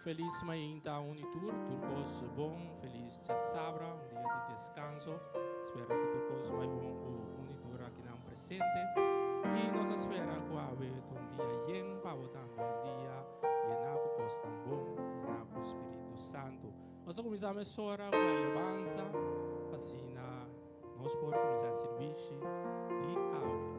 Feliz mainta Unitur, turcos bom, feliz de sabra, dia de descanso. Espero que turcos vai bom Unitur aqui não presente. E nós espera que haja dia yen, pavo também dia, yenaco costa bom, yenaco Espírito Santo. Nós começamos a hora com a alabança, assim nós podemos começar a servir de áudio.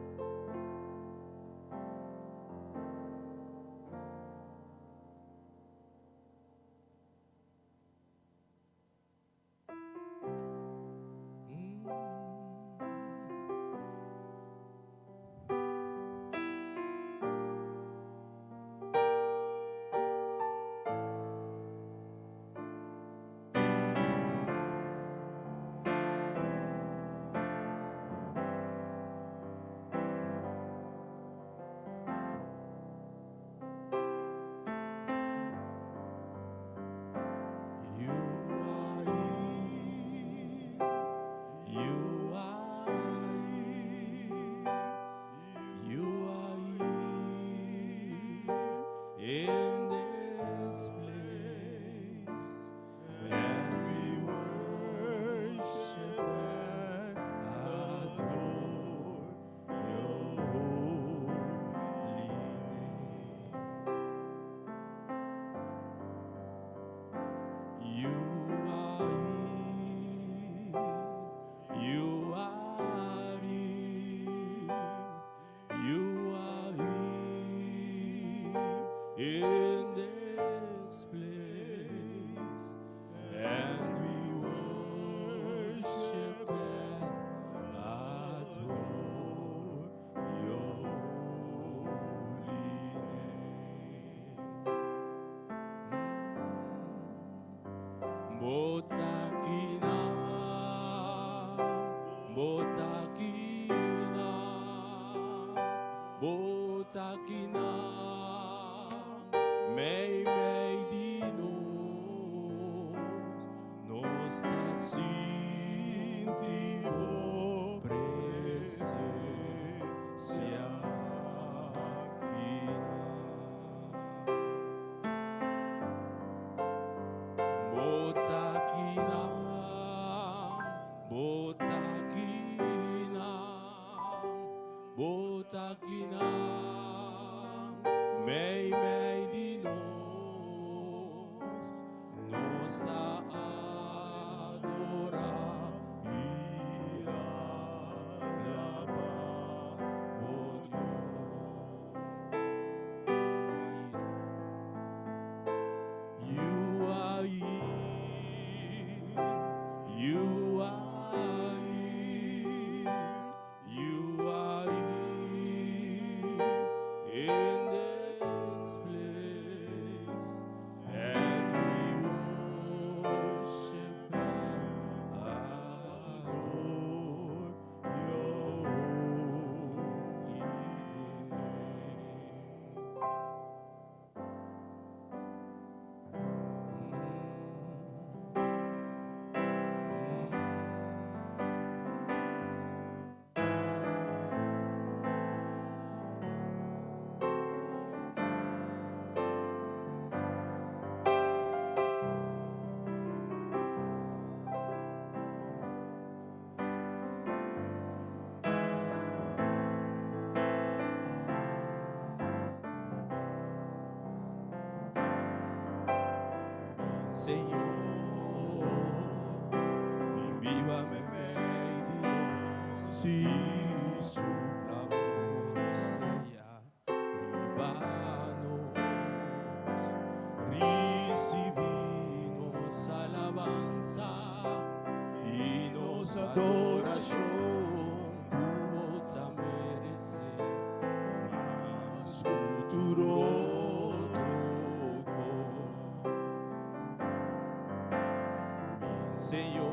Senhor, envia-me meio de nós, se supla seja ribanos, recibimos alabanza e nos adoração, o te merece, mas futuro. Senhor,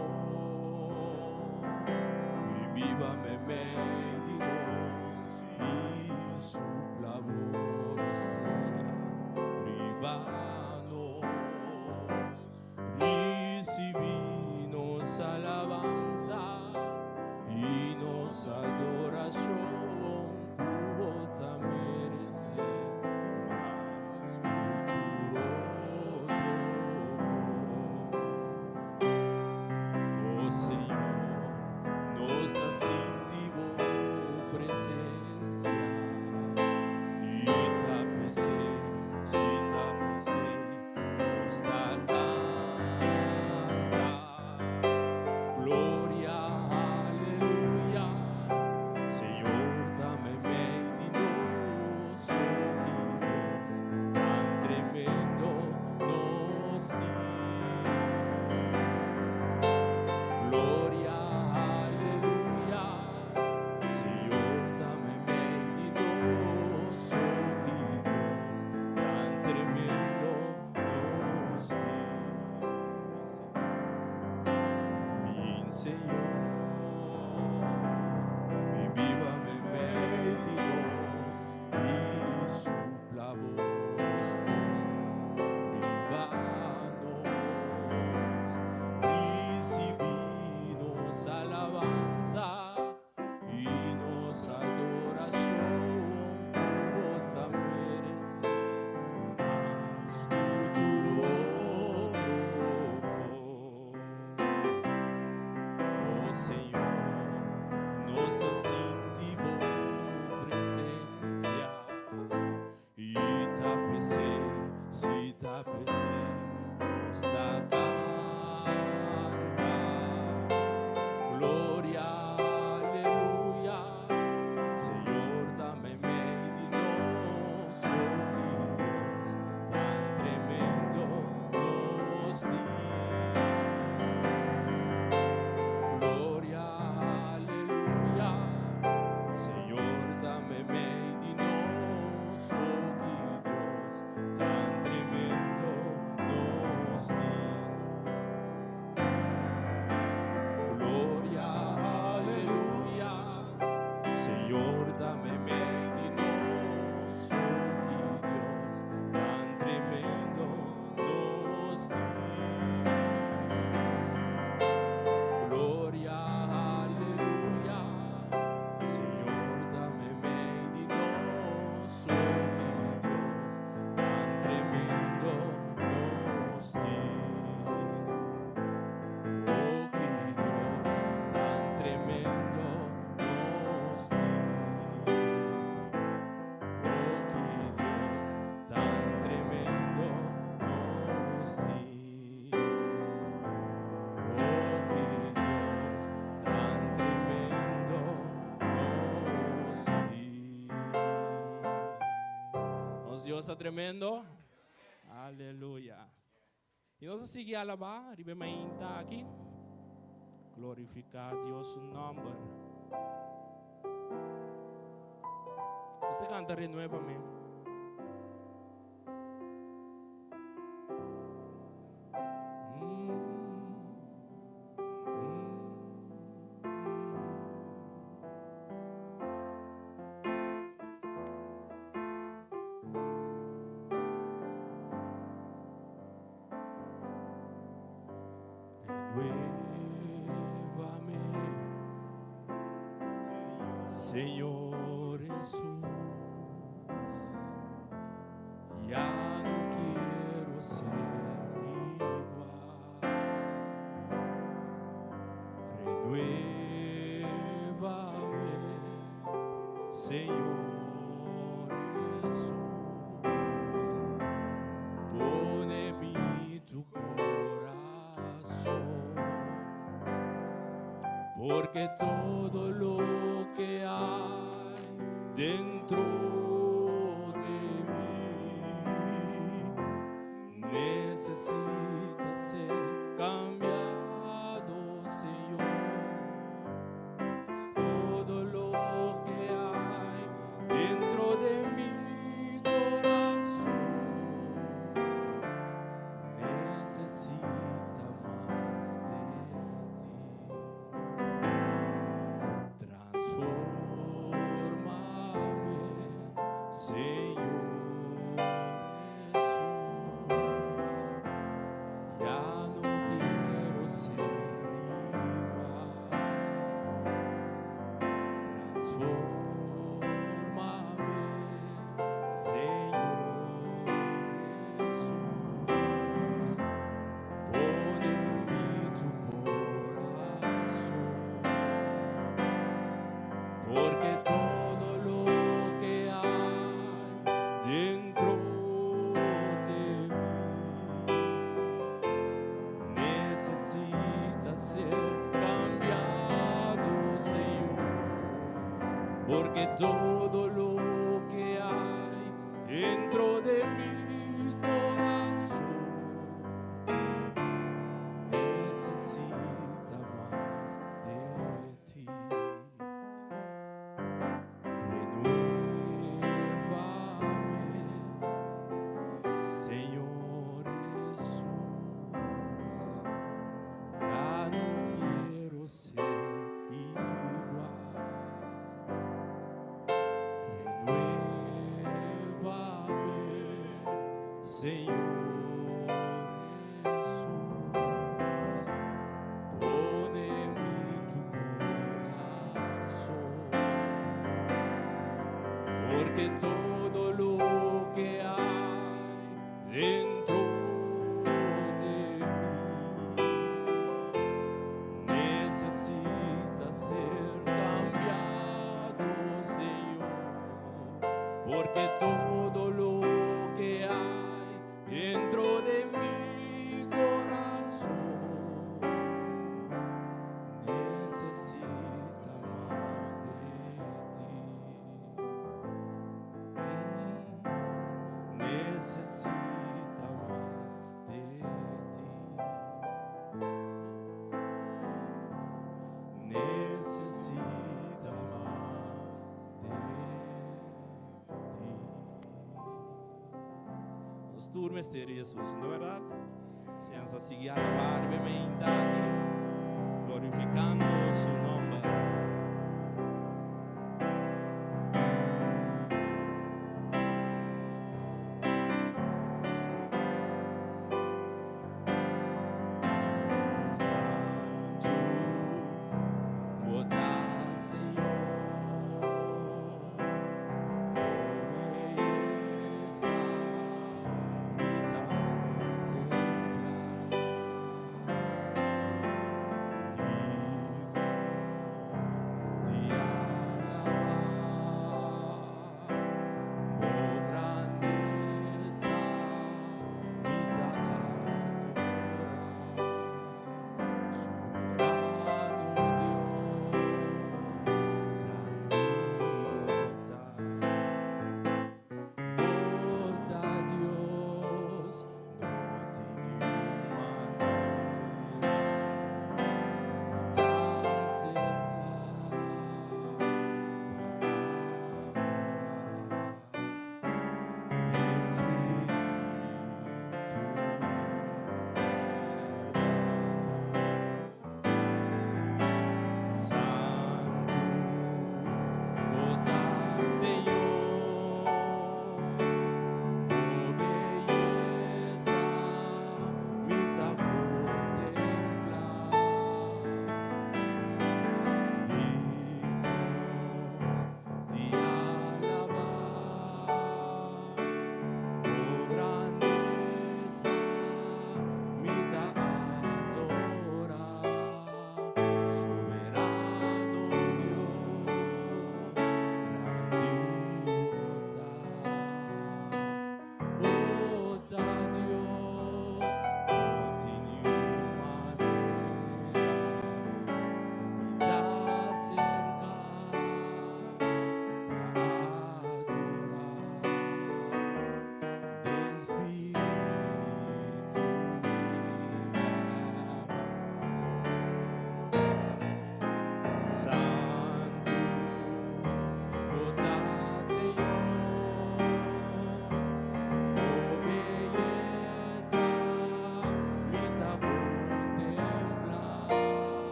e viva-me meio de nós, e supla seja ribanos, recibimos alabanza e nos Gloria, aleluya. Señor, dame medidos, oh que Dios tan tremendo nos dio. Mi Señor, y vívame medidos, y supla voz ribanos, recibimos alabanza y nos adoración, vota merece más futuro. Oh Señor, nos sentimos presencia y tapece, si tapece, nos da canta. Gloria, aleluya. Señor, dame medinos, oh que Dios tan tremendo nos dio. Gloria, aleluya. Señor, dame medinos, oh que Dios tan tremendo nos dio. Gloria, aleluya. Señor, dame medinos, oh que Dios tan tremendo nos dio. Gloria, aleluya. Señor, dame medinos, oh que Dios tan tremendo nos dio. Oh que Dios tan tremendo nos dio. Oh que Dios tan tremendo nos dio. Oh que Dios tan tremendo nos dio. Nosso Deus está tremendo. Aleluia. E nós seguimos a alabar, ribemain está aqui. Glorificar Deus o nome. Você canta renuevamente. Renuévame, Señor Jesús. Ya no quiero ser igual. Renuévame, Señor Jesús. Pon en mí tu corazón. Porque todo lo que hay dentro de mí necesita ser cambiado, Señor. Todo lo que hay dentro de mi corazón necesita más de ti. Transfórmame, Señor Jesús. Ya no quiero ser igual. Transfórmame, Señor Jesús. Pon en mí tu corazón. Porque todo lo que hay dentro de mí necesita ser cambiado, Señor. Porque todo lo que hay dentro de mi corazón porque todo lo que hay dentro de mí necesita ser cambiado, Señor, porque todo lo que hay dentro de mi corazón necesita más de ti. Necesita más de ti. Necesita más de ti. Nos turmes till Jesus, não é verdade? Senza seguir a alabar, bem aqui, glorificando su nome. Santo, botar Senhor, obedece, me contemplar,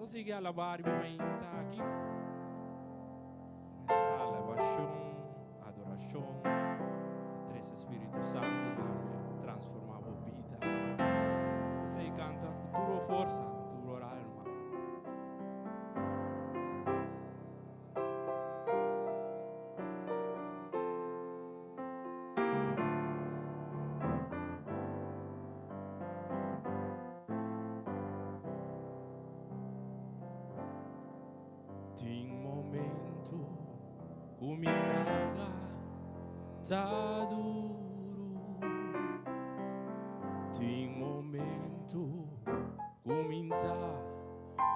Vamos a seguir a alabar bem aqui. Essa elevação, adoração, três Espírito Santo também transforma a vida. Você canta com tua força, tua alma. Tem momento o me carga tá duro. Tem momento comincia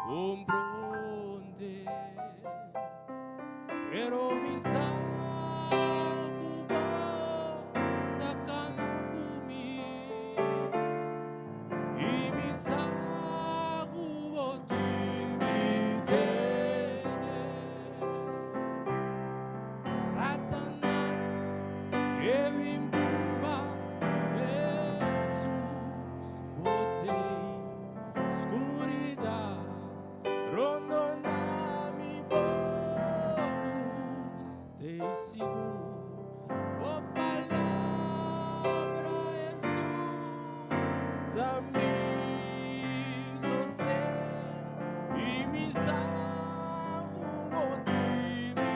un pronte, pero mi salvo takana kumi y mi salvo timbite. Satanás que me emburba, Jesus botei escuridão, rondona mi luz, te sigo, oh palavra Jesus, dá-me sostém e me salvo de me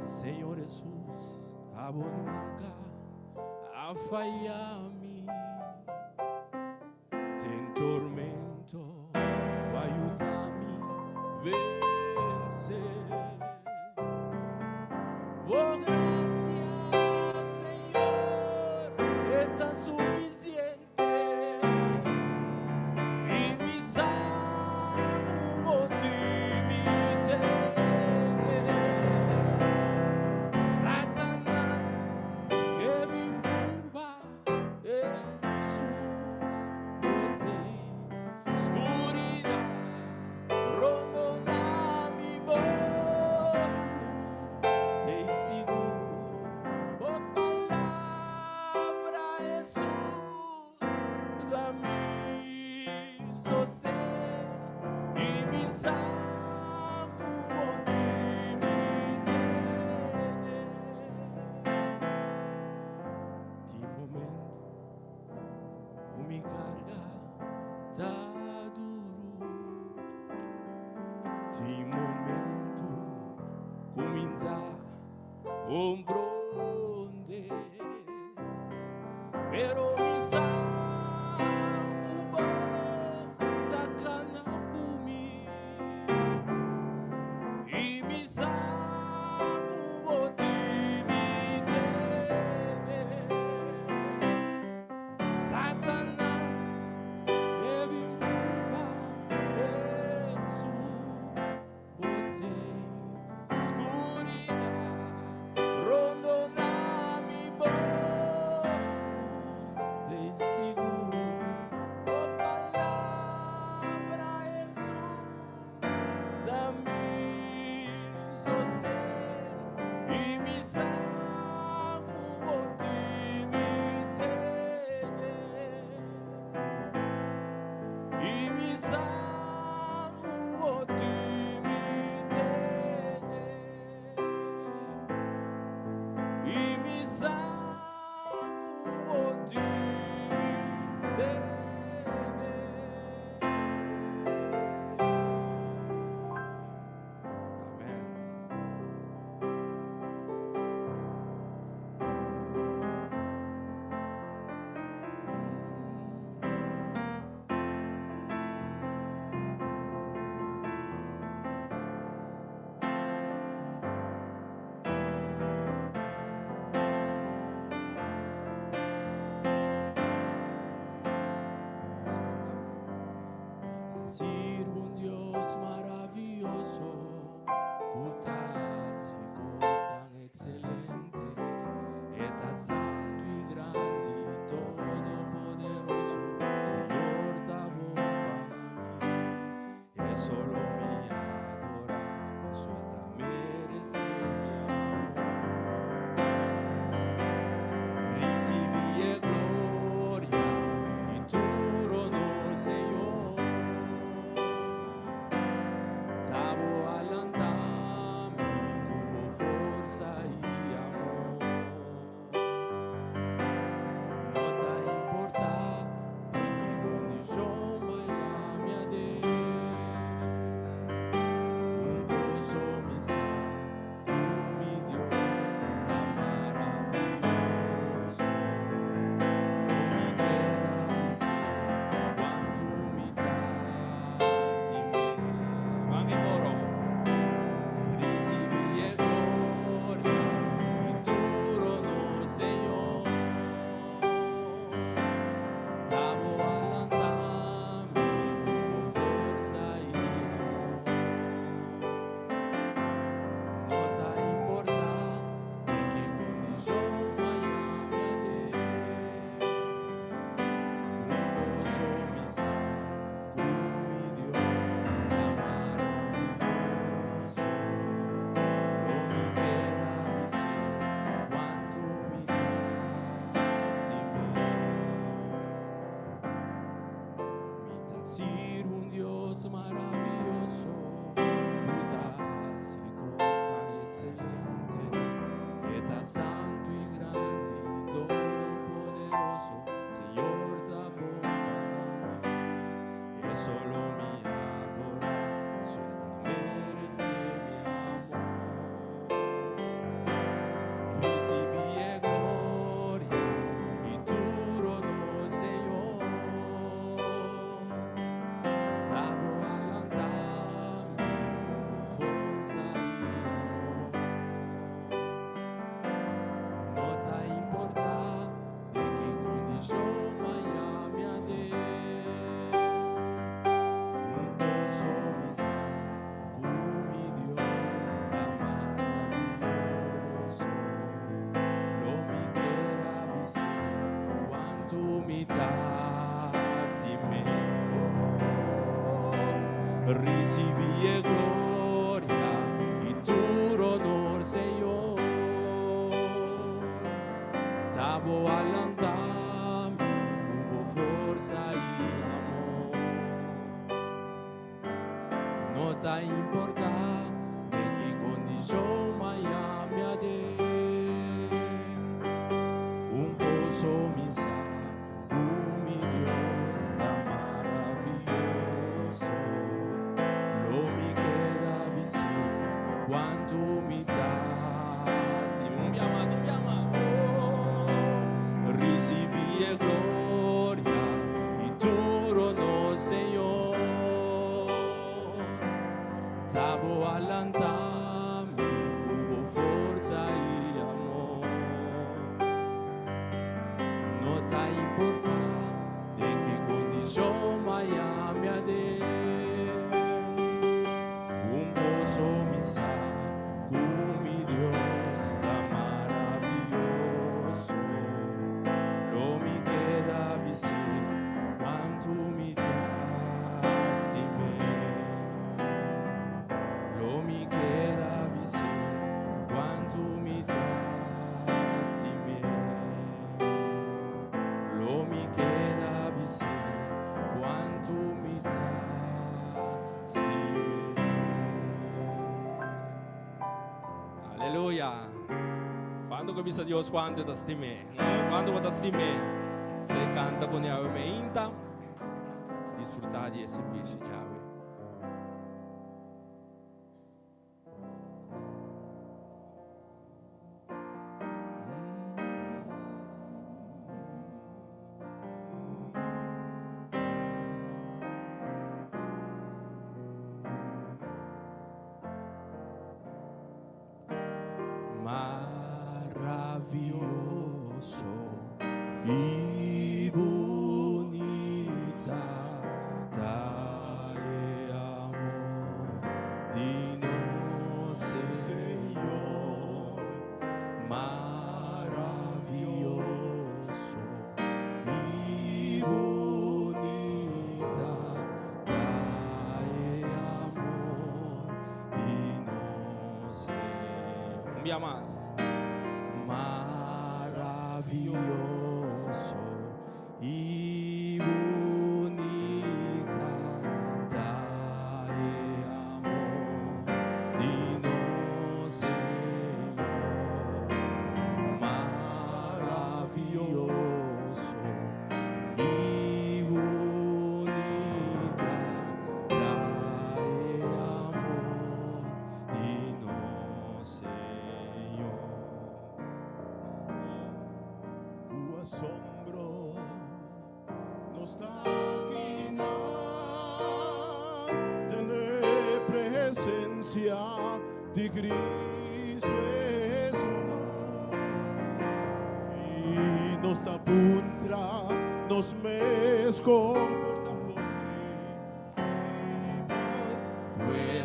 Senhor Jesus, a nunca a fallar-me. Tem tormento, ajuda-me vencer. Oh, graças, Senhor, é tão suficiente. E me salvo de me Satanás que me emburba, Jesus botei escuridão, rondona mi luz, te sigo, oh palavra Jesus, dá-me sostém e me salvo de me De momento o me carga tá duro. De momento comincia un pronte, pero mi salvo takana kumi y mi salvo de mi Satanás que me emburba, Jesus botei escuridão, rondona mi luz, te sigo, oh palavra Jesus, dá-me sostém e me salvo de me e me salvo de me e me salvo de Amém. Sirvo un Dios maravilloso, cutásico, tan excelente, está santo y grande y todopoderoso, Señor, da bom para mí, es solo mi adorar, eso está merece mi amor, recibí gloria. decir un Dios maravilloso, jurásico, tan excelente, eta santo y grande y todopoderoso, Señor, ta bomba a mí, y solo mi adoración merece mi amor. Recibí gloria y tu honor, Señor. Tavo alandami con forza y amor. No te importa de qué condición Miami a de. Un gozo misa, mi Dios, la maravilloso. Lo mi quiera visir, quanto mi dasti me. Recibí gloria y tu honor, Señor. Tavo alandami, hubo fuerza y amor. No te importa de qué condición Miami a de. Un gozo misa, mi Dios, tan maravilloso. Lo mi queda visir, quanto mi dasti. Un más, recibí gloria y tu honor, Señor. Tavo alandami, hubo fuerza y amor. No te importa de qué condición Miami a de. Un gozo misa, mi Dios, tan maravilloso. Lo mi queda visir, quanto mi dasti me. Lo mi queda visir, quanto mi dasti me. Lo mi queda visir, quanto mi dasti me. Alleluia. Quando comincia Dios quanto dasti me. Quando dasti me. Se canta con Yahweh me inta. Disfrutar de esse bicho, Yahweh. Maravilloso y bonita, trae amor, dinos Señor, maravilloso y bonita, trae amor, dinos Señor. Un día más. Maravilloso y bonita, trae amor, dinos Señor. Maravilloso y bonita, trae amor, dinos Señor. O assombro nos guina delle presencia di Cristo Jesús y nos da puntra, nos mesco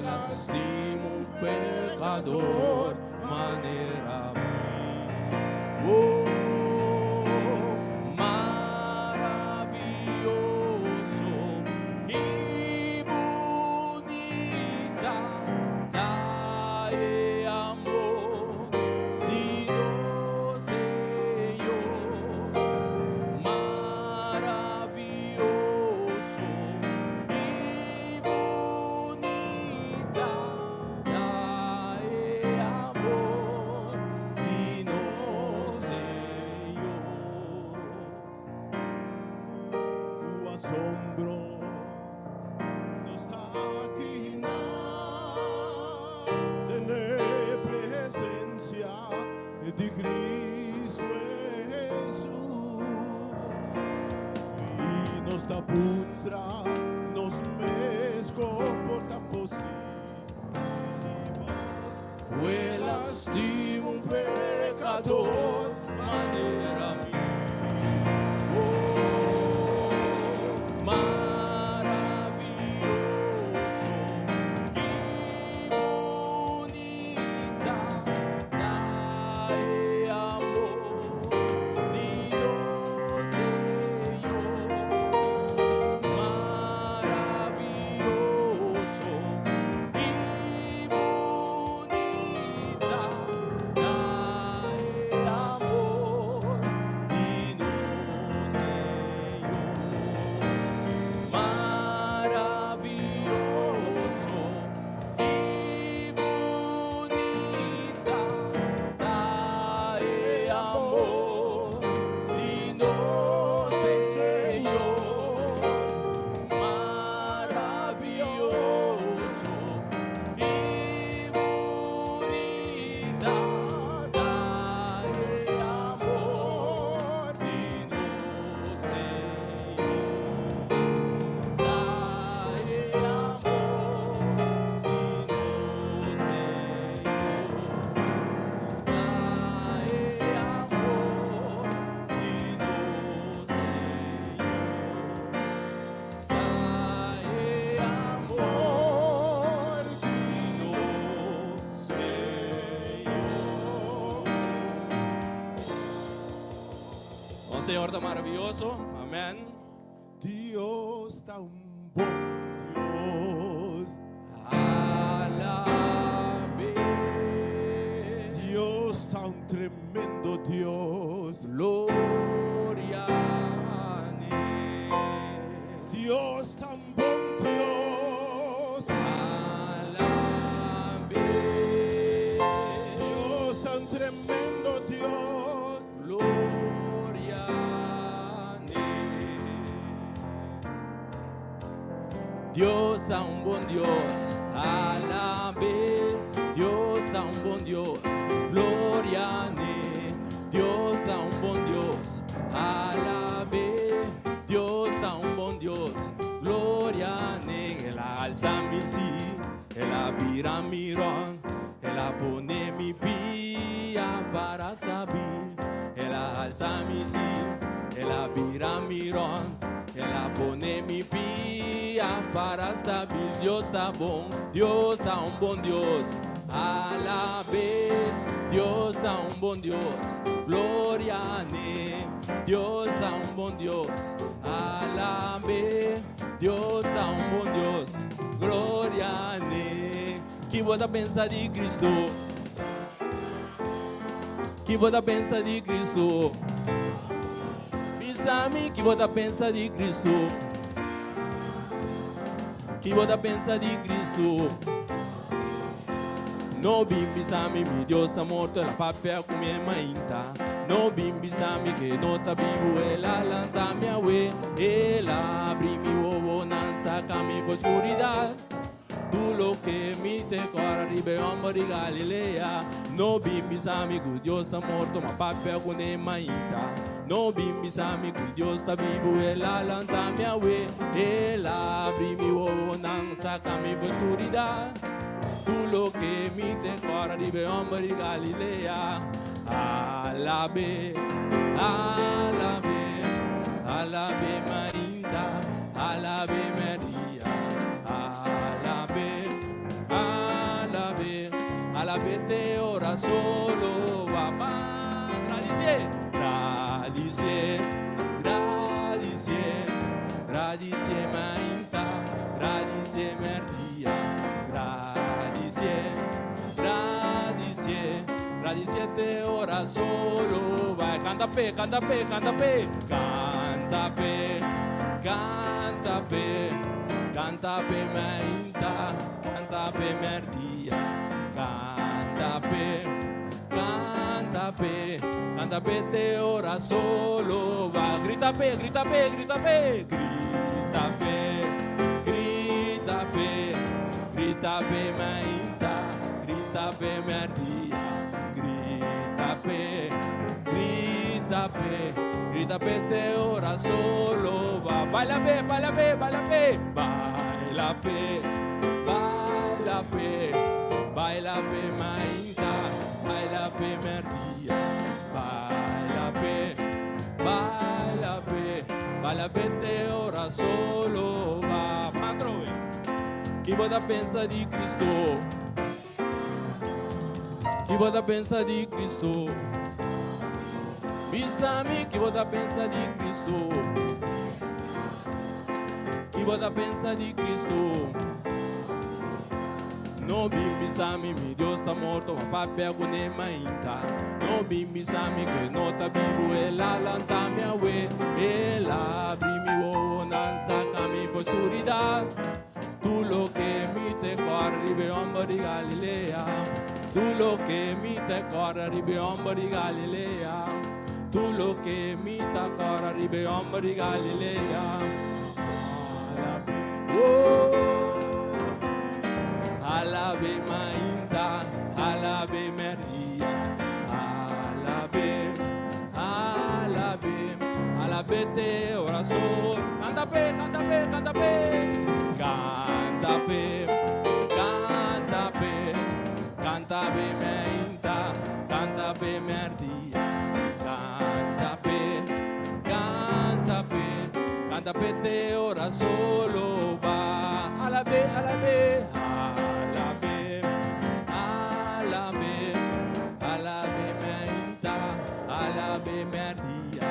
Lastimo un pecador, manera mía. Maravilloso y bonita, trae amor, Dios Señor. Maravilloso asombro no está aquí nada en la presencia de Cristo Jesús y nos da puntra nos mesco porta posible vuelas de un pecador Manera mía. Maravilloso, qué bonita, trae amor, Dios Señor. Maravilloso, qué bonita, trae amor, Dios Señor. Maravilloso y bonita, trae amor, lindo Señor. Maravilloso y bonita, trae amor, lindo Señor. Trae amor, Senhor está maravilhoso, amém. Dios está un buen Dios Alabe, Dios está un tremendo Dios gloria a Él. Dios está un buen Dios Alabe, Dios está un tremendo Dios gloria a Él. Dios é bom Deus, alabe. Dios é bom Deus, glória a Él. Dios é bom Deus, alabe. Dios é bom Deus, glória a Él. Ela alza mi si, ela vira mi ron, ela pone mi pia para saber. Ela alza mi si, ela vira mi ron, ela pone mi pia para saber. Dios está bom, Dios é bom Deus, alabe. Dios é bom Deus, glória a Él. Dios é bom Deus, alabe. Dios é bom Deus, glória a Él. Que você pensa de Cristo? Que você pensa de Cristo? Bisami, que você pensa de Cristo? Que você pensa de Cristo? No bimbisami, mi Dios está morto, la papia con mi mainta. No bimbisami, que no está vivo, el alanta mi awe. El abri mi huevo, nan saca mi oscuridad. Tú lo que mi te cora ribe hombre Galilea. No bimbisami, que Dios está morto, ma papia con mi mainta. No bimbisami, que Dios está vivo, el alanta mi awe. El abri mi huevo, nan saca mi oscuridad. Tú lo que mi te cora ribe hombre Galilea. Alabe, alabe, alabe Marinda, alabe María. Alabe, alabe, alabe te ora solo papá. Gradicie, gradicie, gradicie, gradicie Marinda, gradicie María. Gradicie te ora solo. Vai, canta pe, canta pe, canta pe. Canta pe, canta pe. Canta pe Mainta, canta pe Merdia. Canta pe, canta pe. Canta pe te ora solo. Va, grita pe, grita pe, grita pe. Grita canta pete ora solo va. Baila pe, baila pe, baila pe, baila pe, baila pe, baila pe mainta, baila pe merdia, baila pe, baila pete ora solo va. Matrove, chi vuoi pensa di Cristo? Chi vuoi pensa di Cristo? Bisami, chi vuoi pensa di Cristo? Chi vuoi pensa di Cristo? No bimbisami, mi Dio sta morto, ma fa con ne mainta. No bimbisami, che nota vivo e la lanta mia we. E la primi uovo, non saccami oscurità. Tu lo che mi te corre, ribeombo di Galilea. Tu lo che mi te corre, ribeombo di Galilea. Tu lo che mi te corre, ribeombo di Galilea. Alabe mainta, alabe merdia, alabe, alabe, alabe te ora sol. Canta pe, canta pe, canta pe, canta pe, canta pe, canta pe mainta, canta pe merdia, canta pe, canta pe, canta pe te ora solo va. Alabe, alabe. Alabe merdia,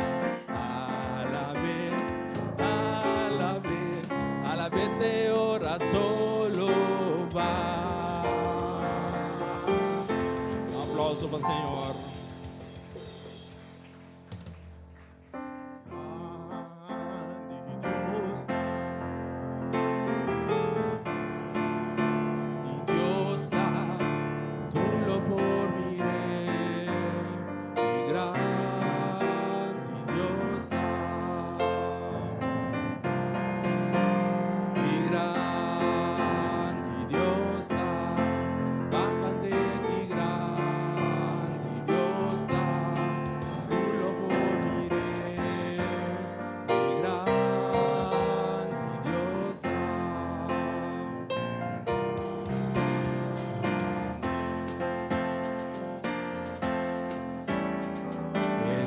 alabe te ora solo va. Un applauso para el Señor.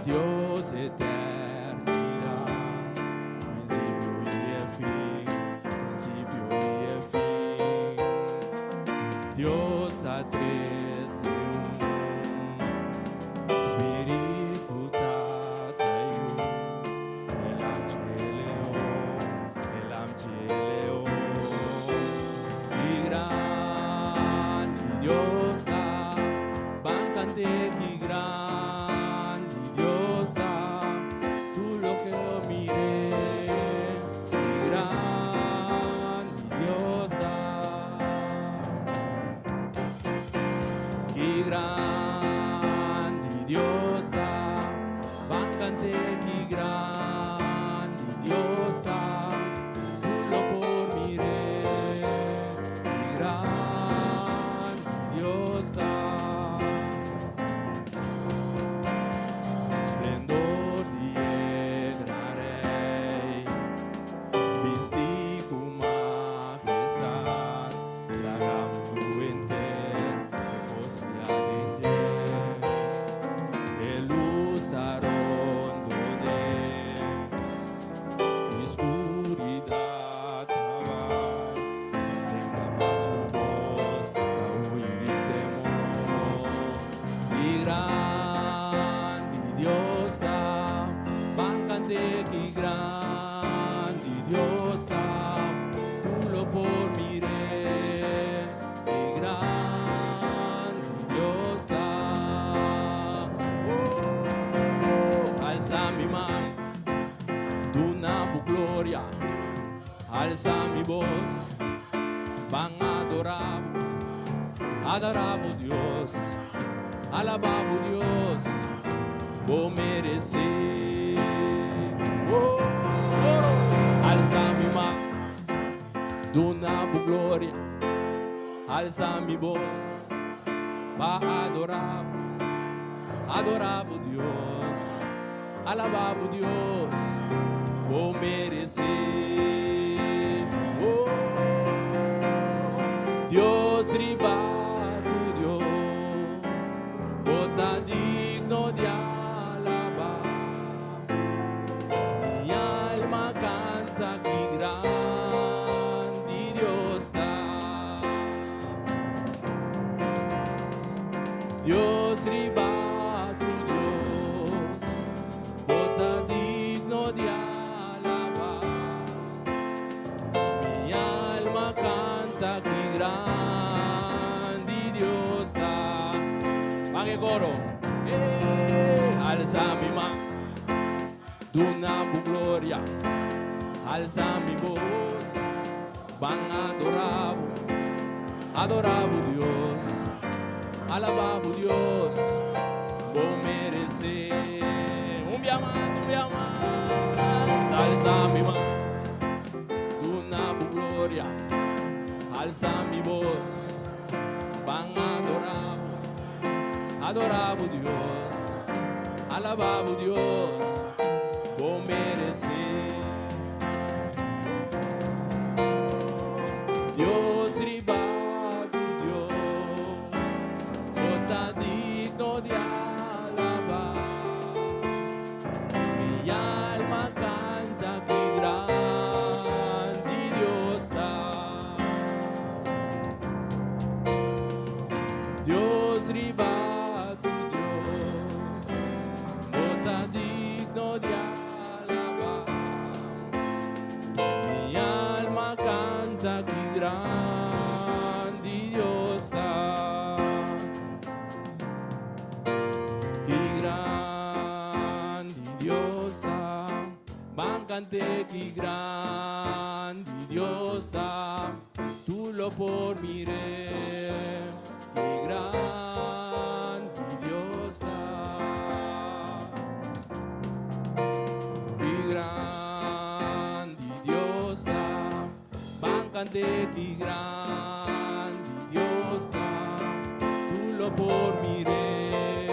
Dios eternidad, principio y fin. Dios da tres de uno, Espíritu Tata y uno, el Angeleo, y gran y Dios da, bancante y gran. Grandi Dios da, bancante y grandi Dios da, tú lo por mire, y grandi Dios da, esplendor di gran rey, visti con majestad, la gran entera. Y grandi Dios da, tú lo por mire, y grandi Dios da. Alza mi mano, duna bu gloria, alza mi voz, van adoramos Dios, alabamos Dios, vos mereces. Alza mi mano, duna bu gloria, alza mi voz, va adoramos Dios, alabamos Dios, oh merecer, oh Dios riba tu Dios, bota digno de alabar, mi alma canta que grande Dios está, Dios riba tu Dios, bota digno de alabar, mi alma canta que grande Dios está. Van el coro, alza mi mano, duna tu gloria, alza mi voz, van adoramos Dios, alabamos Dios, oh merecer, un día más, alza mi mano, duna tu gloria, alza mi voz, van adoramos Dios, alabamos Dios, oh merecer. Dios riba tu Dios, bota digno de alabar, mi alma canta que grande Dios está. Dios riba tu Dios, bota digno de alabar, mi alma canta que grande Dios está, que grande Dios está, van cante que grande Dios está, tú lo por miré, que grande Dios está, que grande Dios está, van cante que grande Dios está, tú lo por miré,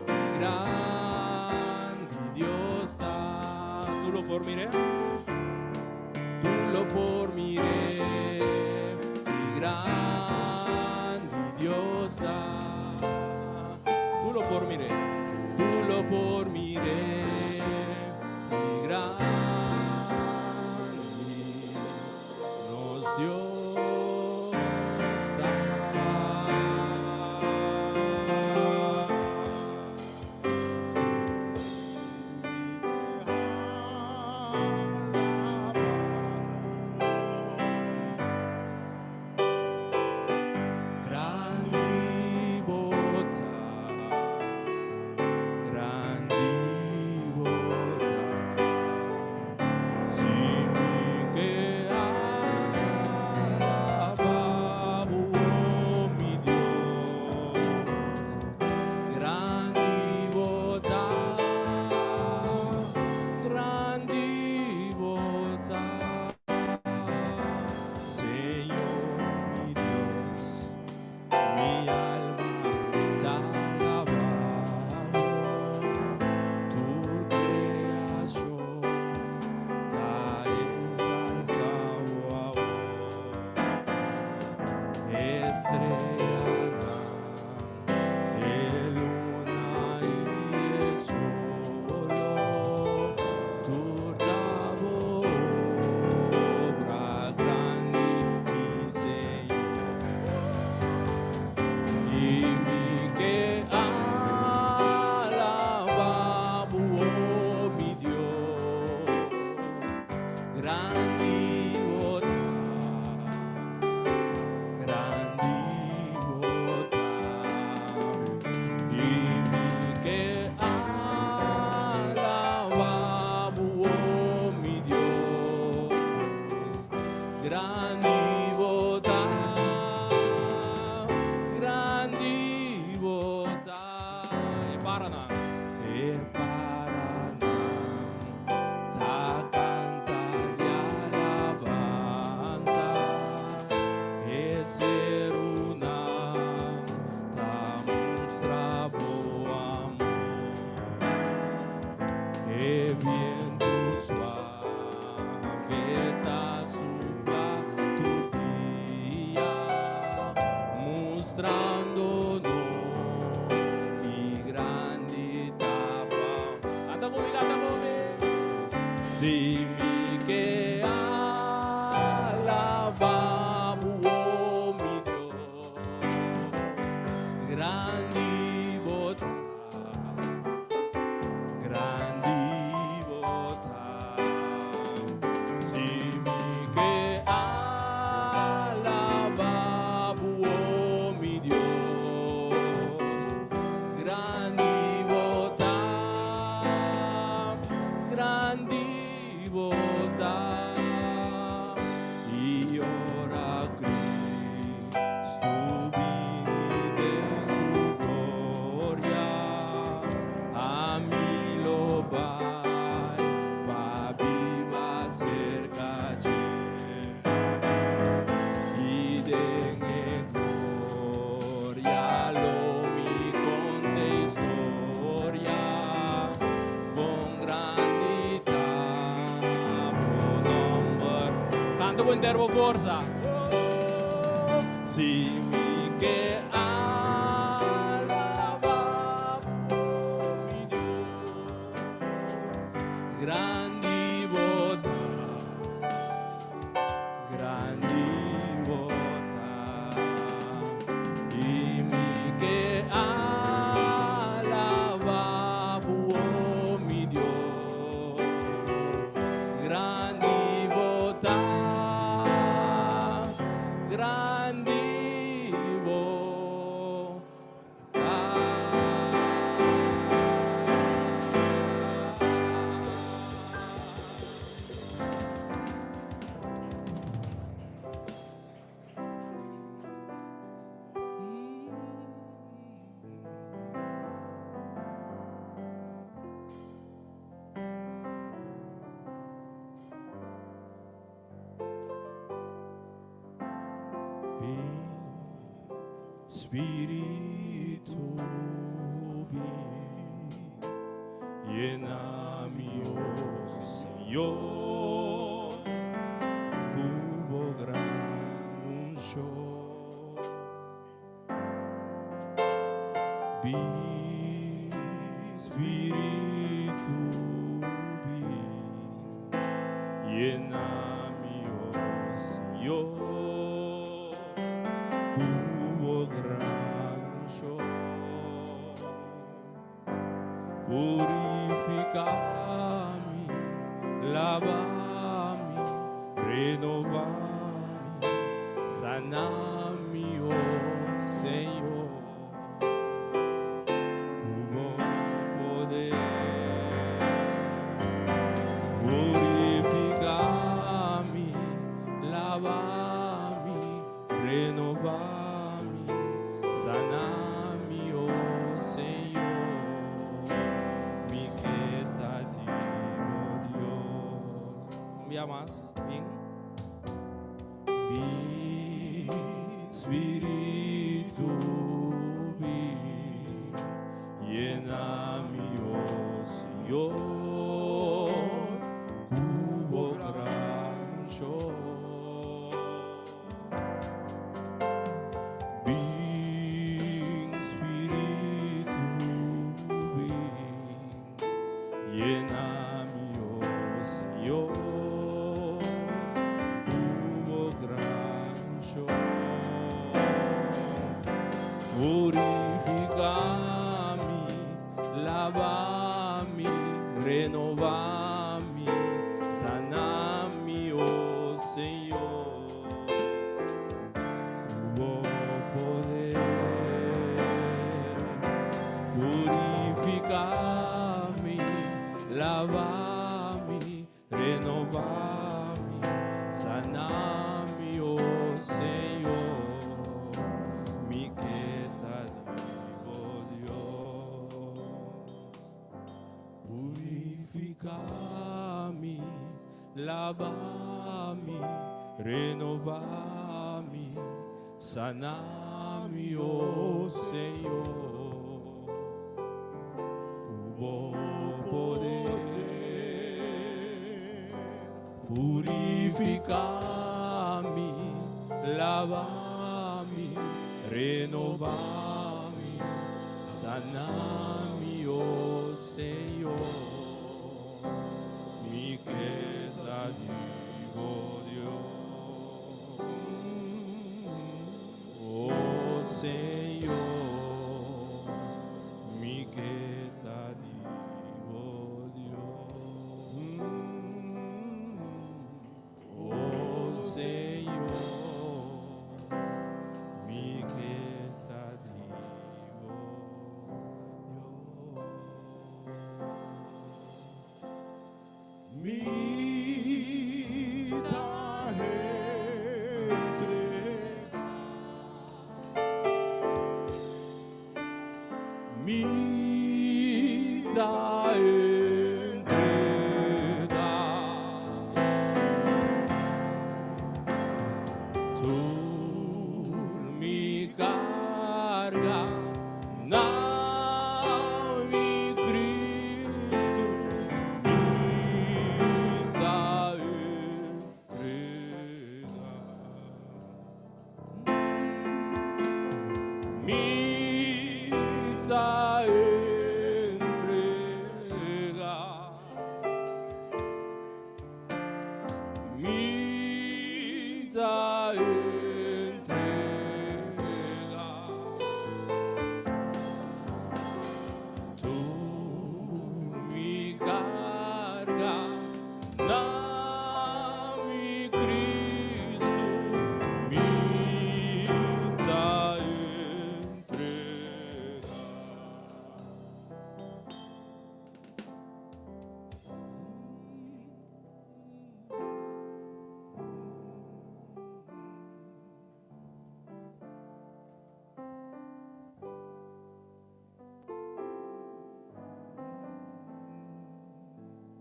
que grande Dios está, tú lo por miré, tú lo por miré, que grande Dios está, tú lo por miré, tú lo por miré, que grande nos Dios está. Grandi bota, si mi que alabamos, oh mi Dios, grandi bota, Señor mi Dios, mi alma te alaba, tu creación te ensalzaba, estrella, luna y el sol, tu obra grande, mi Señor. Y mi que alabamos, oh mi Dios, grande bota, y mi que alabamos, oh mi Dios, grande bota, e Paraná, ta canta de alabanza, e ser una, ta mostra bo amor, Canta con tervo forza. Si mi che alaba mi Dio, grandi vota, i mi che alaba mi Dio, grandi vota, grandi Spiritu lléname, oh Señor, cubo gran unción. Spiritu lléname, oh Señor, cubo gran unción. Purificami, lavami, renovami, sanami, oh Señor, hubo poder. Purificami, lavami, renovami, sanami, oh Señor, mi quieta digo Dios. Un día más. Bien. Mi Spiritu lléname, oh Señor, cubo gran unción. Ven, Spiritu lléname, oh Señor, cubo gran unción. Purificami, lavami, renovami, sanami, oh Señor, hubo poder. Purificami, lavami, renovami, sanami, oh Señor, mi quieta digo Dios. Purificami, lavami, renovami, sanami, oh Señor, hubo poder. Purificami, lavami, renovami, sanami, oh Señor, mi quieta digo Dios. Oh Señor, mi quieta digo Dios. Oh Señor, mi quieta digo Dios. esta entrega. Tú mi carga, mi Cristo, mi esta entrega.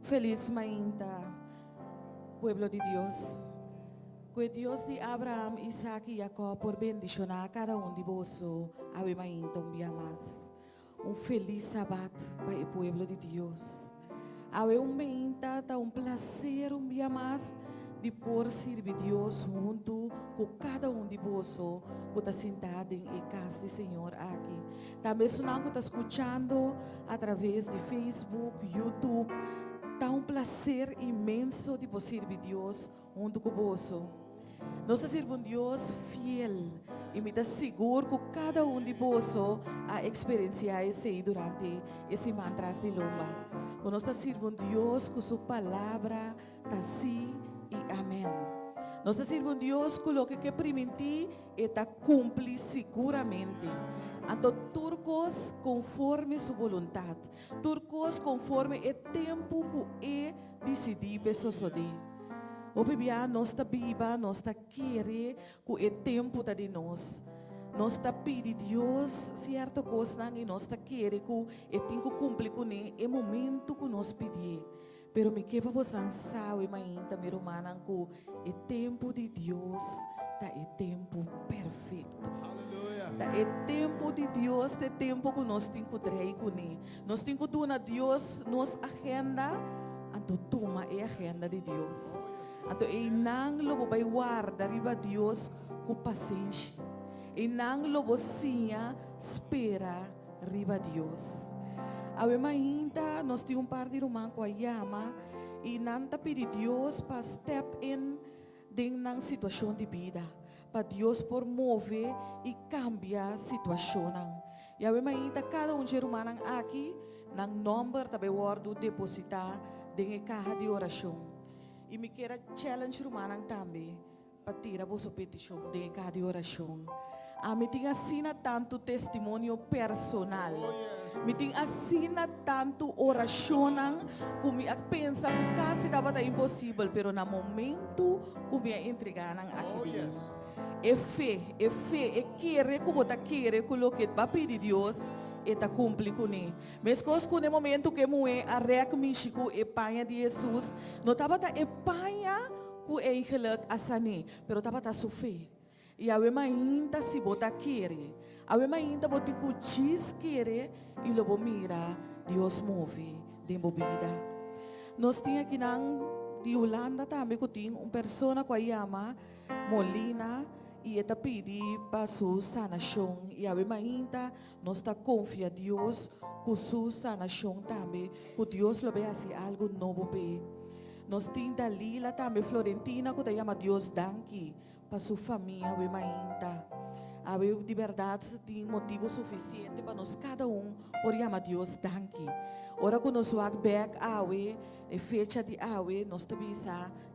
Feliz mainta, pueblo de Dios. Que Dios de Abraham, Isaac y Jacob por bendicionar a cada de vosotros, ave mainta un día más. Un feliz sábado para el pueblo de Dios. Ave un mainta, da un placer un día más de por servir Dios junto con cada de vosotros que está sentado en la casa del Señor aquí. También sonando que está escuchando a través de Facebook, YouTube. Está um prazer imenso de poder servir Deus junto com você. Nós servimos Deus fiel e me dá seguro que cada de vocês a experienciar isso durante esse mantra de lomba. Quando nós servimos Deus com sua palavra, está sim e amém. Nós servimos Deus com o que permitir e está cumprir seguramente. Então, turcos conforme sua vontade. Turcos conforme o tempo que decidir pessoa de. O bebê nós está viva, nós está querer que o tempo está de nós. Nós está pedindo Deus certa coisa e nós está querer que o tempo cumprir com o momento que nós pedimos. Pero me queima você sabe, ainda meu irmão, que o tempo de Deus está o tempo perfeito. É tempo de Deus, é tempo que nós temos que trazer com Ele. Nós temos que dar a Deus nossa agenda, então toma a agenda de Deus. Então, e não vai guardar riba Deus com paciência. E não vocinha espera riba Deus. Ave ainda nós temos par de irmãos que chama e não está pedindo Deus para step in na situação de vida. Para Deus por mover e cambiar a situação. E a ainda cada ser humano aqui, nang número também guardo depositar em caixa de oração. E me quero challenge humano também para tirar a sua petição em caixa de oração. Me tem assina tanto testemunho personal. Me tem assina tanto oração que me pensa que quase estava impossível, pero no momento que me entregar aqui. É fé, querer que você querer que o que vai pedir Deus está cumprir com ele. Mas que no momento que eu a reconheço que a panha de Jesus, não estava a panha que é eigenlijk asani, pero estava a sua fé. E a ainda se você querer, a ainda você que diz querer e logo mira Deus move de vida. Nós tínhamos aqui de Holanda também que tem uma pessoa que chama Molina. E está pedindo para sua sanação. E a ainda nós está confiando em Deus com sua sanação também. Que Deus lo vai fazer algo novo para nós temos Dalila também, Florentina, que chama Deus danke para sua família. A de verdade tem motivo suficiente para nós cada por chamar Deus danke. Ora que nós vamos back awe, a fecha de awe, nós também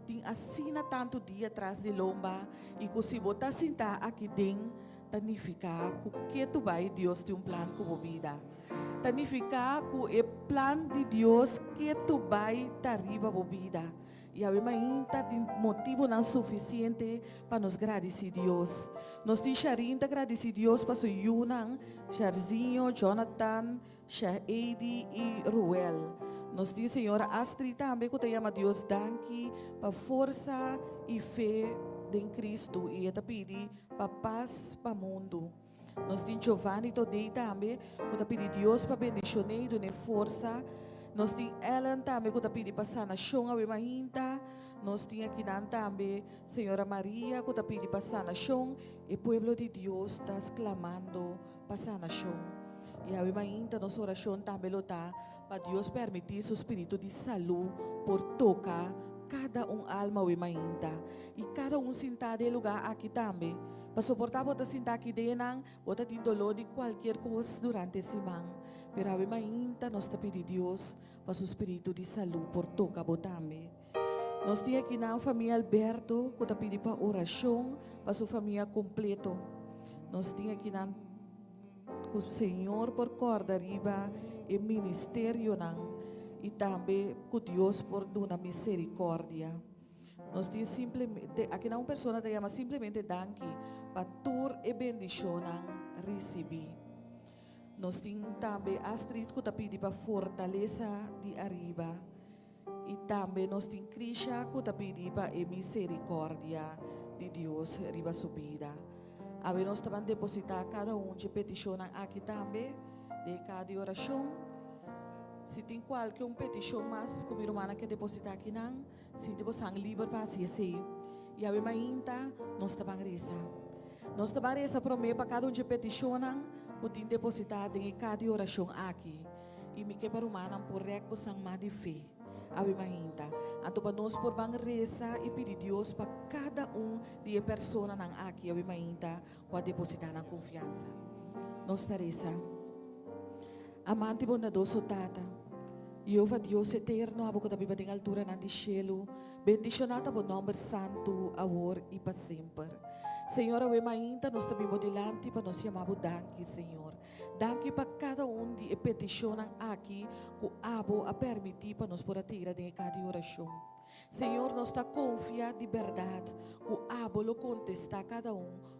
tem assina tanto dia atrás de lomba e que se botar sentar aqui dentro, significa que tu vai Deus tem plano com a vida. Significa que o plano de Deus que tu vai arriba a vida. E a ainda tem motivo não suficiente para nos agradecer a Deus. Nós temos agradecer a Deus para o Yunan, Charzinho, Jonathan, Shaedi e Ruel. Nós temos a senhora Astrid também que chama Deus danke para força e fé em Cristo e está pedindo para paz para o mundo. Nós temos Giovanni Todei também que está pedindo Deus para bendicionar e força. Nós temos Ellen também que está pedindo para sanação a Wemahinta. Nós temos aqui também senhora Maria que está pedindo para sanação e o povo de Deus está clamando para sanação. E a Wemahinta nossa oração também está para Deus permitir seu espírito de saúde por tocar cada alma Wemahinta. e cada sentado em lugar aqui também, para suportar bota sentar aqui dentro, bota tem dolor de qualquer coisa durante a semana. Pero a ainda nós está pedindo Deus para o espírito de saúde por tocar botame. Nós temos aqui na família Alberto, que está pedindo para oração para sua família completo. Nós temos aqui na o Senhor por corda riba e ministério não e também com Deus por uma misericórdia. Nós temos simplesmente aqui na uma pessoa que chama simplesmente danke para tur e bendição receber. Nós temos também Astrid que está pedindo para fortaleza de arriba e também nós temos Krisha que está pedindo para a misericórdia de Deus riba subida. Aí nós estamos depositar cada de petição aqui também, de cada oração. Se tem qualquer petição mais, como irmã que depositar aqui não, se você é livre para se e aí ainda nós estamos rezar. Nós estamos rezar para mim para cada de petição que tem depositado em cada oração aqui. E me quebra irmã por recto mais de fé. Aí ainda, então para nós por reza e pedir Deus para cada de pessoas aqui, aí ainda, com a depositar na confiança. Nós reza. Amante bondadoso Tata, Jeová Deus eterno, abo que viva em altura na cielo, bendicionata o nome santo, agora e para sempre. Senhor, eu ainda nós também delante para nós chamamos danke, Senhor. Danke para cada de petição aqui, que abo a permitir para nós por tirar de cada oração. Senhor, nós está confiado de verdade, que abo lo contestar cada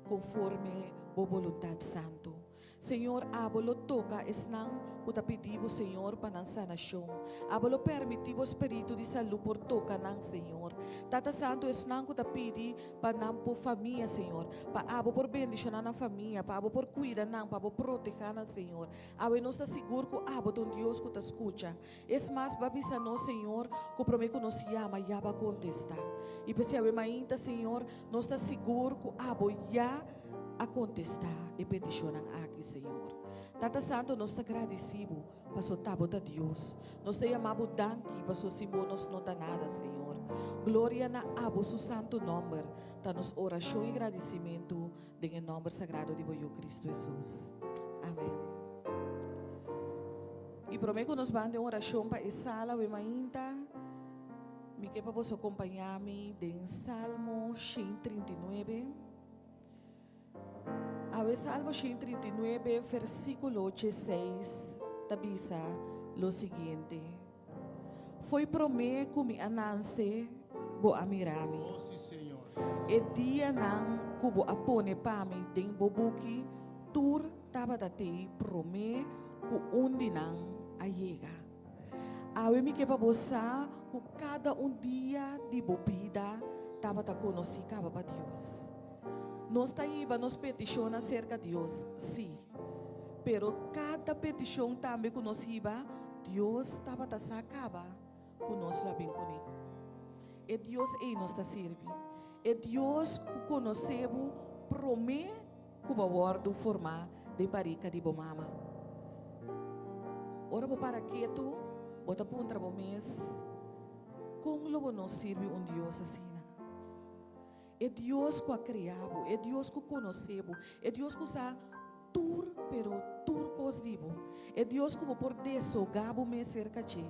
conforme a vontade santo. Senhor, abo lo toca esnang que te pedimos, Senhor, para a sanação. Abo lo permitimos espírito de saúde por toca nang, Senhor. Tata Santo esnang que te pedi para nam por família, Senhor. Para abo por bendição na família, para abo por cuidar nang, para abo proteger nang, Senhor. Abo nós está seguro que abo don Deus que te escuta. Es mais, babisa nós, Senhor, que prometo que nos chama e aba contestar. E para se abo ainda, Senhor, nós está seguro que abo já a contestar e peticionar aqui, Senhor. Tata Santo, nós está agradecido para o tabo de Deus. Nós te chamamos danke para o símbolo nos não dá nada, Senhor. Glória na abo su santo nome. Tá nos oração e agradecimento em nome sagrado de Boio Cristo Jesus. Amém. E prometo que nos vamos uma oração para essa sala, e ainda me quer para você acompanhar-me em Salmo 139. A Salmo 139, versículo 6, tabisa lo seguinte. Foi promê que me ananse bo amirami. Oh, sim, Senhor. E dia nang kubo apone pami ding bobuki tur tabatate promê ku undi nang ayega. Awe mi que babosa ku cada dia de bobida tabata conoci caba para Deus. Nós está iba nos peticiona acerca de Deus, sim. Pero cada petição também que nós iba, Deus estava a sacaba que nós lá bem com ele. É Deus que nos está servindo. É Deus que conhecemos, promete que vai guardar formar de parica de bomama. Ora vou para quieto, bota para trabalho mês. Como logo nos serve Deus assim? É Deus que criamos, é Deus que conhecemos, é Deus que usa tur, pero tur cosdivo. É Deus que por desogabo me cerca de.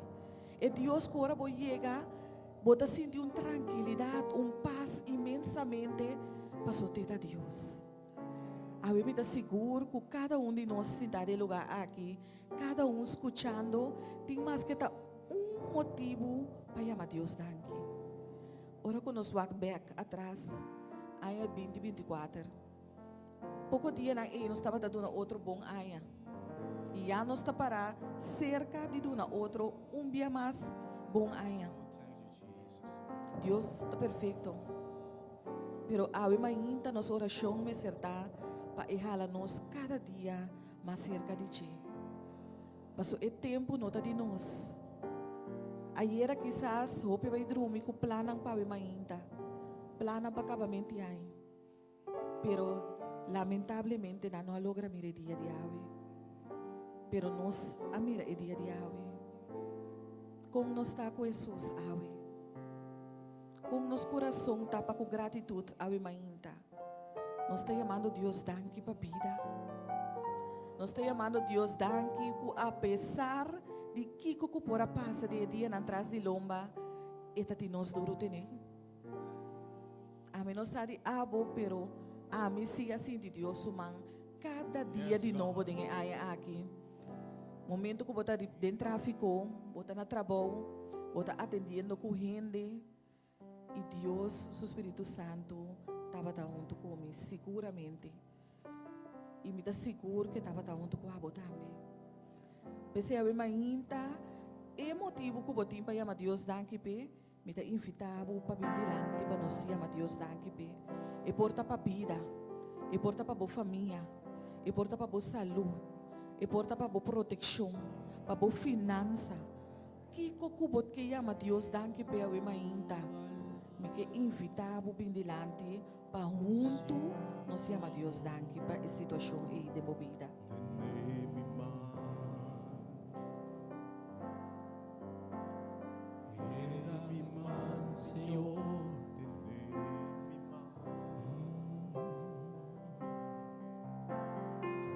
É Deus que ora vou chegar, bota sentir tranquilidade, paz imensamente para soter a Deus. A mim está seguro que cada de nós sentar em lugar aqui, cada escutando, tem mais que motivo para chamar Deus daqui. Ora que nós vamos back atrás, ano 2024. Pouco dia na nós estava dando outro bom ano. E já nós está para cerca de dando outro dia mais bom ano. Deus está perfeito. Pero a ainda nossa oração me acertar para errar nós cada dia mais cerca de Ti. Mas o tempo não está de nós. Ayer quizás hope vai dormir com planang para mainta, plana para acabamento aí, pero lamentavelmente não logra mire dia de hoje, pero nós a mira e dia de hoje, como nós está com Jesus hoje, com nosso coração tapa com gratitude a mainta. Nós estamos chamando Deus danke para a vida. Nós estamos chamando Deus danke que apesar de que o pora passa de dia atrás de lomba, eta de nós duro tem. A mim não sabe abo, pero a mim sim assim de Deus humano. Cada dia de novo tem aqui. Momento que bota dentro tráfico, bota na trabalho, bota atendendo com gente. E Deus, o Espírito Santo, estava junto comigo, seguramente. E me está seguro que estava junto com a também. Pensei a minha ainda, é motivo que eu botinho para chamar Deus danke pe, me está invitado para vir delante para nós chamar Deus danke pe. E porta para a vida, e porta para a boa família, e porta para a boa saúde, e porta para a boa proteção, para a boa finança. Que bot que chama Deus danke pe a minha ainda. Me que invitado bem delante para junto nós chama Deus danke para a situação aí de movida. Senhor,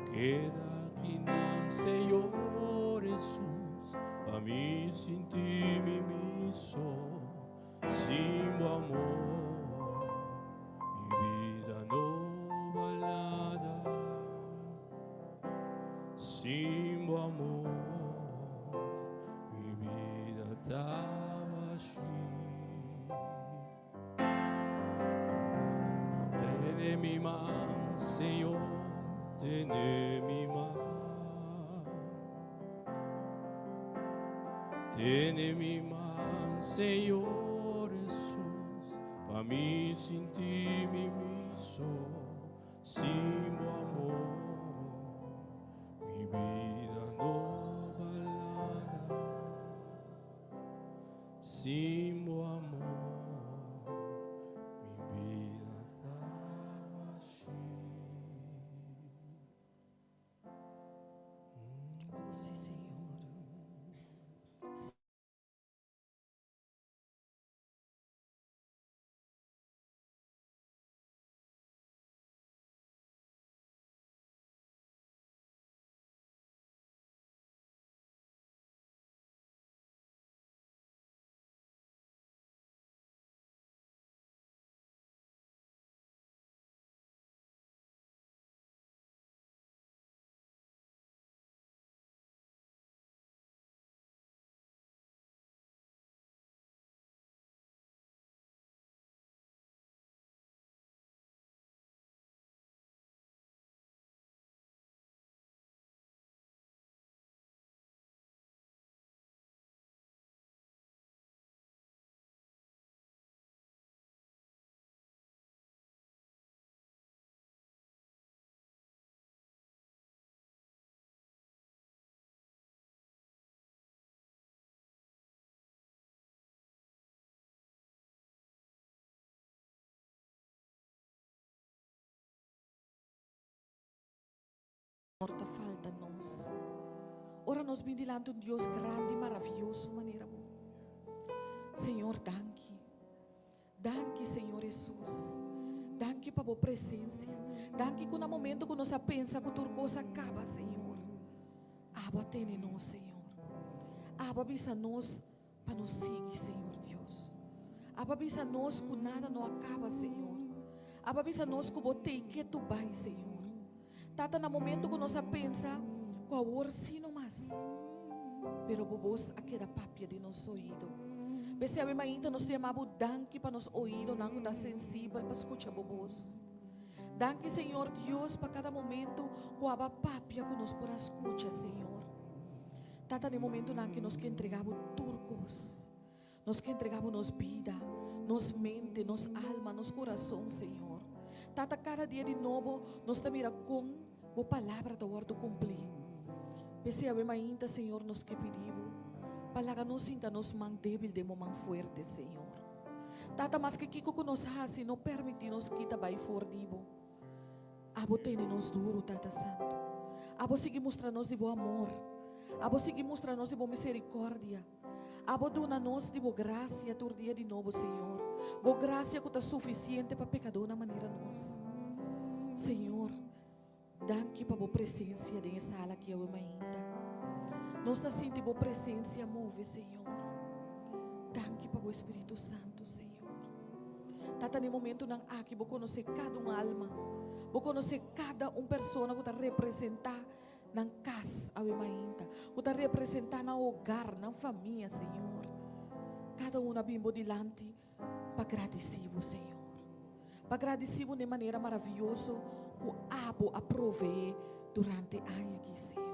queda aqui na Senhor Jesus, a mim sentir-me só, sim, o amor, e vida nova nada, sim, o amor, e vida estava cheia. Tiene mi mano, Senhor, tiene mi mano. Tiene mi mano, Senhor Jesus, para mim sentir-me só, sim, o amor, mi vida nova nada, sim, o amor. Morta falta nós. Ora nós bem delante de um Deus grande e maravilhoso maneira boa. Senhor, danke. Danke, Senhor Jesus. Danke para a boa presença. Danke que no momento que nós pensa que tudo coisa acaba, Senhor. Aba tem nós, Senhor. Aba bisa nós para nos seguir, Senhor Deus. Aba bisa nós que nada não acaba, Senhor. Aba bisa nós que botei que tu vai, Senhor. Tata no momento que nós pensa, com a hora sim não mais. Pero bobos aqui da papia de nosso ouvido. Besse a minha ainda nós chamamos danke para nos ouvido, não está sensível para escutar bobos. Danke, Senhor Deus, para cada momento com a papia que nós por escutar, Senhor. Tata no momento não que nós que entregamos turcos, nós que entregamos nos vida, nos mente, nos alma, nos coração, Senhor. Tata cada dia de novo nós te mira com a palavra da ordem cumprir. Pese a minha ainda, Senhor, nos que pedimos, para nos sinta nos mão débil de mão forte, Senhor. Tata mas que kiko nos hace não permite nos quita vai fordibo. Abo tem nos duro, Tata Santo. Abo sigue mostrar nos de bom amor. Abo sigue mostrar nos de boa misericórdia. Abo dona nos de boa graça por dia de novo, Senhor. Boa graça que está suficiente para pecador na maneira nós. Senhor, danke para boa presença nessa sala que eu ainda. Nós está sentindo boa presença move, Senhor. Danke para o Espírito Santo, Senhor. Tata no momento nang aqui vou conhecer cada alma, vou conhecer cada pessoa que está representar nang casa a ainda, que está representar na hogar, na família, Senhor. Cada bimbo dilante para agradecido, Senhor. Para agradecido de maneira maravilhosa que abo a prover durante a ano aqui, Senhor.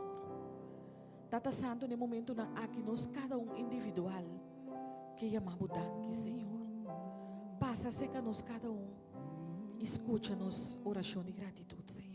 Tata Santo no momento nang aqui nós cada individual que chamamos danke, Senhor. Passa seca nos cada escucha-nos oração de gratidão, Senhor.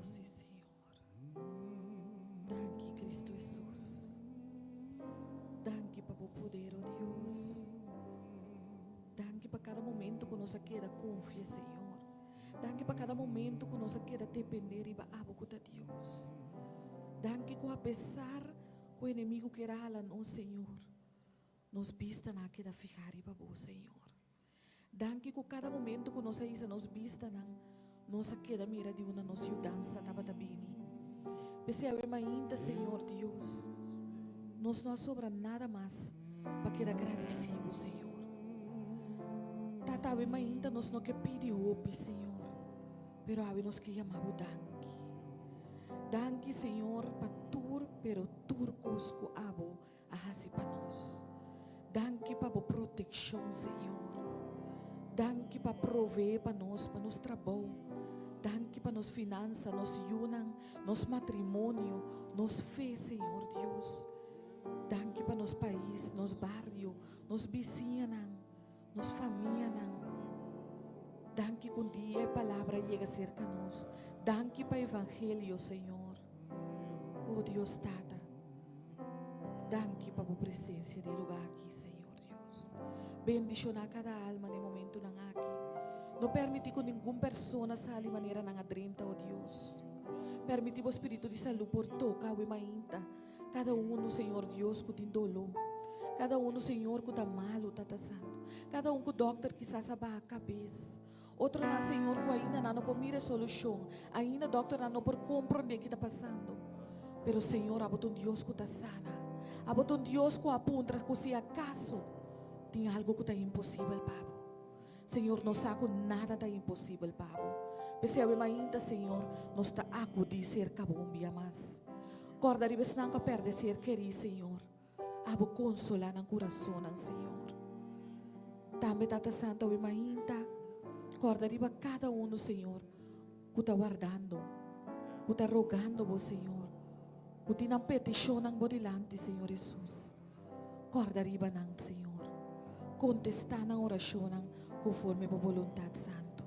Oh, sim, Senhor. Danke, Cristo Jesus. Danke para o poder, oh Deus. Danke para cada momento que nós queda confia, Senhor. Danke para cada momento que nós queda depender e abo de Deus. Danke que apesar que o inimigo queira lá no Senhor, nos vista na queda ficar e babo, Senhor. Danke que cada momento que nós isa nos vista na nossa queda mira de uma nossa dança tabatabini. Pese a ainda, Senhor Deus. Nós não sobra nada mais para que agradecido, Senhor. Tatawe ainda nós não que pedir hope, Senhor. Pero ave nos que chamamos danke. Danke, Senhor, para tur, pero tur cosco abo a hasi para nós. Danke para a proteção, Senhor. Danke para prover para nós trabalho. Danke para nos finanças, nos yunan, nos matrimônio, nos fé, Senhor Deus. Danke para nos país, nos barrio, nos vizinhos, nos família. Danke que dia a palavra chega cerca de nós. Danke para o evangelho, Senhor. Oh Deus, Tata. Danke para a presença do lugar aqui, Senhor Deus. Bendicionar cada alma no momento nang aqui. Não permite que nenhuma pessoa saia de maneira nang adrenta, oh Deus. Permite o Espírito de saúde por tocar o mainta. Cada Senhor Deus, que tem dolor. Cada Senhor, que está malo, Tata Santo. Cada que o doctor quizás abaixa a cabeça. Outro na Senhor, que ainda não pode mirar solução. Ainda doctor não pode compreender o que está passando. Pero Senhor, abotou Deus que está sana. Abotou Deus que apunta que se acaso tem algo que está impossível, Pabo. Senhor, não sabe nada está impossível, Pabo. Percebe ainda, Senhor, nós está acudir cerca de um mais. Corda de vez não perde ser querido, Senhor. Abo consolar no coração, Senhor. Também Tata Santo, eu ainda corda de cada Senhor, que está guardando, que está rogando, o Senhor, que tem uma petição no dilante, Senhor Jesus. Corda de Senhor, contestar na oração conforme a vontade Santo.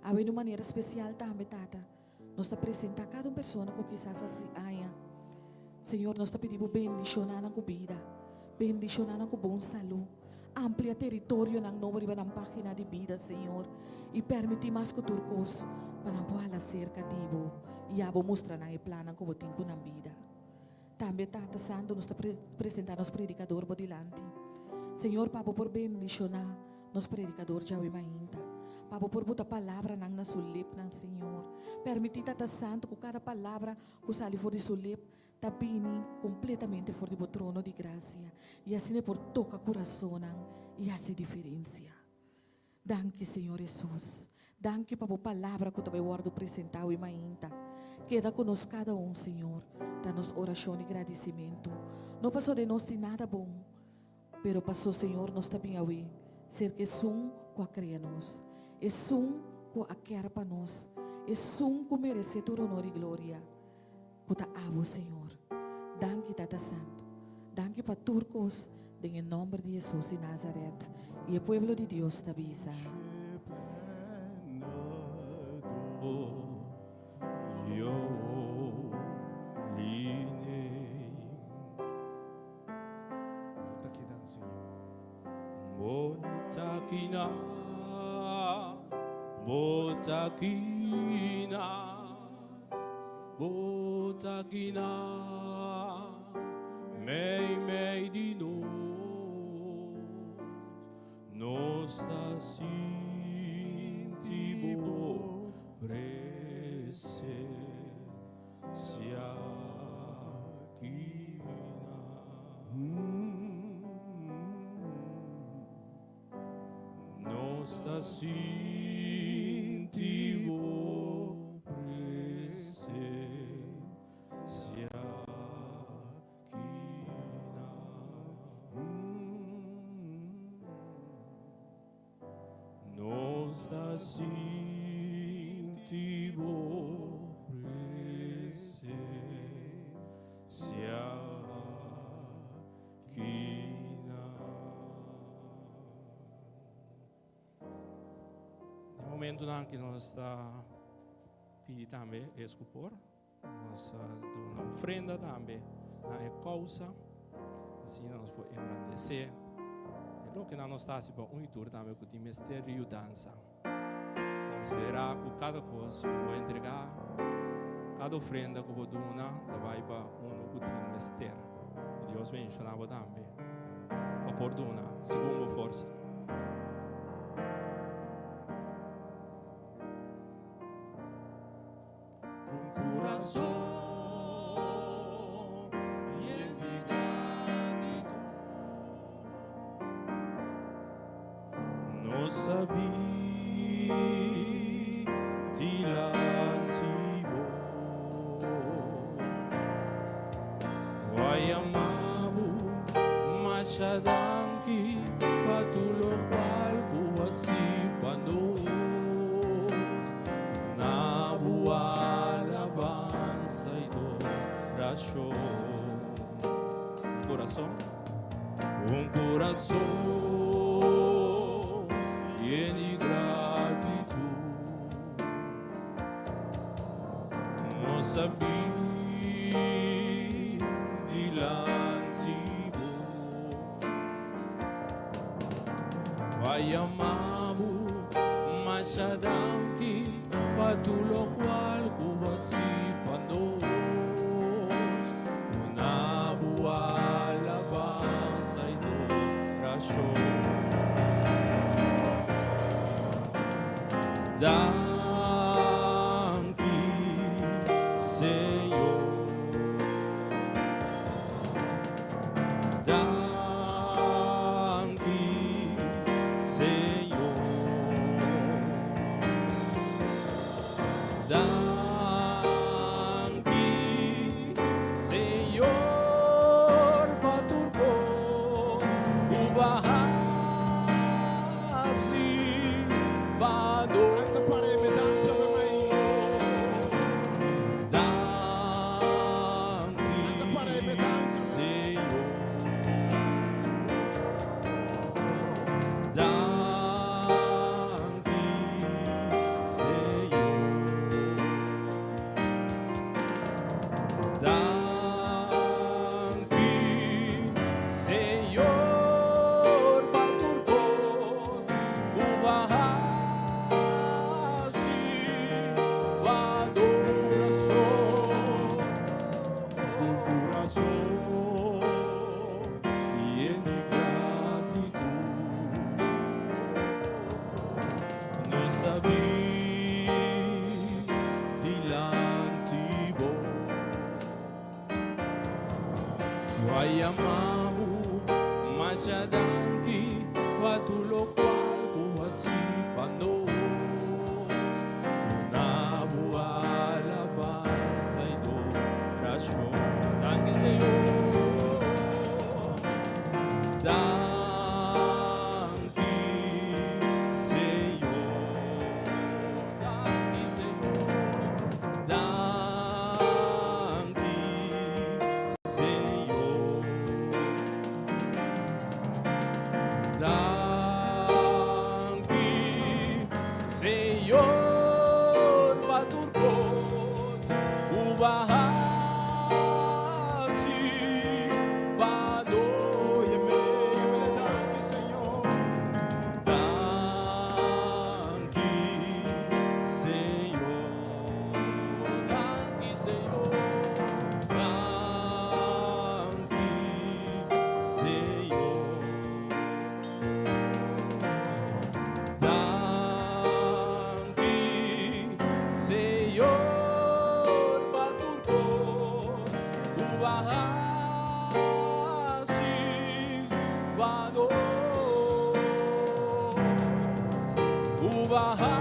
Há de maneira especial também, Tata. Nós está apresentando cada pessoa que quizás assim haya. Senhor, nós está pedindo bendição na vida, bendição na boa saúde, amplia território na número na página de vida, Senhor, e permite mais que turcos para poder cerca de Ibo e abo mostrar na plano que botin com na vida. Também Tata Santo nós está apresentando os predicador bodilante. Senhor, Pabo por bendição nos predicador já o mainta. Pabo por botar palavra na sulip ng Senhor. Permiti Tata Santo que cada palavra que sali for de sulip tapini completamente for de trono de graça. E assim por toca coração e assim diferença. Danke, Senhor Jesus. Danke para a palavra que também guardo apresentar e mainta. Queda conosco cada Senhor. Dá-nos oração e agradecimento. Não passou de nós de nada bom. Pero passou, Senhor, nós também awi. Ser que sum com a cria-nos. É sum com a quer para nós. É sum com merece todo honor e glória. Que ta abo, Senhor. Danke, Tata Santo. Danke para turcos. Em nome de Jesus de Nazaret. E o povo de Deus te avisa. Botakina, Botakina, Botakina, mei di nos sintivo presença nossa sintivo presença nossa sintivo presença no momento que nós está pedindo também escupor, nós damos uma ofrenda também na causa, assim nós podemos agradecer. E logo que nós estamos para unitur também com o mistério e dança, considerar que cada coisa que vou entregar, cada ofrenda que vou dar, vai para um com o mistério. E Deus mencionava também, para perdonar, segundo força. Sabia de lantivo, vai amavo, machadanki, patulo palco assim quando na boa alabança e adoração, coração, coração. Vieni gratitude, non sabi di l'antico, vai amavo, machadanki, patulo qual cubasi pandos, una boa alabanza e adoração. Danke, Senhor. Danke, Senhor. Danke, Senhor, para turbos, o barrasi, vado. Vai amavo, machadanki, watulo qual kuwasi panos, una boa alabanza e adoração. Danke, Senhor. Danke, Senhor. Danke, Senhor. Danke, Senhor. Vanos,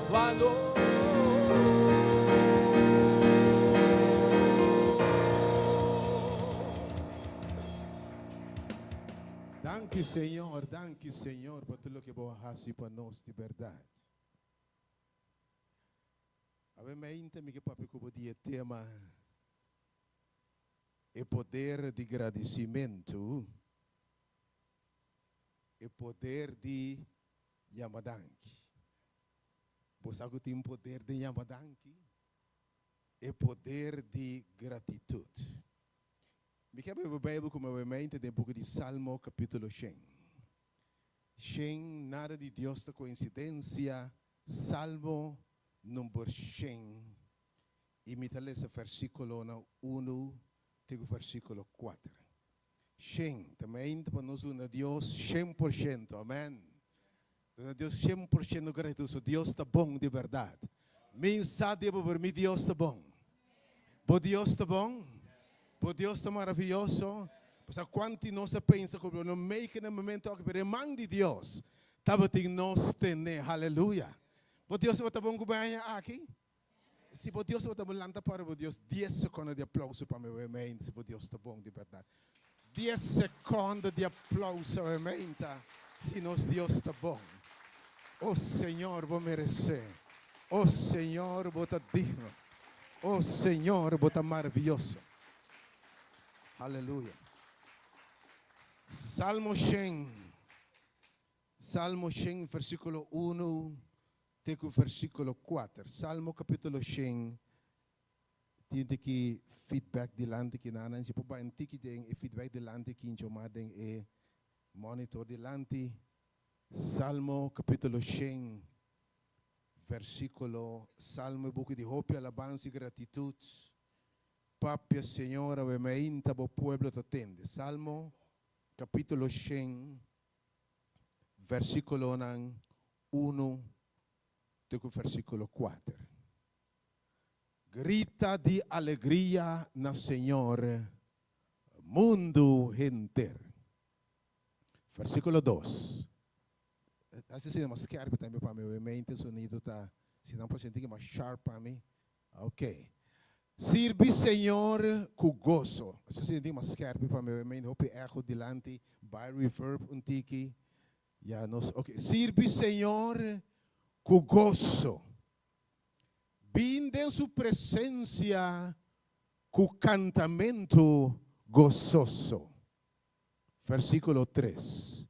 vanos. Danke Senhor, por tudo que você faz para nós de verdade. A mim também que papai como dia tema o poder de agradecimento, o poder de yamadanki. Você tem o poder de yamadanki, o poder de gratitude. Me quero ver a Bíblia como eu mente do book de Salmo capítulo 100. 100, nada de Deus da coincidência. Salmo número 100. E me traz esse versículo 1 até o versículo 4. 100, também para nós um Deus 100%, amém. Deus 100% gratuito, Deus está bom de verdade. Me sabe para mim Deus está bom. Por Deus está bom. Por Deus está maravilhoso. Porque quanto nós pensamos que no meio que no momento que o mão de Deus estava em nós ter, aleluia. Por Deus está bom que vai aqui. Se por Deus está bom lá para por Deus 10 segundos de aplauso para meu mente, se por Deus está bom de verdade. 10 segundos de aplauso para mente, se nosso Deus está bom. Oh Senhor, vou merecer. Oh Senhor, vou estar digno. Oh Senhor, vou estar maravilhoso. Aleluia. Salmo 100. Salmo 100, versículo 1 até o versículo 4. Salmo capítulo 100. Tem que feedback de lande que nanan se pode antigo tem feedback de lande que injomadem e monitor de lande. Salmo capítulo 100. Versículo Salmo book de hope, alabanza e gratitude. Papia Senhora, o meinta o pueblo te atende. Salmo capítulo 100, versículo 1 até o versículo 4. Grita de alegria na Senhor, mundo inteiro. Versículo 2. Assim se mais scarpe também para meu mente, sonido tá, se não pode sentir mais sharp para mim. Ok. Sirve Senhor com gozo. Assim se sentir mais scarpe para meu mente, hope echo delante, by reverb tiki. Ja, nos, ok. Sirve Senhor com gozo. Vinde em sua presença com cantamento gozoso. Versículo 3.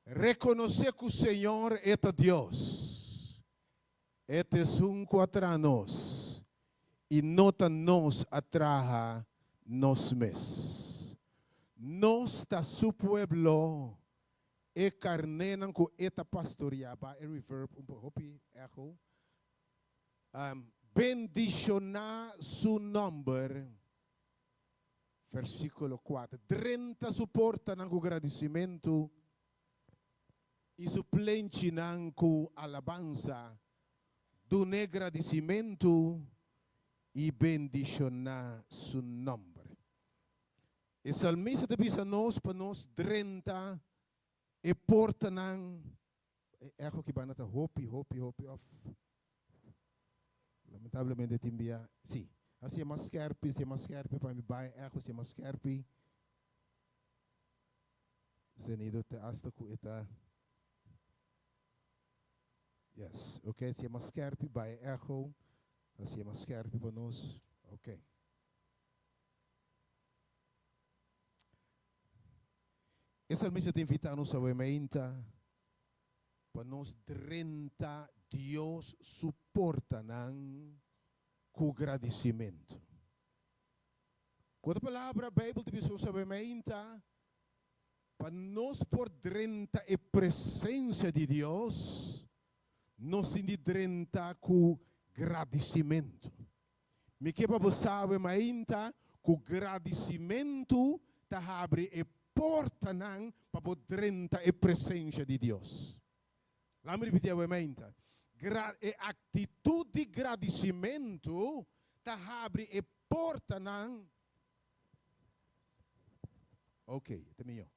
Reconocer que o Senhor é Deus. Este é contra nós. E nota nos atraja nos mesmos. Nós está su pueblo. E carnenan com eta pastoreaba. E reverb um pouco echo. Bendicionar su nombre. Versículo 4. 30 suporta ng agradecimento. E su plenchinan com alabanza. Do agradecimento. E bendicionar su nombre. E salmista te bisa nos para nos 30 e porta ng echo que banata hopi off. Lamentavelmente timbia, sim. Assim é mais scarpe para me vai echo se mais scarpe. Sonido te hasta ku eta. Yes, okay, se é mais scarpe vai echo. Assim é mais scarpe para nós. Ok. Esse salmista te invita a nos avementa para nós 30 Deus suporta com agradecimento. Quando a palavra a Bíblia te diz avementa para nós por 30 a presença de Deus, nós temos 30 com agradecimento. Me que para você avementa com agradecimento te abre a porta para 30 a presença de Deus. Lá me repetir avementa. atitude de agradecimento tá abre a porta não. Ok, também eu.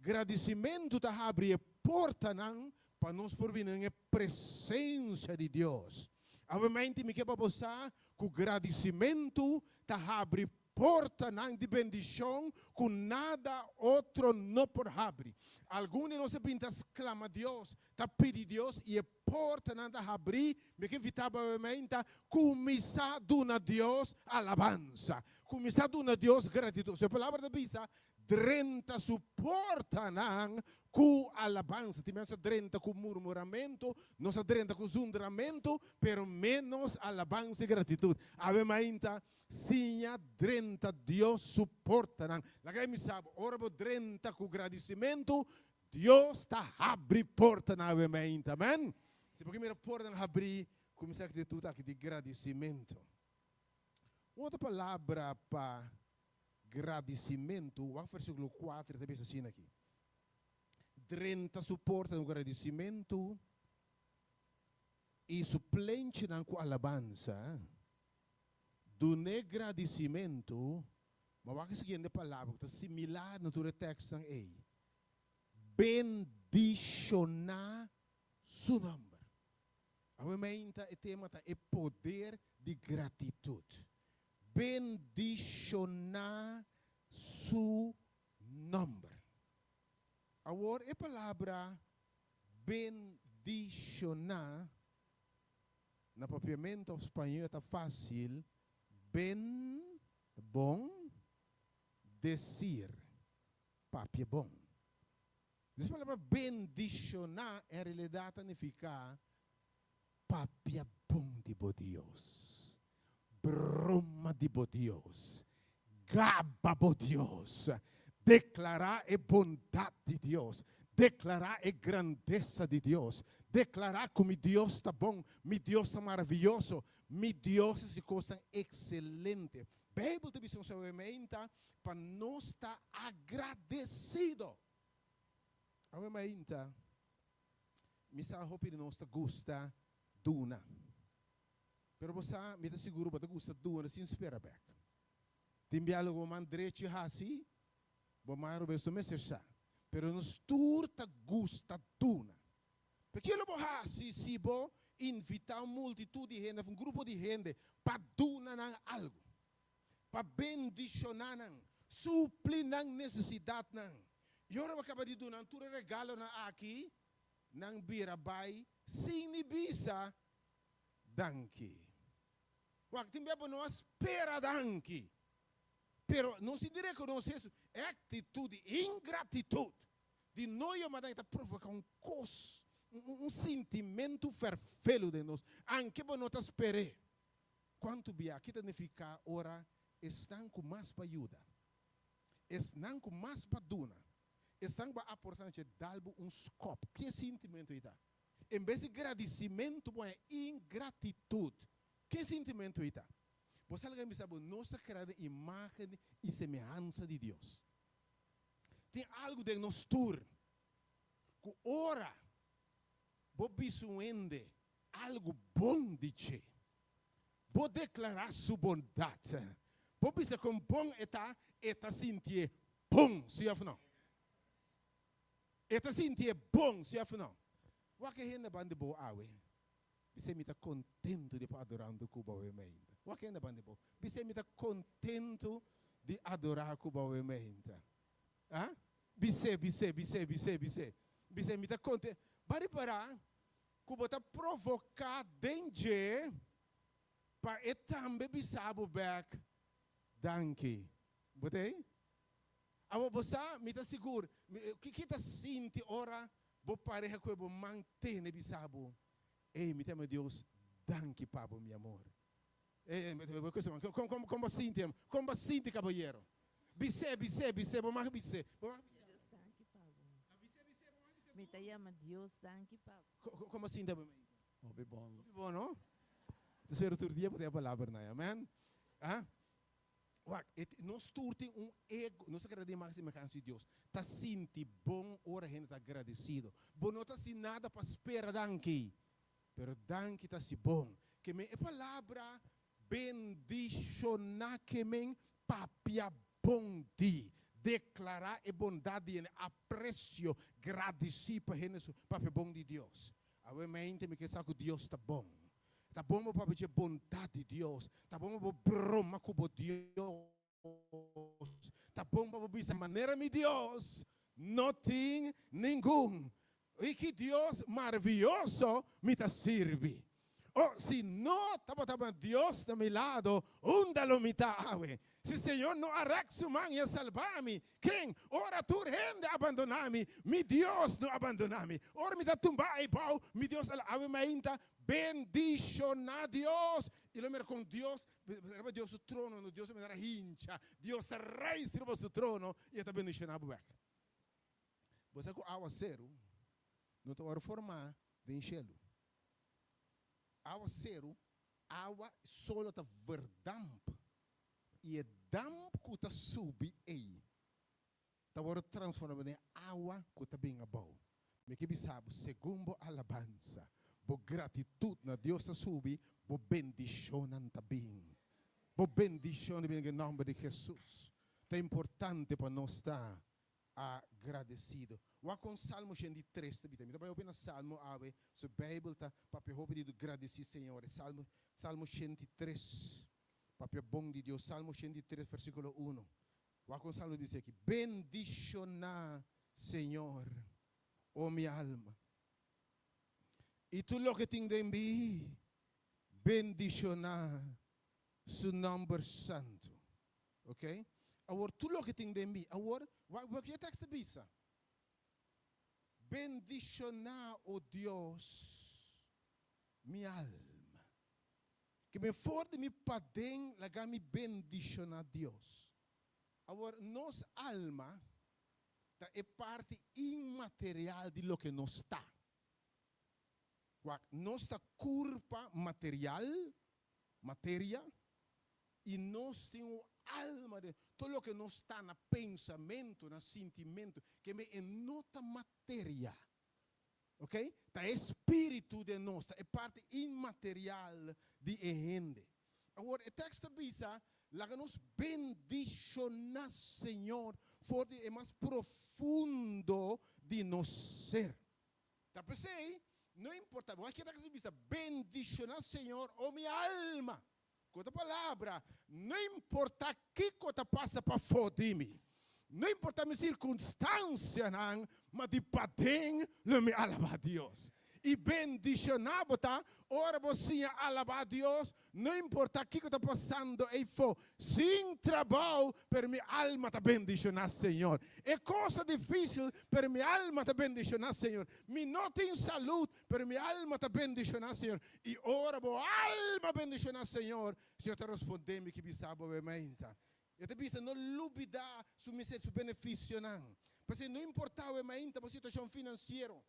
Agradecimento tá abre a porta não para nós por vir na presença de Deus. Obviamente me quer passar que o agradecimento tá abre porta não de bendição com nada outro não por abrir. Alguns não se pintas clama a Deus, tá pedir Deus e a porta não tá abrir, me que evitava obviamente começar a dar a Deus alabança, começar a dar a Deus gratidão. Se a palavra da Bíblia drenta suporta não com alabança, tivemos drenta com murmuramento, não se drenta com zundramento, pero menos alabança e gratidão. Obviamente sim, drenta Deus suporta não. Lá me sabe, ora vou drenta com agradecimento, Deus está abre porta na obviamente, amém? Se porque me porta abrir, começar a ter tudo aqui de agradecimento. Outra palavra para agradecimento, o versículo 4 também assim aqui. Drenta suporta no agradecimento e suplente na com alabança. Do agradecimento, mas a seguinte palavra que é similar no texto é bendicionar su nome. Obviamente o tema é poder de gratitude. Bendicionar su nome. Agora, a palavra bendicionar, na propriamente espanhol está fácil. Bom, decir, papi bom. Essa palavra bendicionar, em realidade, significa papi bom de Deus, broma de Deus, gaba de Deus, declarar a bondade de Deus, declarar a grandeza de Deus, declarar que meu Deus está bom, meu Deus está maravilhoso, meu Deus é coisa excelente. A Bíblia te diz obviamente para nós estar agradecido. Obviamente, me sabe que nós gosta duna. Pero você me dá seguro para gosta duna sem esperar back. Tem algo man direito assim, bom mais o me será. Pero nos turta gosta duna. Porque ele vai se bo invitar uma multitude de gente, um grupo de gente para donar algo, para bendicionar, suplir necessidade. E agora acaba de donar tudo regalo aqui, nang birabai, sinibisa danki. Wak timbe não espera danki. Pero não se diria que nós isso é atitude, ingratitude. De nós é uma provocar cos. Sentimento ferfelo de nós. Anche bom não espere. Quanto bia que significa ora estão com mais para ajuda. Estão com mais para dona. Estão para aportar dar scope. Que sentimento é? Em vez de agradecimento, é ingratitude. Que sentimento é? Você alguém sabe nossa criada imagem e semelhança de Deus. Tem algo de nós tur. Que ora vou bisuende algo bom de ti. Vou declarar sua bondade. Vou dizer com bom eta sentir bom, se ou não. Eta sentir bom, se ou não. O que ainda bande boa awe. Você me está contento de adorar o Cuba obviamente. O que ainda bande boa. Você me está contento de adorar o Cuba obviamente. Ah? Você me está contento. Para Cuba está provocar danger para e também bisabo back danke. Botei? Amo você me está seguro. Que está sente ora vou pareja que vou manter ne bisabo. Ei, me temo Deus, danke pabo meu amor. Como sente? Como sente caballeiro? Bise, vou mais bise. Me te llama Deus, danke pabo. Como assim também? Oh, bom. Bom, não? Terceiro outro dia poder a palavra, não é? Amém? Ah? Nós turte ego, nós agradecemos mais semelhança de Deus. Tá sente bom, ora a gente está agradecido. Bom, não está sem nada para esperar danke. Pero danke tá si bom. Que me palavra bendicionar que men papia bom di. Declarar a bondade e aprecio, agradecer para Jesus, papia bom de Deus. A mente me que sabe que Deus está bom. Tá bom para ver a bondade de Deus. Tá bom para broma com Deus. Tá bom para ver a maneira de Deus. Não tem nenhum. E que Deus maravilhoso me tá serve. Oh, se não estava Deus do meu lado, onde lo me tá awe? Se o Senhor não arrexa o man e salvar-me, quem? Ora tu rende abandonar-me, meu Deus não abandonar-me. Ora me dá tumbar e pau, meu Deus awe me ainda bendicionar Deus. E lo mira com Deus, Deus o trono, Deus me dá hincha, Deus rei sobre o seu trono e está bendicionar o você com água zero, não está a formar de enchê-lo. Água zero, água solo está verdamp. E é damp que está subi aí. Está a transformar em água que está bem abaixo. Me que sabe, segundo a alabança, por gratitude na Deus está subi, por bendição está bem. Por bendição em nome de Jesus. É importante para nós estar agradecido. O com Salmo 103, também vai ouvir na Salmo ave, se Bíblia tá para pedir de agradecer Senhor. Salmo 103. Papel bom de Deus, Salmo 103, versículo 1. O com Salmo diz aqui: bendicionar Senhor, oh minha alma. E tudo o que tem de mim, bendicionar seu nome santo. Ok? Agora, tudo o que tem de mim, agora, o que é texto bisa? Bendicionar, oh Deus, minha alma. Que me for de mi padem, laga me bendicionar Deus. Agora, nossa alma é parte imaterial de lo que nós está. Nossa curva material, matéria, e nós temos alma de todo o que nós está no pensamento, no sentimento, que me é nota matéria. Ok? Tá espírito de nós, é parte imaterial de gente. Agora, o texto diz, lá que nós bendicionar Senhor, for é mais profundo de nós ser. Tá pensei? Não importa, o que texto diz, bendicionar Senhor, oh minha alma. Com outra palavra, não importa o que passa para fora-me. Não importa a minha circunstância, mas de padem, eu me alaba a Deus. E bendicionar, ora você alaba a Deus, não importa o que está passando aí fora. Sem trabalho, para minha alma está bendicionar, Senhor. É coisa difícil, para minha alma está bendicionar, Senhor. Me não tem saúde, para minha alma está bendicionar, Senhor. E ora, boa alma bendicionar, Senhor. Se eu te responder-me que sabe, obviamente. Eu te disse, não dúvida sobre seu benefício, não. Porque não importa obviamente a situação financeira.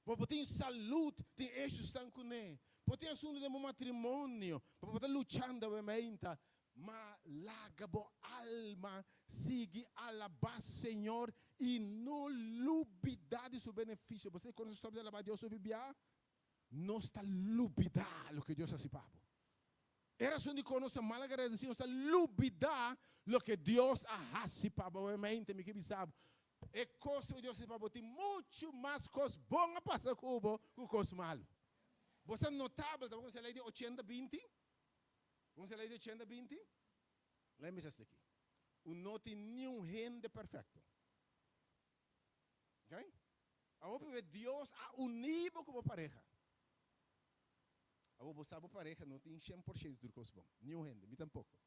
Porque tem saúde, tem eixos estão com ele. Porque tem assunto de matrimônio, porque está lutando obviamente. Mas larga a alma, siga alabar Senhor e não dúvida de seu benefício. Você quando você está alabar Deus sobre Bíblia, não está dúvida o que Deus faz para você. Era só de conocer mal agradecido, está dúvida o que Deus faz para você, me que sabe. É coisa que Deus faz para você, muito mais coisas boas passar com o coisa mal. Você é notável, vamos falar de 80-20? Vamos falar de 80-20? Lembre-se disso aqui. Não tem nenhum gente perfeito. Ok? A Deus a unido como pareja. Você sabe pareja, não tem 100% de coisas bom. Nenhum gente, me tampouco.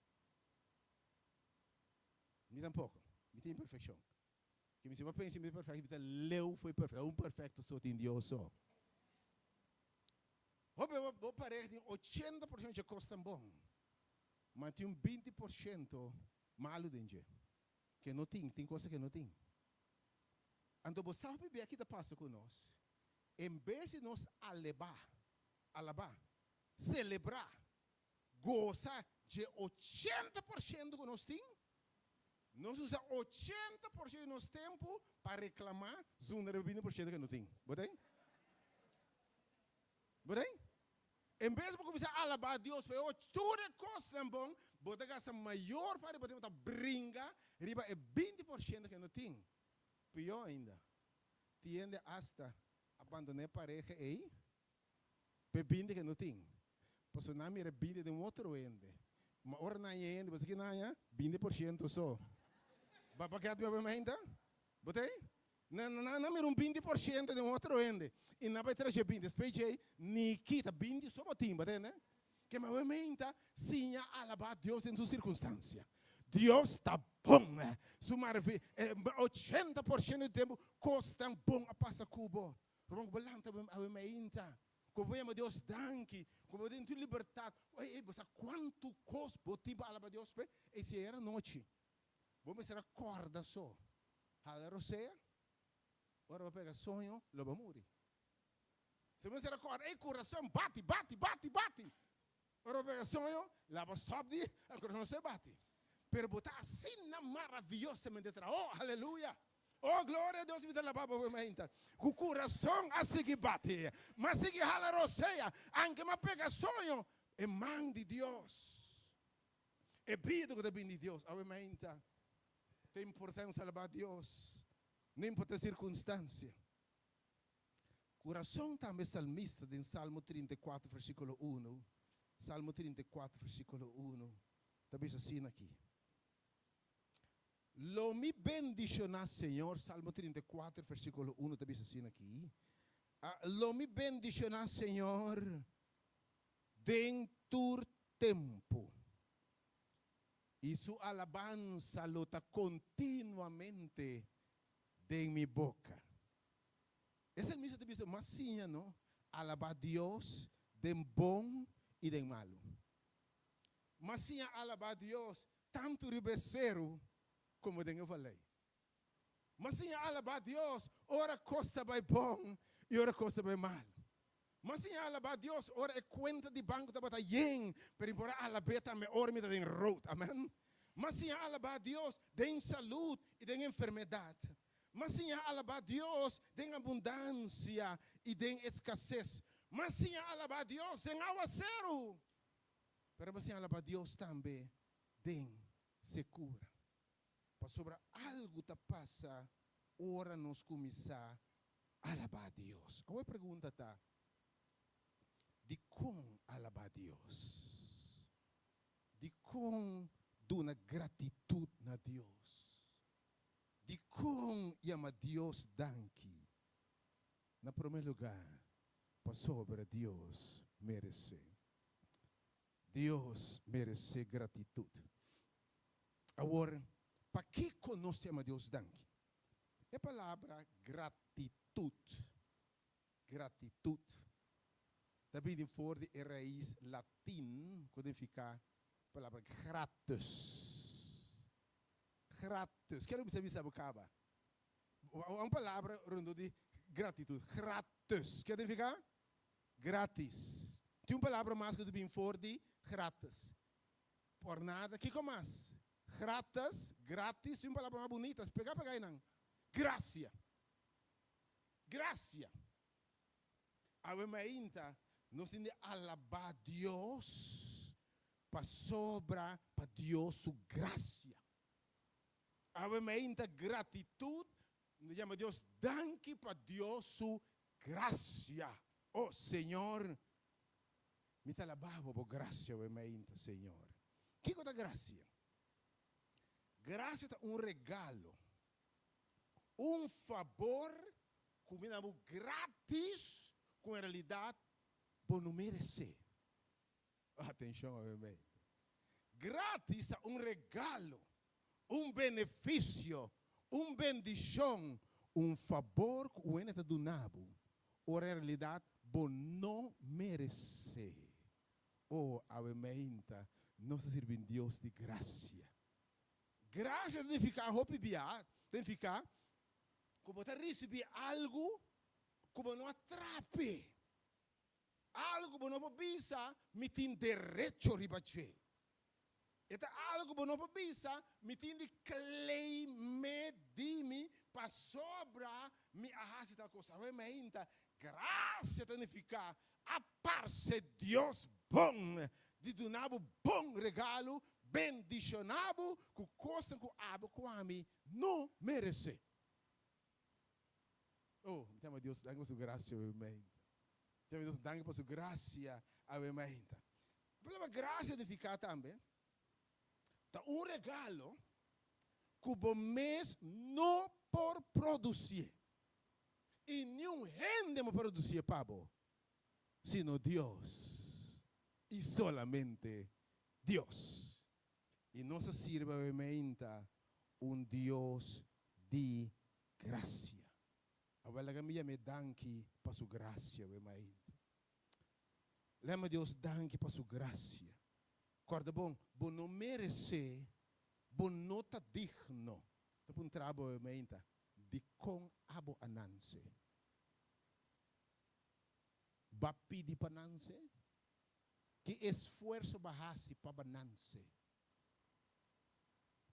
Me tampouco. Me tem imperfeição. Que me se pensa em perfeito, me leu foi perfeito. Um perfeito só tem Deus só. Você pareja tem 80% de coisas bom. Mas tem 20% malo dentro. Que não tem coisa que não tem. Então você sabe bem o que passa com nós. Em vez de nós alabar, celebrar, gozar de 80% que nós temos, nós usamos 80% do nosso tempo para reclamar sobre 20% que não tem. Botei? Bem? Em vez de começar a alabar a Deus, para toda coisa bom, você gasta maior parte para você brincar, riba é 20% que não tem. Pior ainda, tiende hasta abandonar a pareja aí, para 20 que não tem. Porque não mira 20 de outro ende. Mas ora não é ende, você que não é 20% só. Para que a tua ainda? Botei? Não mira 20% de outro ende. E não vai trazer 20, depois nem quita 20 só para timba, né? Que me aumenta, sim, alabar a Deus em sua circunstância. Deus está bom, né? 80% do tempo, costa bom a passar cubo. Romão balanta aumenta. Como Deus danke, como Deus te libertar. Você quanto custa botiba alabar a Deus? Esse era noite. Vamos ser acorda só. Hala roseia. Ora vai pegar sonho, lo vai morrer. Se você acorda, coração bate. Ora vai pegar sonho, lá vai stop de, o coração se bate. Pero botar assim na maravilhosamente tra. Oh, aleluia. Oh, glória a Deus, me dá a baba, o coração assim que bate. Mas se que hala roseia, anche ma pega sonho, é mão de Deus. É vida que vem de Deus, obviamente. Tem importância alabar a Deus. Não importa a circunstância. Coração também salmista em Salmo 34, versículo 1. Salmo 34, versículo 1. Talvez assim aqui. Lo me bendicioná, Senhor. Salmo 34, versículo 1. Talvez assim aqui. Lo me bendicioná, Senhor, dentro tempo. E sua alabança lota continuamente de minha boca. Essa é a minha divisão, mas sim, não? Alabar Deus de bom e de malo. Mas sim, alabar Deus tanto ribeiro como de eu falei. Mas sim, alabar Deus, ora costa vai bom e ora costa vai mal. Mas sim, alabar Deus, ora é conta de banco da bata yen, para embora alabar também ora me dá em road, amém? Mas sim, alabar Deus de saúde e de enfermidade. Mas sim, alabar Deus de abundância e de escassez. Mas sim, alabar Deus de aguacero. Mas sim, alabar Deus também de secura. Para sobre algo que passa, ora nos começar a alabar Deus. A pergunta está, de como alabar Deus? De como dar uma gratidão a Deus? De como chama Deus danke? Na primeiro lugar, para sobre Deus merecer. Deus merece gratidão. Agora, para que nós chama Deus danke? É a palavra gratidão. Gratidão. Também for de raiz latim, quando fica a palavra gratus. Gratus. Quero saber se acaba. Uma palavra rondo de gratidão. Gratus. Quer significar? Grátis. Tem uma palavra mais que vem for de gratis. Por nada. Que como mais? Gratis. Grátis. Tem uma palavra mais bonita. Pegar aí não. Gracia. Gracia. A ainda nós temos de alabar Deus para sobra para Deus sua graça. Ainda gratidão, nos chama Deus, danke para Deus sua graça. Oh Senhor, me está alabando por graça, ainda Senhor. Que é a graça? Graça é um regalo, um favor, como nós grátis, com a realidade, por não merecer. Atenção, amém. Grátis é um regalo, um benefício, uma bendição, um favor que o está donado, ou a realidade, por não merecer. Oh, amém. Nós servimos Deus de graça. Graça significa arropiar, significa como você receber algo como não atrape. Algo que não precisa, me tem direito a ribater. E algo que não precisa, me tem de claimar de mim para sobra me arrastar coisa. Realmente, graça significa a parce Deus bom, de donabo bom regalo, bendicionabo, com coisa com abo com a mim, não merece. Oh, então Deus, dá por sua graça, amém. Então Deus, dá por sua graça, amém. Pela graça de ficar também, tá regalo que o mês não por produzir. E nenhum rende para produzir, pabo, sino Deus. E solamente Deus. E não se sirva Deus de graça. Agora que me danke para sua graça, lembra Deus danke para sua graça. Corda bom não merece, bom não está digno. Tá um trabalho de com abo ananse. Bapi de pananse, que esforço bahasi para bananse.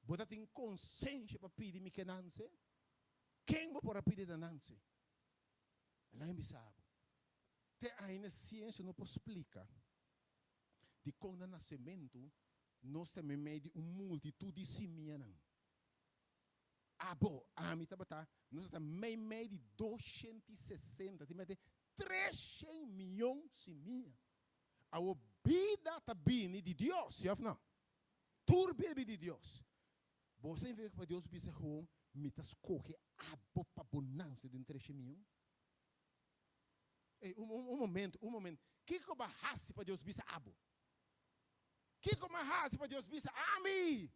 Bota tem consciência para pedir me que nanse. Quem vai para pedir da nanse? Ela é sabe. Te ainda ciência não pode explicar. De como nascimento nós temos meio de uma multitude de simianas. Abo, a mim tá nós estamos meio de 260, tem mais de 300 milhões de simianas. A vida está vindo de Deus, já não? Tudo bebe de Deus. Você vê que para Deus bisa home, me tá escolhe abo para bonança de 300 milhões. Um momento. Que como raça para Deus bisa abo? Que como raça para Deus bisa ami?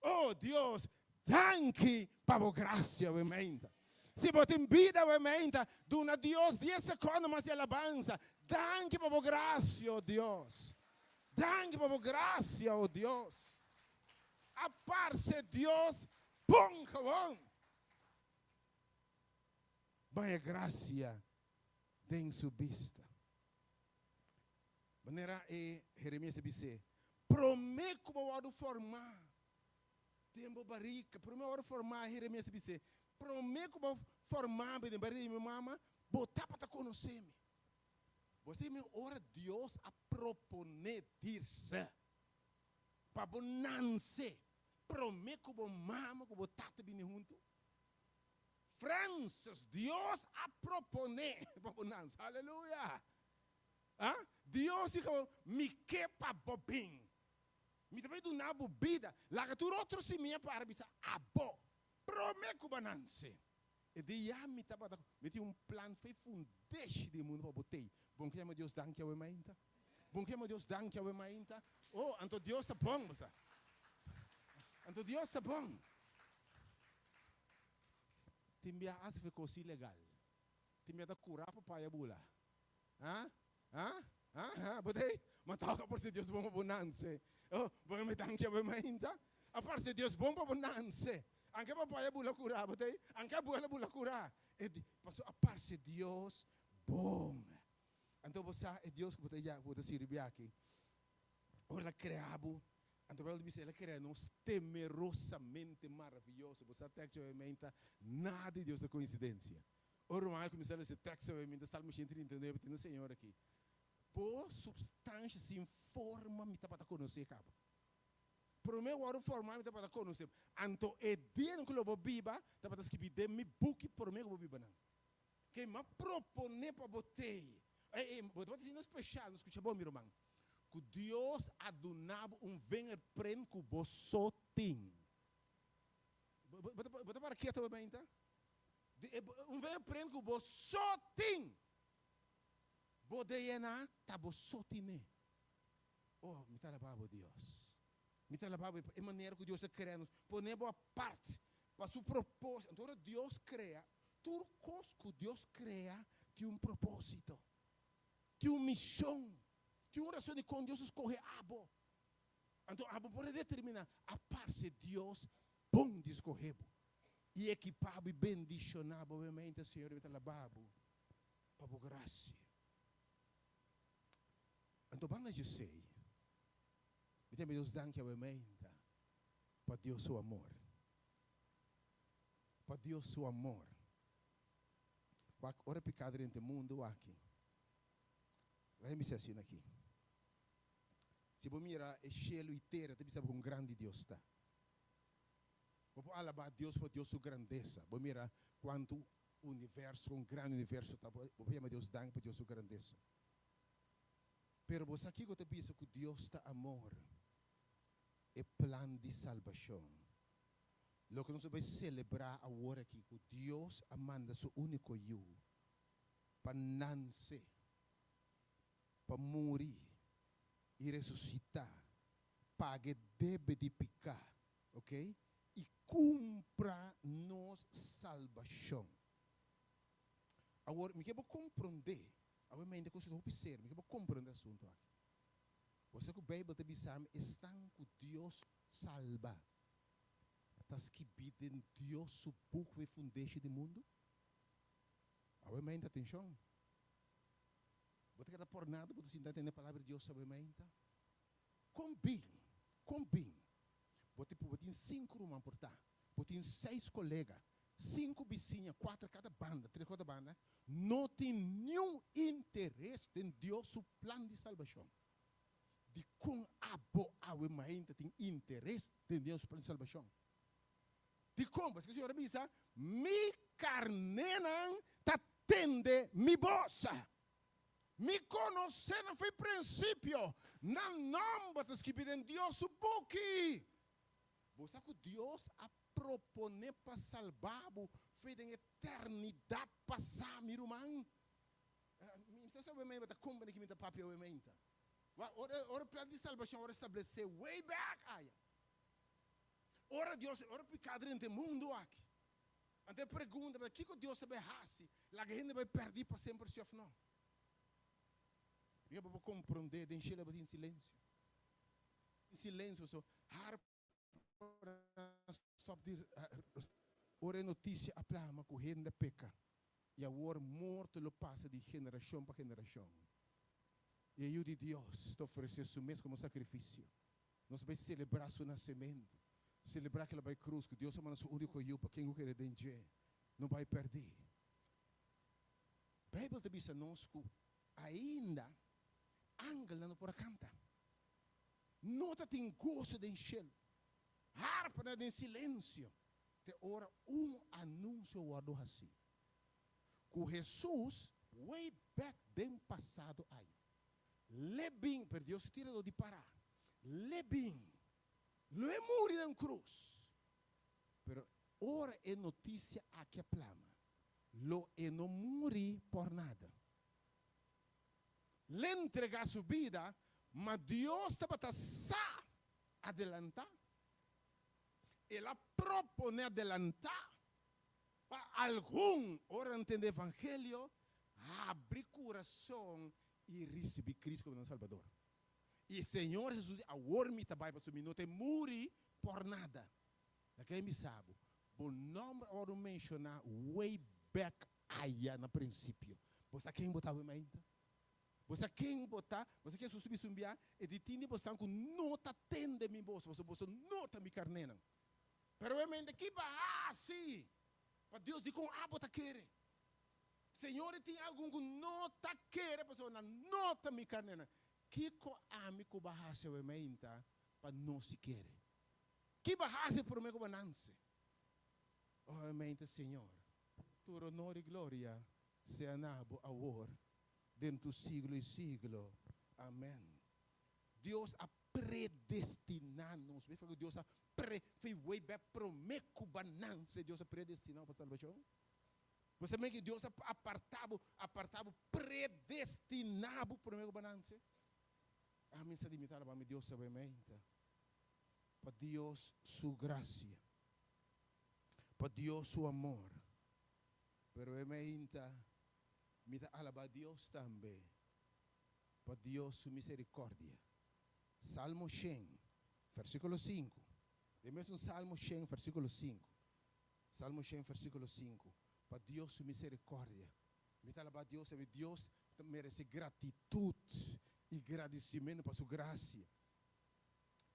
Oh Deus, danke para a graça, amém. Se você tem vida, amém, dona Deus 10 segundos mais de alabança. Danke para a graça, oh Deus. Danke para a graça, oh Deus. A parce Deus, bom gewoon. Vai graça tem subista. Maneira Jeremias disse, prometo que vou formar. Tempo barica, prometo formar Jeremias disse, prometo que vou formar bem barica minha mama, botar para conhecer-me. Você me ora Deus a proponer dir-se. Para bonança. Prometo que vou mama, que vou tata bem junto. Francis, Deus a proponer para bonança. Aleluia. Deus me quer para bobin. Me também do na bebida. Lá que tu outro se me para bisa abo. Prometo que bonança. E de já me tava meti plan foi fundeixe de mundo para botei. Bom que Deus danke ao emainta. Bom que Deus danke ao emainta. Oh, anto Deus está bom, você. Anto Deus está bom. Timbia as foi coisa ilegal. Timbia da curar para pai a bula. Botei. Mas toca por se Deus bom para bonança. Oh, bom me danke ao emainta. A par se Deus bom para bonança. Anche papai a bula curar, botei. Anche a bula curar. E passou a par se Deus bom. Então você é Deus que botei já, botei servir aqui. Ora criado. Então ele disse, ele cria nos temerosamente maravilhoso. Você textualmente nada de Deus é coincidência. Ora mais como se ele textualmente Salmo 139 tem o Senhor aqui. Por substância se informa me tá para conhecer cabo. Por meu hora formar me tá para conhecer. Então é dia que eu biba tá para escrever de me book por meu biba não. Que me propone para botei. Botar assim no especial, não escuta bom meu irmão. Que Deus adunava venha prende que você tem. Bota para aqui também, então. Venha prende que você tem. Bodeia tá você tem. Oh, me tá lavando Deus. Me tá lavando é maneira que Deus está criando. Põe boa parte para seu propósito. Então Deus cria. Tudo que Deus cria tem um propósito. Tem uma missão. Tem uma razão de quando Deus escolhe abo. Então, abo pode determinar a parte de Deus bom de escolher. E equipado e bendicionado, obviamente, Senhor, me alabado. Para a graça. Então, vamos dizer, me tem Deus danke, obviamente, para Deus o amor. Para Deus o amor. Ora pecado entre o mundo aqui. Vai me assim aqui. Se você mirar o cielo inteiro, você sabe como grande Deus está. Você alabar Deus por Deus sua grandeza. Você mirar quanto universo, um grande universo está. Você chama Deus dank por Deus sua grandeza. Pero você aqui você pensa que Deus está amor. É plano de salvação. Lo que nós vamos celebrar agora aqui, que Deus manda seu único eu para nascer, para morrer e ressuscitar, pague deve de pecar, ok? E cumpra nos salvação. Agora, me quero compreender, agora me ainda consigo observar, me quero compreender o assunto aqui. Você que o Bíblia te diz, está com Deus salva. Está escrito em Deus o book e fundation do mundo? Agora me ainda atenção. Você quer por nada, você sentar na palavra de Deus sobre mim, tá? Combine. Você tem 5 irmãos por tá. Você tem 6 colegas, 5 vizinhas, 4 cada banda, 3 cada banda. Não tem nenhum interesse em Deus o plano de salvação. De com a mãe tem interesse em Deus o plano de salvação. De como? Porque o Senhor me diz, mi carnenan ta tende mi bolsa. Me conhecer não foi princípio. Não nome das que pedem Deus o pouquinho. Você sabe que Deus a propõe para salvar-o, feito em eternidade passar, meu irmão. Você sabe mesmo que como que me dá papel e menta. Ora plano de salvação, ora estabelecer way back aí. Ora Deus, ora pecado dentro do mundo aqui. Até pergunta, mas o que Deus sabe raça? A gente vai perder para sempre se não. Eu vou compreender, deixar ela em silêncio. Em silêncio, só. Ora notícia a plama que o renda peca. E agora morto lo passa de geração para geração. E eu de Deus está oferecendo isso mesmo como sacrifício. Nós vamos celebrar seu nascimento. Celebrar que ela vai cruz, que Deus manda seu único eu para quem o quer dentro. Não vai perder. A Bíblia diz a nós que ainda Angela não pode cantar. Nota tem gosto de encher. Harpa em silêncio. Te ora anúncio o assim. Que Jesus, way back den passado aí. Lebim, per Deus se tira de parar. Lebim. Lo é morrer na cruz. Pero ora é notícia aqui a plama. Lo é não morrer por nada. Le entregar sua vida, mas Deus estava a adelantar. Ela propõe adelantar para algum, ora entender o evangelho, abrir coração e receber Cristo como nosso Salvador. E Senhor Jesus, agora me trabalha para subir, não tem morrer por nada. Quem me sabe? O nome eu mencionar way back aí no princípio. Você quem botava em ainda? Você quem botar, você quer subir e de tinde você com nota tende mi bolsa, você nota mi carnena. Pero eu me que vai assim. Para Deus diz com bota querer. Senhor tem algum que nota querer, pessoa na nota mi carnena. Que co amigo bahasa eu me para não se querer. Que bahasa por mim como nance. Oh, mente Senhor. Tu honor e glória seja nabo awor. Dentro do siglo e siglo. Amém. Deus a predestinar-nos. Deus a Deus a predestinar para a salvação. Você vê que Deus apartava predestinado para o meu banança. A mim se limitar para Deus saber mente. Para Deus sua graça. Para Deus seu amor. Pero eu me alabar Deus também. Para Deus sua misericórdia. Salmo 100, versículo 5. Demos um Salmo 100, versículo 5. Salmo 100, versículo 5. Para Deus sua misericórdia. Me alabar Deus, sabe? Deus merece gratitude e agradecimento para sua graça.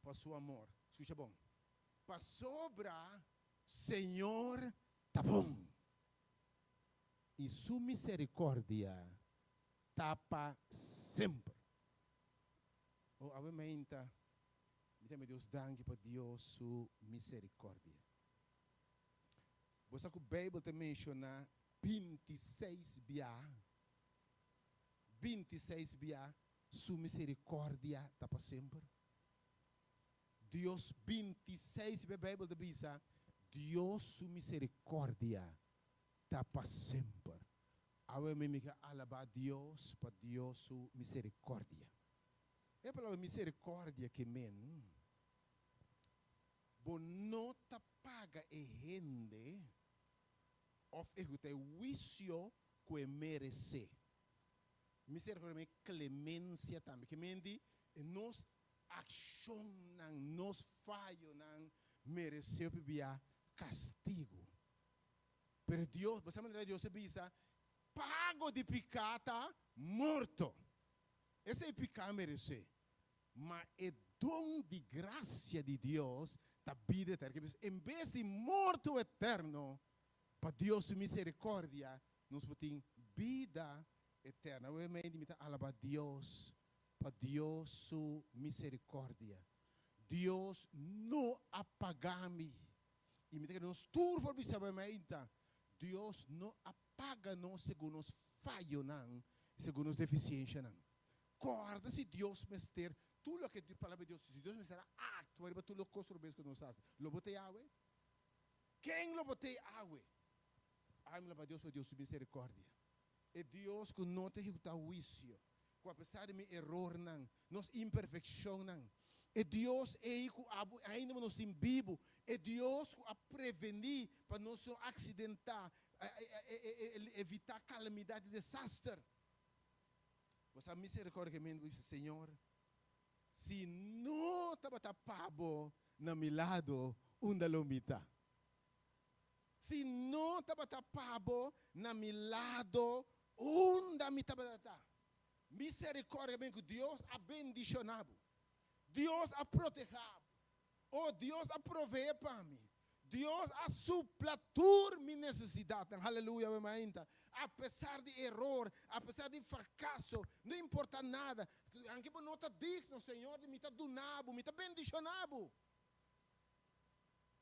Para seu amor. Escuta bom. Para sobra, Senhor, tá bom. E sua misericórdia tapa sempre. Oh, obviamente, me Deus danke para Deus sua misericórdia. Você que a Bíblia te menciona 26 biá, sua misericórdia está para sempre. Deus 26, a Bíblia te diz, Deus sua misericórdia está para sempre. Agora me quero alabar Deus para Deus sua misericórdia. É a palavra misericórdia que men. Bo não te paga e rende, of eu te juízo que merece. Misericórdia é clemência também. Que mendi, nos ação, nos falho, mereceu para castigo. Pero Deus, você maneira Deus diz, pago de pecado, morto. Esse é pecado merece. Mas é dom de graça de Deus da vida eterna. Em vez de morto eterno, para Deus misericórdia, nós podemos vida eterna. Eu me invito a alabar Deus, para Deus sua misericórdia. Deus não apaga-me. E me diga, nós tudo por saber, Deus não apaga-nos segundo os falhos, segundo as deficiências. Corda se Deus me ter tudo o que a palavra de Deus diz, Deus me será acto, para tudo o que nós fazemos. Lo botei água? Quem lo botei água? Ai, me leva Deus para Deus misericórdia. É Deus que não te executa juízo, que apesar de meu erro, nos imperfeição, é Deus que ainda nos tem vivo, é Deus que a prevenir para não se acidentar, evitar calamidade e desastre. Você a misericórdia que me diz, Senhor, se não estava tapado na meu lado, onde lomita. Se não estava tapado na meu lado, onde me estava tapado. Misericórdia que Deus a bendicionado. Deus a protegado. Oh, Deus a prover para mim. Deus a suplatur minha necessidade. Aleluia, amém. Apesar de erro, apesar de fracasso, não importa nada. Anche por não está digno, Senhor, de me está donado, me está bendicionado.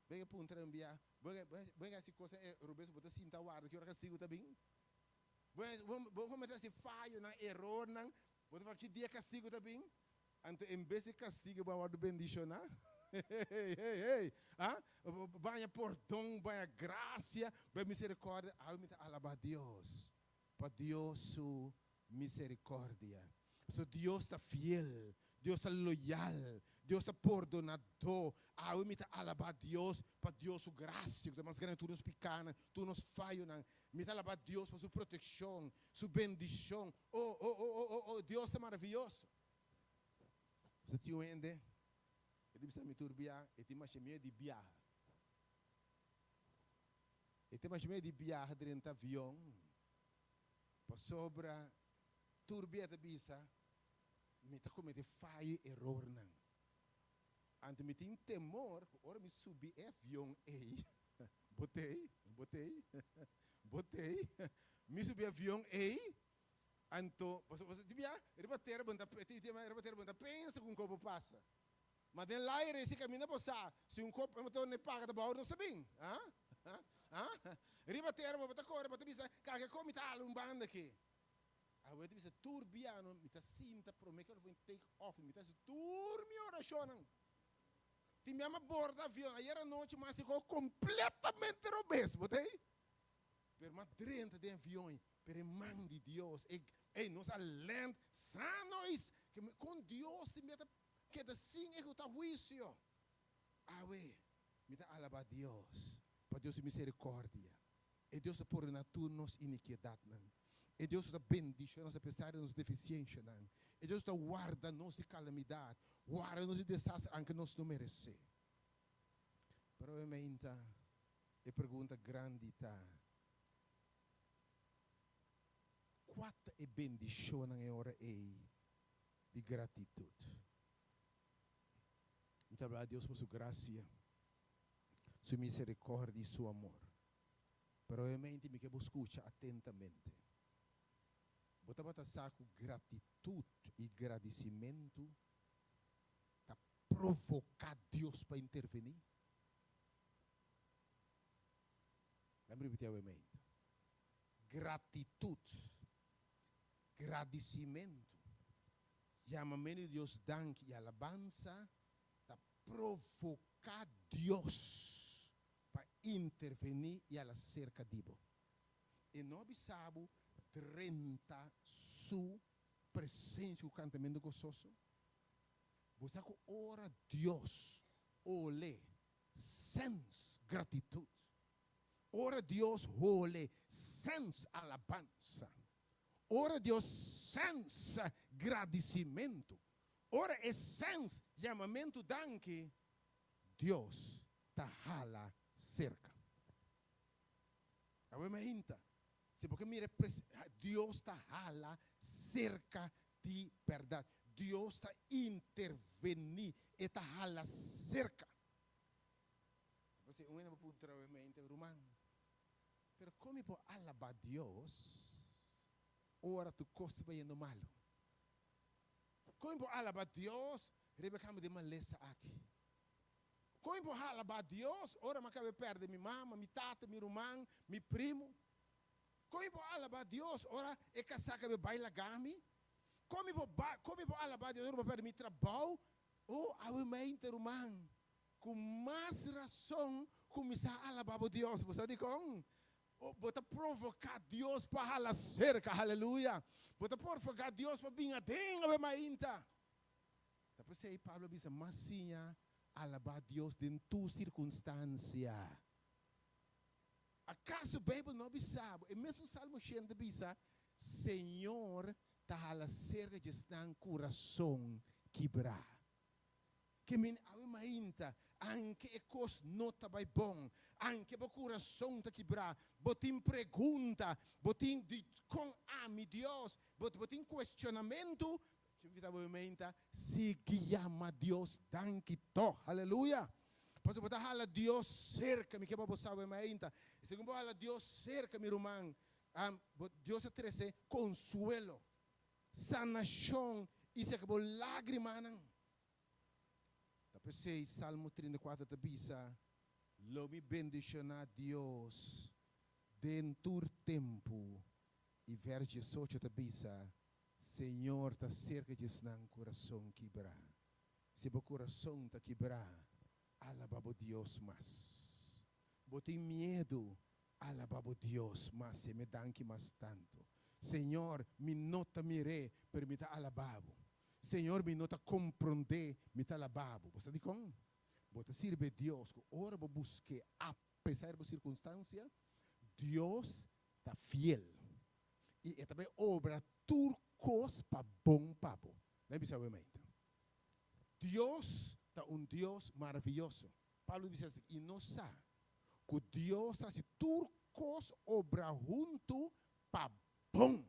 Venha para enviar. Venha essa coisa, Roberto, você sinta o ar, que eu castigo também. Vamos meter esse falho, erro, você vai que dia castigo também. Então, em vez de castigo, vamos bendicionar. Ei. Banha perdão, banha graça, banha misericórdia. Alabar Deus. Para Deus sua misericórdia. So Deus está fiel, Deus está loyal, Deus está perdonador. Alabar Deus para Deus sua graça. Mas grande tu nos picana, tu nos falhas. Alabar Deus para sua proteção, sua bendição. Oh, Deus está maravilhoso. Você te entende? Eu disse a me turbiar, eu tenho mais medo de viajar. Eu tenho mais medo de viajar dentro do avião. Para sobra, turbia da bisa, me está cometendo falha e erro. Antes me tinha temor, agora me subi no avião, botei, me subi no avião, então, você devia, rebater, pensa com o corpo passa. Mas den laire se caminha passar. Se corpo não te paga da baú, não sabem. Ribater, bota corre, bota bisa, caga come tal banda aqui. A gente bisa turbiano, me tá sinta promete que eu vou take off, me tá turmi oração. Ti me ama borda avião, aí era noite, mas ficou completamente obeso, botei? Per ma dentro de avião, per a mão de Deus, nós além sanos, que com Deus te meta que assim é que está juízo. Me dá alabar Deus, para Deus misericórdia. E Deus está por na nos iniquidade. E Deus está bendicionando apesar das deficiências. E Deus está guardando-nos de calamidade, guardando-nos de desastre, aunque nós não merecemos. Provavelmente, a pergunta grande está: quanto é bendição na hora de gratitude? Muito obrigado a Deus por sua graça, sua misericórdia e seu amor. Provavelmente me quero escutar atentamente. Bota bota saco gratitude e agradecimento para provocar Deus para intervenir. Lembra repetir o e-mail. Gratitude, agradecimento, chamamento de Deus, dank e alabança para provocar Deus para intervenir e ela cerca de você. E nós sabemos 30 sua presença o cantamento gozoso. Você que ora Deus, olhe, sense gratitude. Ora Deus, olhe, sense alabança. Ora Deus, sense agradecimento. Ora sense chamamento danke. Deus está hala cerca. A me hinta. Se porque mire, Deus está hala cerca de verdade. Deus está intervenir e está hala cerca. Você não é para trabalhar mente romano. Pero como por alabar Deus, ora tu costa vai indo malo. Como por alabar Deus, rebecamos de maleza aqui. Como por alabar Deus, ora me acabei perder minha mama, minha tata, meu irmão, meu primo. Como por alabar Deus, ora é casar que baila gami. Como por alabar Deus, ora perder meu trabalho, ou a minha irmão. Com mais razão, começar a alabar Deus. Você diz como? Bota provocar Deus para a cerca, aleluia. Bota provocar Deus para vir a denga, mainta. Depois aí Paulo diz, mas sim, alabar Deus em tua circunstância. Acaso a Bíblia não sabe? E mesmo o Salmo 100 diz, Senhor, está a cerca de estar coração quebrar. Que min mainta, anche e cos nota vai bom, anche o coração tá quebrar, botim pergunta, botim com ami Deus, botim questionamento, se chama Deus danke to, aleluia. Posso botar hala Deus cerca, me que vou saber mainta. Segundo hala Deus cerca, meu irmão, Deus é trece consuelo, sanação e se acabou lágrima não. Depois, Salmo 34 tabisa, lo me bendicionar Deus dentro do tempo. E verso 18 tabisa, Senhor, está cerca de estar coração quebrar. Se o coração está quebrar, alababo Deus mais. Botem medo, alababo Deus mais, se me danque mais tanto. Senhor, me nota mire, permita alababo. Senhor, me nota compreender, me tá alababo. Você diz como? Você sirve a Deus, ora você busque, apesar da circunstância, Deus está fiel. E também obra turcos para bom papo. Lembre-se, obviamente. Deus está Deus maravilhoso. Paulo diz assim, e não sabe que Deus está assim, turcos obra junto para bom.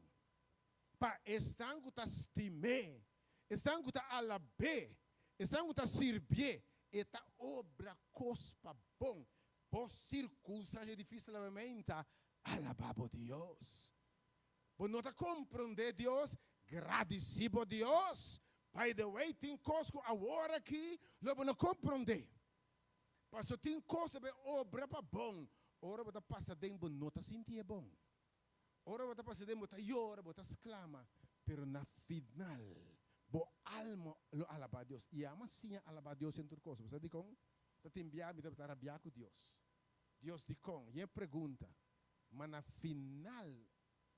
Para estar com estimar. Estão que está alabé, estão que está servir, e está obra cospa bom. Por circunstância difícil, obviamente, alababo Deus. Por não está compreender Deus, agradecido Deus. By the way, tem coisa a hora aqui, logo não compreender. Mas tem coisa que obra para bom. Ora, você passa dentro, não está sentindo bom. Ora, você passa dentro, você llora, você exclama. Pero na final, bo alma lo alaba a Deus. E ama sim alaba a Deus em tudo coisa. Você diz como? Está te enviando, está rabiar com Deus. Deus diz como? E pergunta. Mas na final,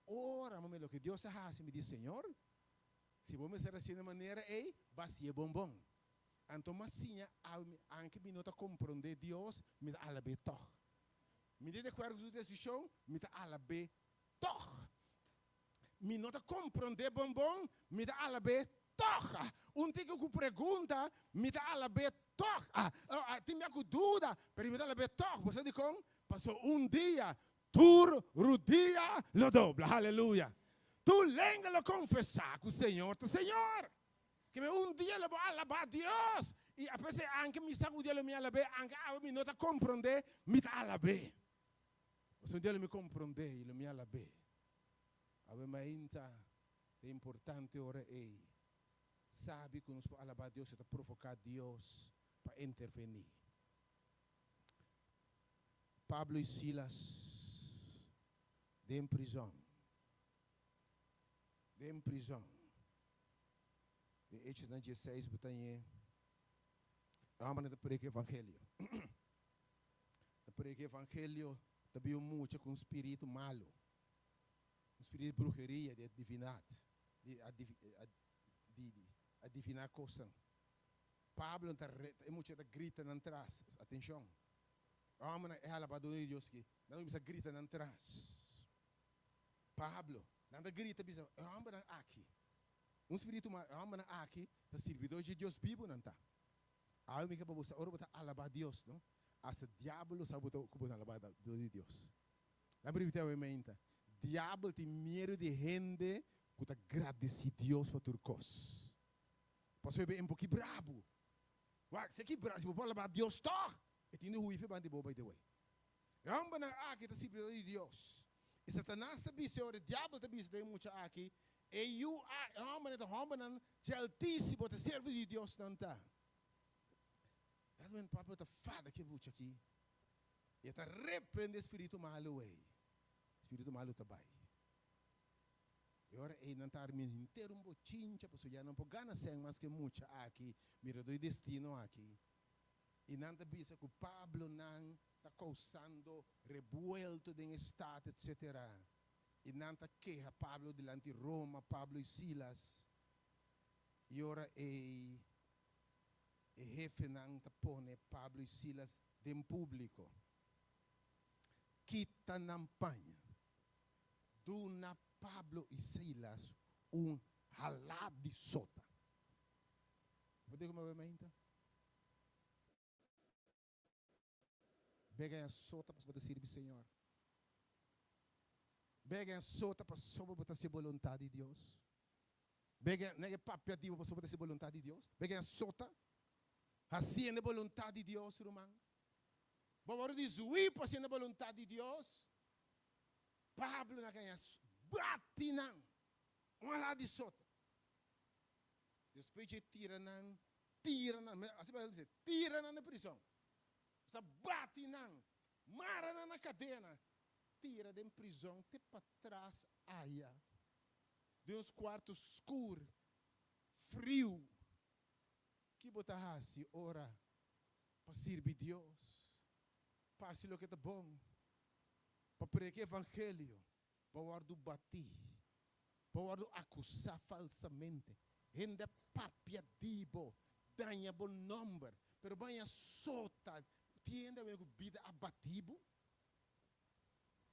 ora, o que Deus faz, me diz, Senhor, se vamos ser assim de maneira, vai ser bom. Então, mas sim, anche me nota compreender Deus, me dá alaba toch. Me diz de acordo com a decisão, me dá alaba toch. Me nota compreender bom, me dá alaba toca. Tico que pergunta, me dá alaba toca. Tem minha dúvida, mas me dá alaba toca. Você diz como? Passou dia, o dia lo dobla, aleluia. Tu lenga lo confessar com o Senhor, Senhor. Que dia lo vou alabar a Deus. E a pessoa anche me sabe o dia lo me alaba, anche me nota compreender, me dá alaba. Você dia lo me compreender, lo me alaba. Ave mainta, É importante ora é sabe que nos pode alabar Deus e provocar Deus para intervenir. Pablo e Silas de prisão. De prisão. De Hechos 16, botanhe. Amana de pregar evangelho. De pregar evangelho, também muito com espírito malo. Espírito de bruxeria, de adivinhar. De adivinhar coisas. Pablo é muito grita na trás. Atenção. Amana é alabado de Deus que não precisa gritar na trás. Pablo, nada grita, bisa, amana aqui. Espírito malo, amana aqui, para servidor de Deus vivo não tá. Aí me que para você, ora para alabar Deus, não? Asa diabo sabe como alabar de Deus. Lembra que eu ementa. Diabo tem medo de gente que está agradecido a Deus por turcos. Passou bem um pouquinho brabo. Ué, você que brabo, se você alabar Deus, tá? E tem no ruído para boa by the way. Amana aqui está servidor de Deus. E Satanás sabe se o diabo sabe se tem muito aqui. E eu amana de amana de altíssimo para servir de Deus não tá. Quando o Pablo está fada que bucha aqui, e está repreendendo o espírito malo aí. Espírito malo está bem. E agora ele não está me inteiro bochincha, porque já não pode ganhar sem mais que muito aqui, mira do destino aqui. E não está vendo que o Pablo não está causando revuelto no estado, etc. E não está queja Pablo delante de Roma, Pablo e Silas. E agora ele e jefe não põe Pablo e Silas em público. Quita na panha. Duna Pablo e Silas halá de sota. Pode como eu me Pega a sota para você servir o Senhor. Pega a sota para sobre você ser vontade de Deus. Pega a papel para sobre você ser vontade de Deus. Pega a sota. Assim é a vontade de Deus, irmão. Vamos dizer, para ser a vontade de Deus. Pablo na ganha bate não. Lá de sota. Depois de tira não, assim vai dizer, tira na prisão. Essa bate não, mara na cadeia. Tira de prisão, te para trás, aia. De uns quartos escuros, frio. Que botar assim, ora, para servir Deus, para ser o que está bom, para pregar o evangelho, para guardar bater, para guardar acusar falsamente, ainda papia dibo, danha bom número, pero banha sota, tienda com vida abatido,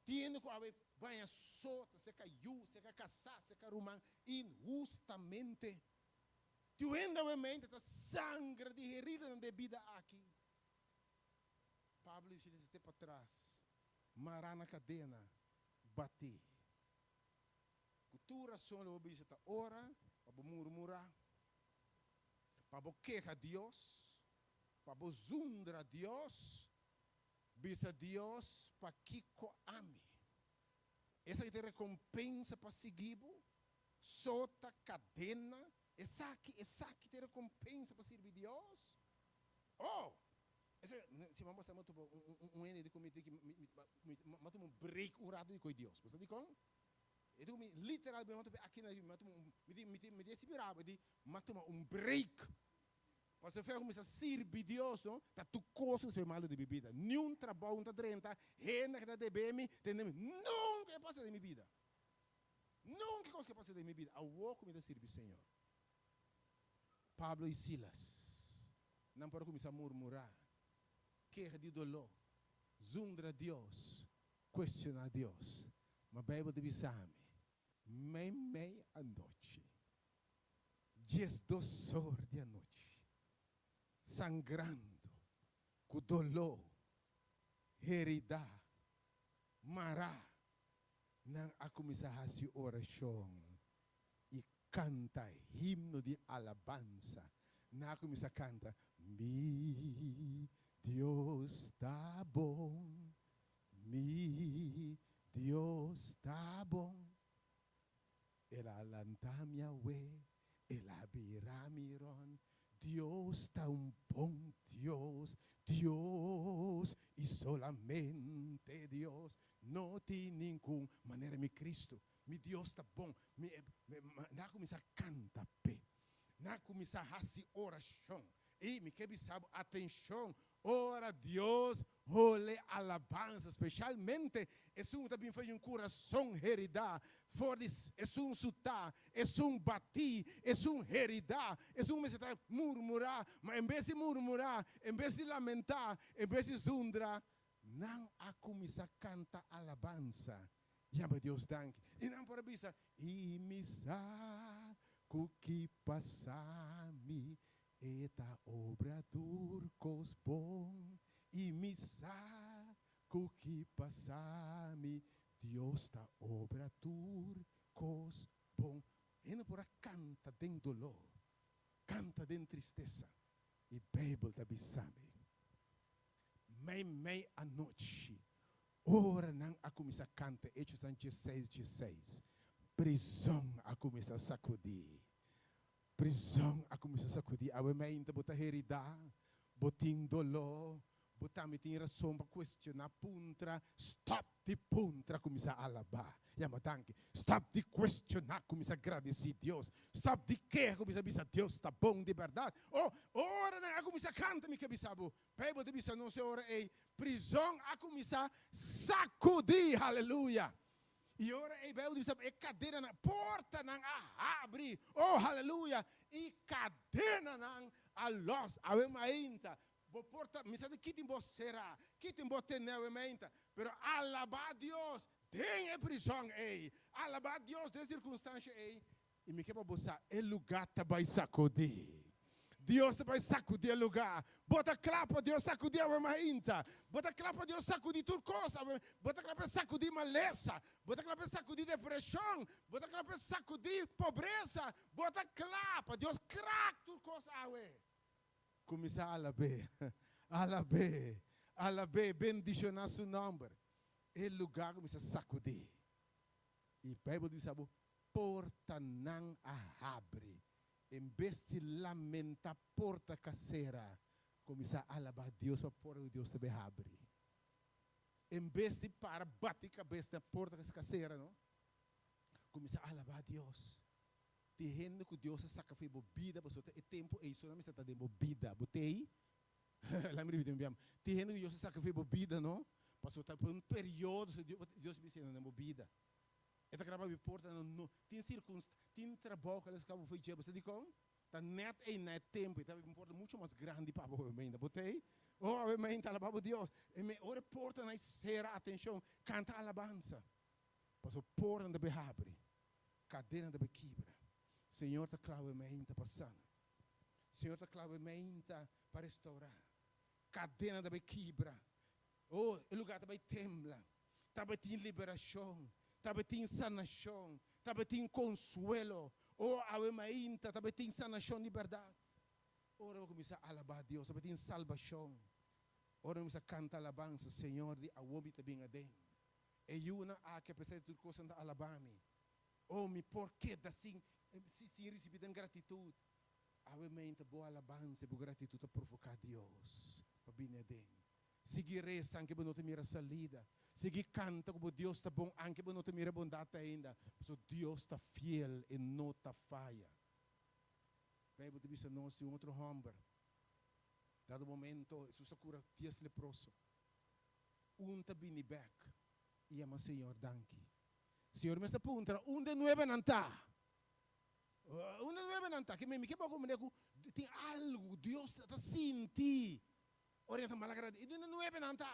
tienda com banha sota, se caiu, se caçar, se carumar, injustamente. Tu ainda realmente está sangue de herida na vida aqui. Pablo disse até para trás, mará na cadena, bati. Cultura só o obispo está ora, para murmurar, para quejar Deus, para zundra Deus, bisa Deus para que ame. Essa que te recompensa para seguir, sota cadena. Essa que te recompensa para servir Deus. Oh! Se vamos fazer um de comitê que matou um break urado com Deus. Você diz como? Então literalmente aqui na me disse virava de matou um break. Você fez começar a servir Deus, não? Tá tu coisa ser malo de bebida. Nenhum trabalho não tá drenta, renda que tá de bem, nunca passa de minha vida. Nunca coisa que passa de minha vida. A walk me dá servir Senhor. Pablo e Silas não podem começar a murmurar, queja de dolor, zundra Deus, questionar Deus. Mas a Bíblia diz meia a noite, 12 horas da noite, sangrando, com dolor, herida, mará, não a começar a se oração. Canta himno de alabanza. Na começa a cantar, mi Deus está bom, mi Deus está bom. El alantamia we, el abiramiron. Dios está un buen Dios, Dios y solamente Dios. No tiene ninguna manera, mi Cristo, mi Dios está bom. Na começar a cantar, na começar a fazer oração. E me quer saber, atenção, ora Deus, olhe alabança, especialmente, é também faz coração heredar, é sutar, é batir, é heredar, é murmurar, mas em vez de murmurar, em vez de lamentar, em vez de zundrar, não a começar a cantar alabança. Llama Deus danke. E não para bisa, e me sabe que passar-me eta obra turcos bom, e me sabe que passar-me Deus ta obra turcos bom. E não para canta den dolor, canta den tristeza, e Bíblia da sabe. Mei a noite, ora não a começar a cantar, Hechos 16. Prisão a começar a sacudir. Prisão a começar a sacudir. A mãe ainda bota heridar, botin dolor, botar me tem razão para questionar puntra. Stop de puntra começar a alabar. Llama tanque. Stop de questionar começar a agradecer Deus. Stop de querer começar a dizer Deus está bom de verdade. Oh, ora não a começar a cantar me que bisabo. Pego de bisa não se ora ei. Prisão a começar a sacudir. Aleluia. E ora a Bíblia diz que cadeira na porta não abre. Oh, aleluia. E cadeira não a los. A ainda. Bo porta, me sabe que tempo será? Que tempo tem a ainda? Pero alabar Deus. Tem a prisão ei. Alabar Deus de circunstância ei. E me quebra bossa. O lugar tá vai sacudir. Deus vai sacudir o lugar. Bota clapa, Deus sacudir a mainta. Bota clapa, Deus sacudir tudo coisa. Bota clapa, sacudir maleza. Bota clapa, sacudir depressão. Bota clapa, sacudir pobreza. Bota clapa, Deus crack tudo coisa. Começar a alabar, bendicionar seu nome. O lugar começa a sacudir. E a Bíblia diz, porta não abre. Em vez de lamentar porta caseira, começar a alabar Deus para porta de Deus também abre. Em vez de para bater cabeça na porta caseira, não? Começar a alabar Deus. Tem gente que Deus saca foi bebida, mas é tempo e isso não me está dando bebida. Botei? Lá me dividim bem. Tem gente que Deus saca foi bebida, não? Passou por um período Deus me ensina na bebida. Eta grava me porta não tem circunstância, tem trabalho que eles acabam foi dia, você diz como? Tá net e net tempo, tá me porta muito mais grande para o ainda. Botei? Oh, amém, tá alabando Deus. E me ora porta na será atenção, canta alabança. Passou porta da beabre. Cadeira da bequibra. Senhor tá claro amém tá passando. Senhor tá claro amém tá para restaurar. Cadeira da bequibra. Oh, o lugar também tembla. Também tem liberação. Também tem sanação, também tem consuelo. Oh, a mainta, também tem sanação, liberdade. Ora, vamos começar a alabar Deus, também tem salvação. Ora, vamos cantar alabança, Senhor, de a homem também a dentro. E uma a que precisa de tudo coisa da alabame. Oh, me porquê assim, se receber gratitude. A mainta, boa alabança, boa gratitude para provocar Deus. Para vir a dentro. Seguir reza, anche quando non ti mira salida. Seguir canta como Deus está bom, anche quando non ti mira bondade ainda. Porque Deus está fiel e não está falha. Bíblia diz a nós de outro homem. Dado momento, Jesus cura 10 leprosos. Tá bini back. E chama Senhor, danke. Senhor, me está punta, de 9 não está. De 9 não está. Que me quer como tem algo, Deus está sentindo. Orienta malagrado. E não é benanta.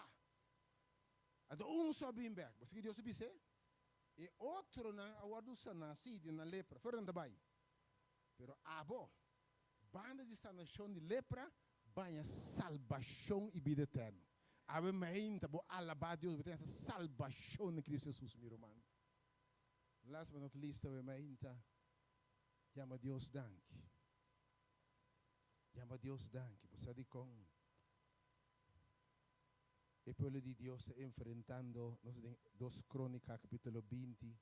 Ado só bem back. Você que Deus disse? E outro na awadusa nascido na lepra. Foram dabai. Pero abo banda de sanação de lepra, banha salvação e vida eterna. Ave mainta bo alabar Deus, tem essa salvação em Cristo Jesus, meu irmão. Last but not least, ave mainta chama Deus danke. Chama Deus danke. Você diz com el pueblo de Dios enfrentando, 2 Crónicas capítulo 20,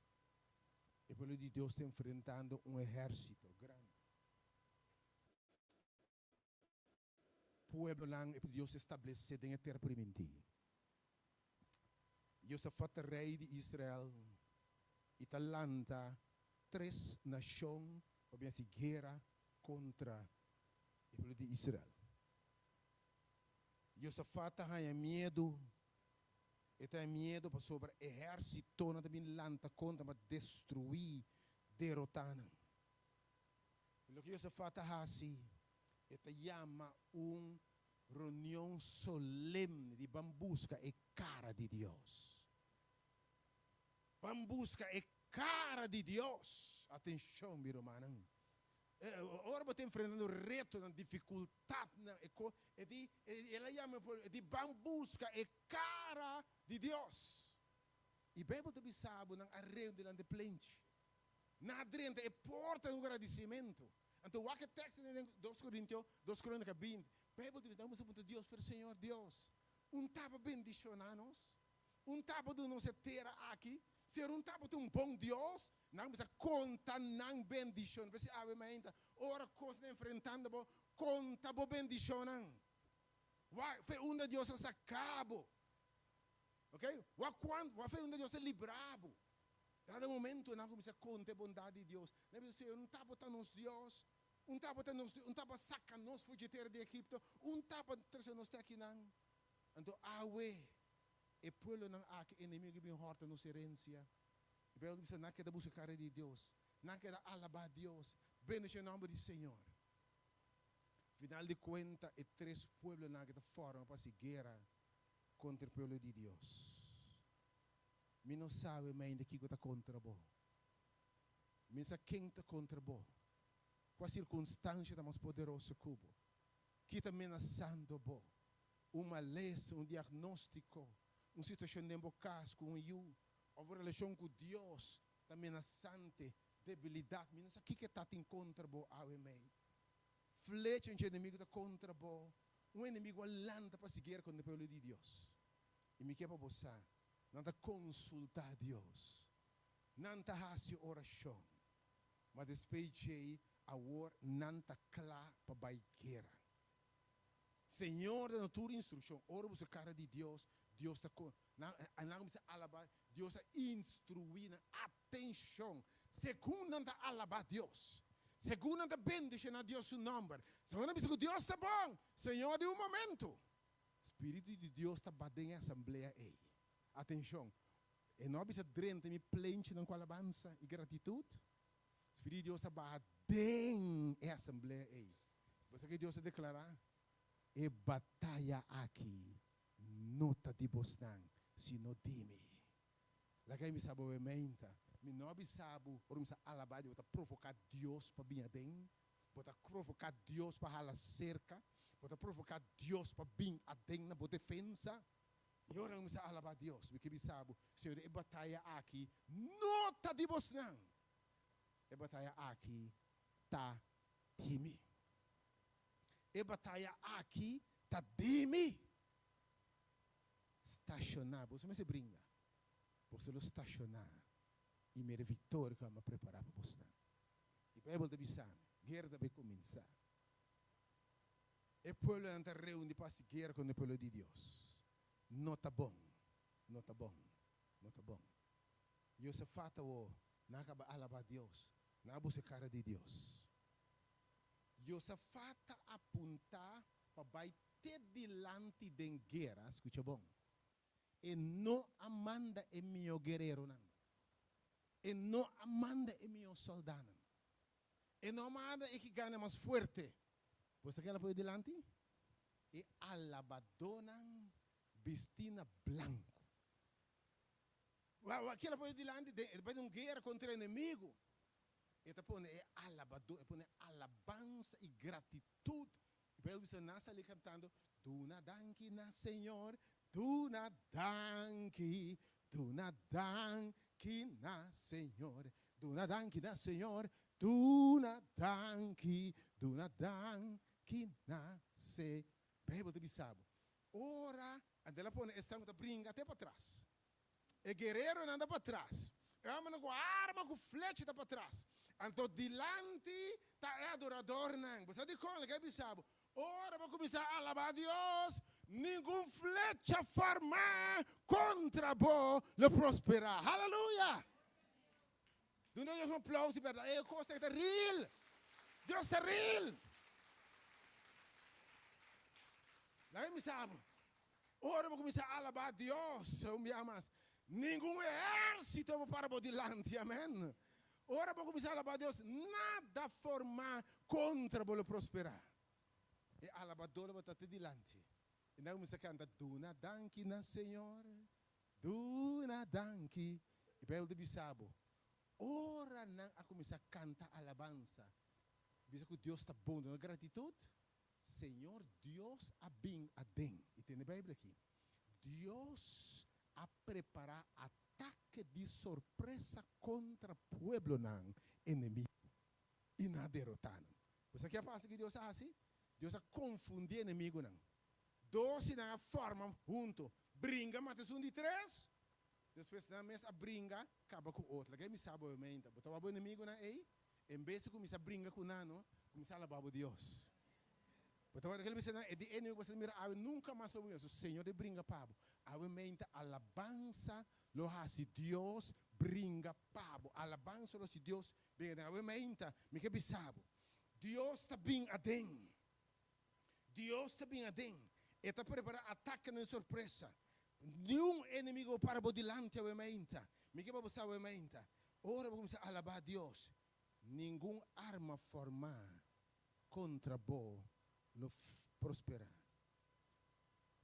O povo de Deus está enfrentando um exército grande. Pueblo lang Deus estabelecido em terra primitiva. Josafat, rei de Israel, Italanta, 3 nações, para se guerra contra o povo de Israel. Josafat tinha medo, e tinha medo para sobre o exército, não também lanta contra, para destruir, derrotar. O que Josafat faz, ele chama reunião solene de vamos buscar a cara de Deus. Vamos buscar a cara de Deus. Atenção, meu irmão. Agora você está enfrentando reto, dificuldade, ela chama de vamos buscar a cara de Deus. E a Bíblia também sabe, não arreio delante de plente. Na adrenta é porta do agradecimento. Então, o que texto em 2 Coríntios 20, a Bíblia diz, vamos a Deus, para o Senhor Deus, tapa bendicionar-nos, tapa de nos ter aqui, ser tapa de bom Deus, não precisa contar não bendição, porque ave ainda, ora coisa enfrentando, conta bo bendição, foi de Deus se acabou, ok? Quando foi de Deus se librado, cada momento não começa a contar a bondade de Deus, não precisa tapa de nos Deus, tapa saca nos fugitivos de Egipto, tapa trazer nos aqui não. Então, awe, e pueblo não há que inimigo bem horta nos herência. E pelo que não quer buscar a cara de Deus, não quer alabar a Deus, bendice o nome do Senhor. Final de conta, é 3 pueblos não que formam para se guerra contra o pueblo de Deus. Me não sabe mais ainda que está contra você. Me não sabe quem está contra você. Qual a circunstância mais poderosa cubo? Que está ameaçando você? Uma lesão, diagnóstico, uma situação de embocas com uma relação com Deus, está ameaçante, debilidade. Não sabe o que está em contra você, amém? Flecha de inimigo está contra você. Inimigo alanta para seguir com o povo de Deus. E me quer para você, não está consultar a Deus, não está fazer oração, mas despeje a hora não está clara para baiqueira. Senhor da natura instrução, ora você cara de Deus, Deus está com, não precisa alabar, Deus está instruindo, atenção, segundo não está alabar Deus, segundo não está bendizendo a Deus o nome, segundo não precisa Deus está bom, Senhor de momento, Espírito de Deus está batendo em assembleia aí, atenção, e não precisa drente me plente com alabança e gratitude, Espírito de Deus está batendo em assembleia aí, você que Deus está declarar, e batalha aqui, nota de bosnan, se não dime. Lá que me sabe o ementa, me não sabe, ou me sabe alabar, eu vou provocar Deus para vir adem, vou provocar Deus para a cerca, vou provocar Deus para vir adem na boa defesa. E agora me sabe alabar Deus, porque me sabe, Senhor, e batalha aqui, nota de bosnan. E batalha aqui, tá dime. E batalha aqui, tá dime. Estacionar, você me se brinca. Você lo estacionar. E me vitória que eu vou preparar para você. E para ele avisar, guerra deve começar. E o povo não está reunido para se guerra com o povo de Deus. Não está bom. Não está bom. Não está bom. E você fata o, não acaba alabar Deus. Não busca a cara de Deus. Josafat apontar para bater dilante de guerra, escuta bom. E não amanda é meu guerreiro não. E não amanda é meu soldado. E não amanda é que ganha mais forte. Pois aquela foi dilante e alabadona vestina branco. Aquela foi dilante depois de uma guerra contra o inimigo. Ele põe alabador, ele põe alabança e gratitude. E para ele nasce ali cantando, Duna danki na Senhor, Duna danki na Senhor, Duna danki na Senhor, Duna danki na Senhor. Bíblia te sabe. Ora, ela põe esta brinca até para trás. E guerreiro anda para trás. Amando com arma, com flecha para trás. Então, dilante, está adorador, não. Você de como, que sabe? Ora, vou começar a alabar a Deus. Nenhum flecha formar contra vos lo prosperar. Aleluia! Doe Deus um aplauso, verdade? É coisa que é real. Deus é real. Daí me sabe. Ora, vou começar a alabar a Deus. Me amas. Nenhum exército para por dilante, amém? Ora, vou começar a alabar a Deus. Nada formar contra vos lo prosperar. E a alabadora vai estar dilante. E nós vamos cantar, Duna danki na Senhor, Duna danki. E para o bisabo, ora não a começar a cantar alabança. Bisa que Deus está bom, na gratitude. Senhor, Deus a bem a den. E tem na Bíblia aqui. Deus a preparar ataque de surpresa contra o pueblo não inimigo. E na derrotar. Você quer passar que Deus faz assim? Deus a confundir inimigo não. Dois na formam junto. Brinca, mata um de três. Depois na mesa brinca, acaba com outro. Que me sabe o mente. Botar o inimigo na aí. Em vez de começar a brincar com nano, começar a alabar a Deus. Botar aquele bicho na é de inimigo você mira, nunca mais o Senhor de brinca pabo. A mente alabança, lo hace Deus brinca pabo. Alabança lo se Deus brinca. A mente, me que bisabo. Deus está bem a den. Deus está bem a den. Está preparado ataque na surpresa. Nenhum inimigo para por dilante a mente. Me que vamos a mente. Ora vamos a alabar a Deus. Nenhum arma formada contra vos lo prosperar.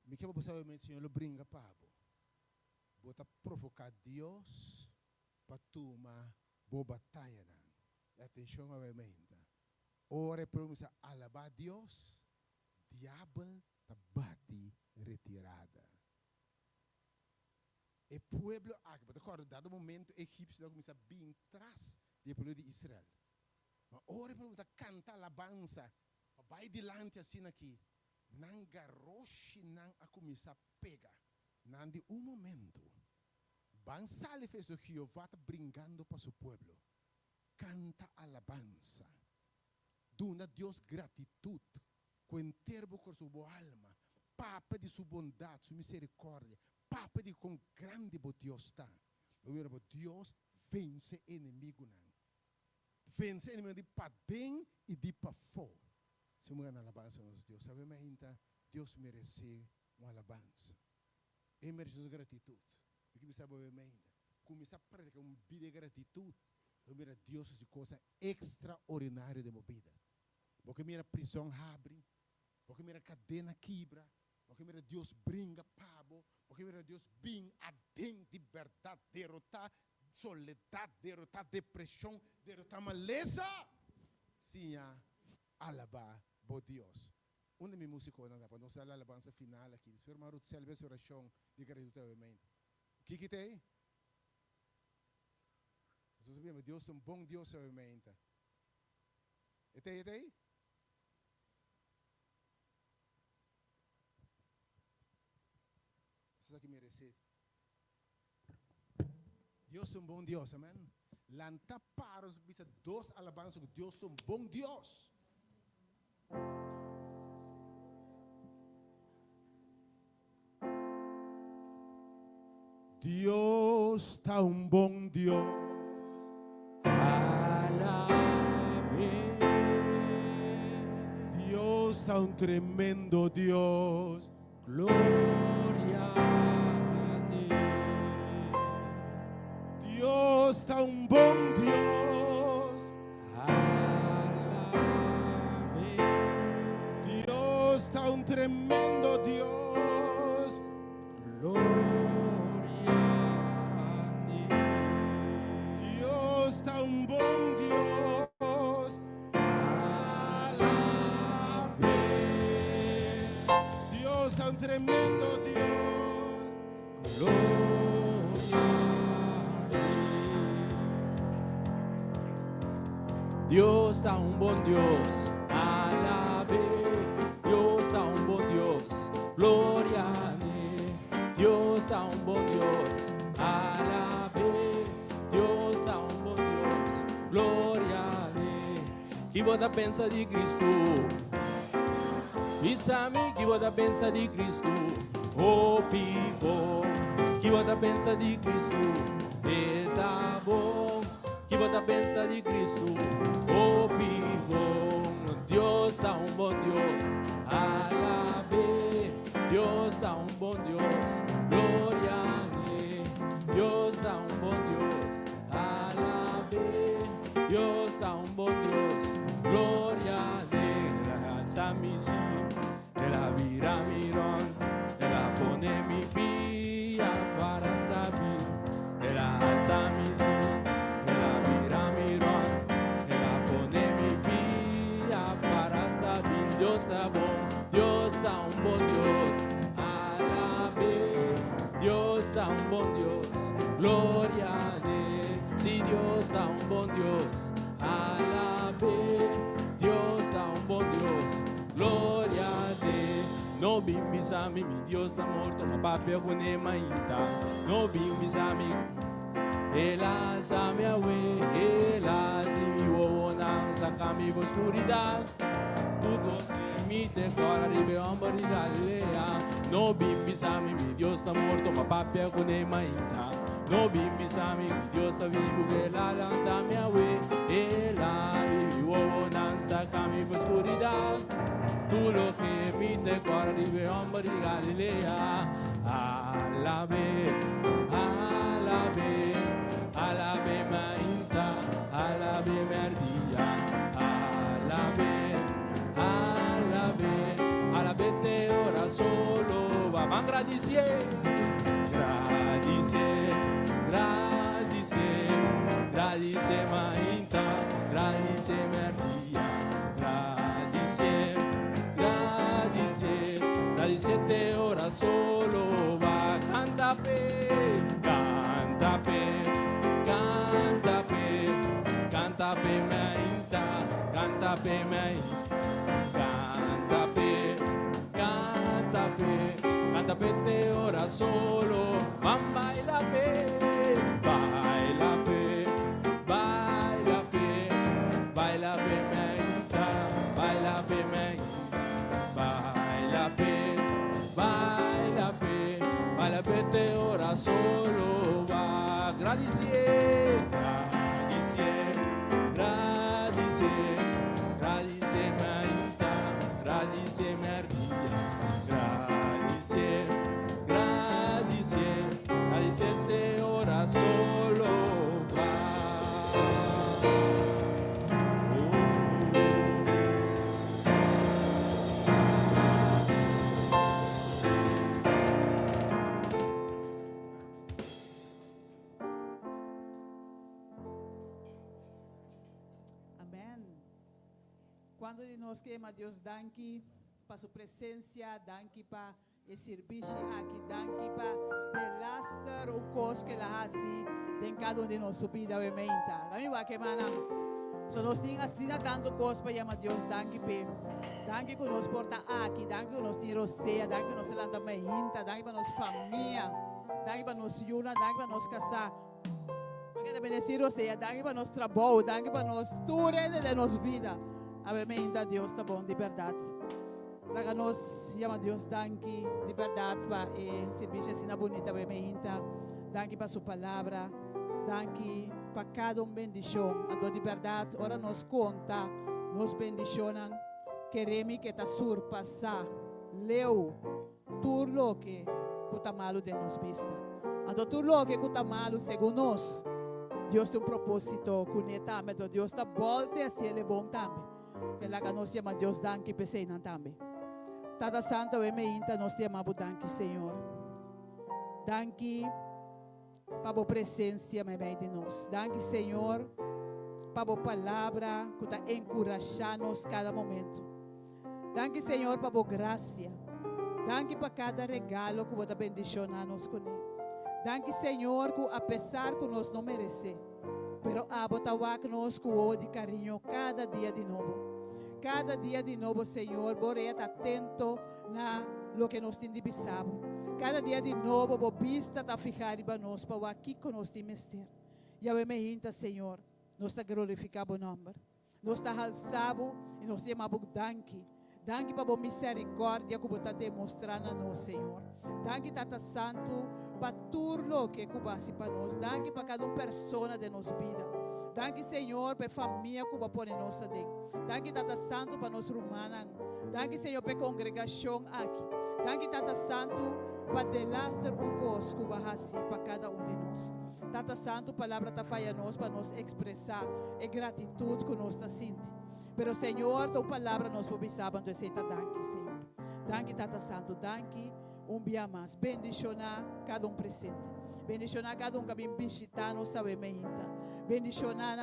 Me que vamos a mente, Senhor, lo brinca pabo. Bota provocar Deus para tomar boa batalha. Atenção a mente. Ora vamos a alabar a Deus. Diabo bate retirada. E pueblo água, de dado momento egípcio começa a vir atrás do povo de Israel. Mas ora para cantar alabança, vai dilante assim aqui, não garroche não a começar a pegar, não de momento. Bansale fez o Jeová brincando para seu povo. Canta alabança. Dona Deus gratitude. Com termo com sua alma, papa de sua bondade, sua misericórdia, papa de com grande bo Deus está. Deus vence inimigo não. Vence inimigo de para dentro e de para fora. Se uma alabança nos Deus, sabe ainda Deus merece uma alabança. Ele merece gratitude. Porque me sabe ainda, começar a praticar vida de gratitude, mira Deus de coisa extraordinária de minha vida. Porque mira prisão abre. Porque mira cadena quebra, porque mira Deus brinca pabo, porque mira Deus bem adentro de verdade, derrotar soledade, derrotar depressão, derrotar maleza. Sim, alabar por Deus. Onde me músico não dá para nós dar a alabança final aqui. Espero uma oração de gratidão. O que tem? Nós sabemos Deus é bom Deus obviamente. E tem? Que merecer. Deus é um bom Deus, amém? Lanta para os bisa dois alabanças, Deus é um bom Deus. Deus está um bom Deus. Alabe. Deus está um tremendo Deus. Glória. Deus está um bom Deus. Alabe. Deus está um tremendo Deus. Glória. Deus está um bom Deus. Alabe. Deus está um tremendo Deus. Glória. Deus está um bom Deus, alabe. Deus está um bom Deus, glória a Deus está um bom Deus, alabe. Deus que você pensa de Cristo? Diz-me que você pensa de Cristo. Oh, people, que você pensa de Cristo? Tá bom, que você pensa de Cristo? Oh, people, Deus é bom Deus. Alabe, Deus é bom Deus. Glória a Ele, Deus é bom Deus. Alabe, Deus é bom Deus. Glória a Ele, Samisi, ela vira mirón, ela pone mi pia para estar bien. Ela Samisi, ela vira mirón, ela pone mi pia para estar bien. Dios está bom, Dios está bom Dios. Alabe, Dios está bom Dios. Glória a Ele, si Dios está bom Dios. Alabe, Dios está bom Dios. Glória a Ele. No bimbisami, mi Dios está morto, ma papi agunema inta. No bimbisami, Ele alza-me a we, Ele alza-me a saca-me da escuridão. Tudo que me decora, ribeomba de Galilea. No bimbisami, mi Dios está morto, ma papi agunema inta. No bimbisami, mi Dios está vivo, Ele alza-me a we, Ele alza-me a saca-me da escuridão. Tú lo que mi te corribe hombre de Galilea. Alabe, alabe, alabe mainta, alabe merdilla, alabe, alabe, alabe te ora solo, vamos a agradecer, agradecer, agradecer, agradecer mainta, agradecer merdilla, agradecer. Dale 7 horas solo va, canta pe, canta pe, canta pe, canta pe mainta, canta pe mainta, canta pe, canta pe, canta pe 7 horas solo, van baila pe, baila pe, baila pe, baila pe mainta, baila pe mainta. Baila pete ora solo va. Agradecer, agradecer, agradecer, agradecer mainta, agradecer merdilla, agradecer, agradecer, agradecer te ora solo va. Quando nós queremos Deus, danke para sua presença, danke para o serviço aqui, danke para o lastre, o costo que ela faz em cada um de nossa vida, amém. A mim vai que manam. So nós temos assim tanto coisa para chamar Deus, danke pe, danke que nos porta aqui, danke que nos tira roceia, danke que nos landa mainta, danke para nossa família, danke para nos yuna, danke para nos casar. Porque também é roceia, danke para nosso trabalho, danke para nós tudo de nossa vida. Amém, Deus está bom, de verdade. Lá nós chamamos Deus, danke, de verdade, para o serviço assim bonito, amém. Danke para sua palavra, danke para cada bendição. Então, de verdade, ora nos conta, nos bendicionam, queremos que está surpassar, leu, tudo lo que está malo de nos vista. Então, tudo lo que está malo, segundo nós, Deus tem propósito com ele também, então Deus está volta a ser bom também. Que lá que nós chamamos Deus, danke, pessoa também. Tata Santa, nós chamamos danke, Senhor. Danke para a presença meio de nós. Danke, Senhor, para a palavra que está encorajando-nos cada momento. Danke, Senhor, para a graça. Danke para cada regalo que você bendicionar-nos com ele. Danke, Senhor, que apesar que nós não merecemos, pero abotawa-nos com o de carinho cada dia de novo. Cada dia de novo, Senhor, você está atento na lo que nós temos divisado. Cada dia de novo, você vista está ficar para nós, para aqui que nós temos ter. E a minha Senhor, nós glorificamos o nome. Nós está alçado e nós chamamos danke. Danke para a misericórdia que você está demonstrando a nós, Senhor. Danke, Tata Santo, para tudo que você para nós. Danke para cada pessoa de nossa vida. Danke, Senhor, para a família que você põe nossa dentro. Danke, Tata Santo, para nós romanos. Danke, Senhor, para a congregação aqui. Danke, Tata Santo, para delastar coisa que você para cada de nós. Tata Santo, a palavra está falando nós para nos expressar a gratitude que nós está sentindo. Pero, Senhor, tua palavra nós precisamos de aceitar. Danke, Senhor. Danke, Tata Santo. Danke, dia mais. Bendicionar cada presente. Bendicionar cada que vem visitar nos sabemos. Bendicionar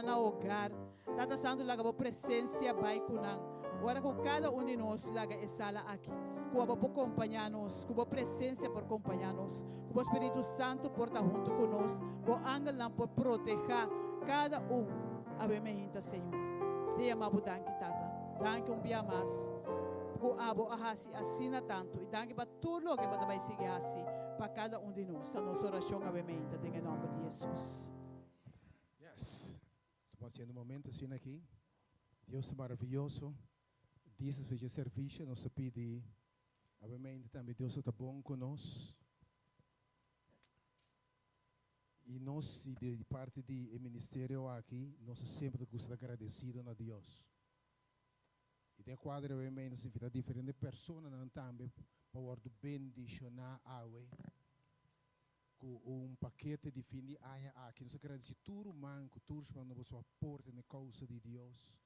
na hogar. Tata Santo, laga a presença vai kunang. Agora com cada de nós laga a sala aqui. Com a acompanhar-nos, com a presença por acompanhar-nos, com o Espírito Santo por estar junto conosco, com o ángel por proteger cada a Senhor. Te amamos, danke, Tata. Danke dia mais. Com a hasi assina tanto. E danke para tudo que você vai seguir assim para cada de nós. A nossa oração obviamente tem em nome de Jesus. Yes. Estamos tendo um momento assim aqui. Deus é maravilhoso. Diz o serviço, nós pedimos. Obviamente também Deus está bom conosco. E nós, de parte do ministério aqui, nós sempre gostamos de agradecer a Deus. E de quadro, obviamente, nós invitamos diferentes pessoas também para bendicionar a com paquete de fim de ano aqui. Nós agradecemos tudo manco, tudo para nós aporte na causa de Deus.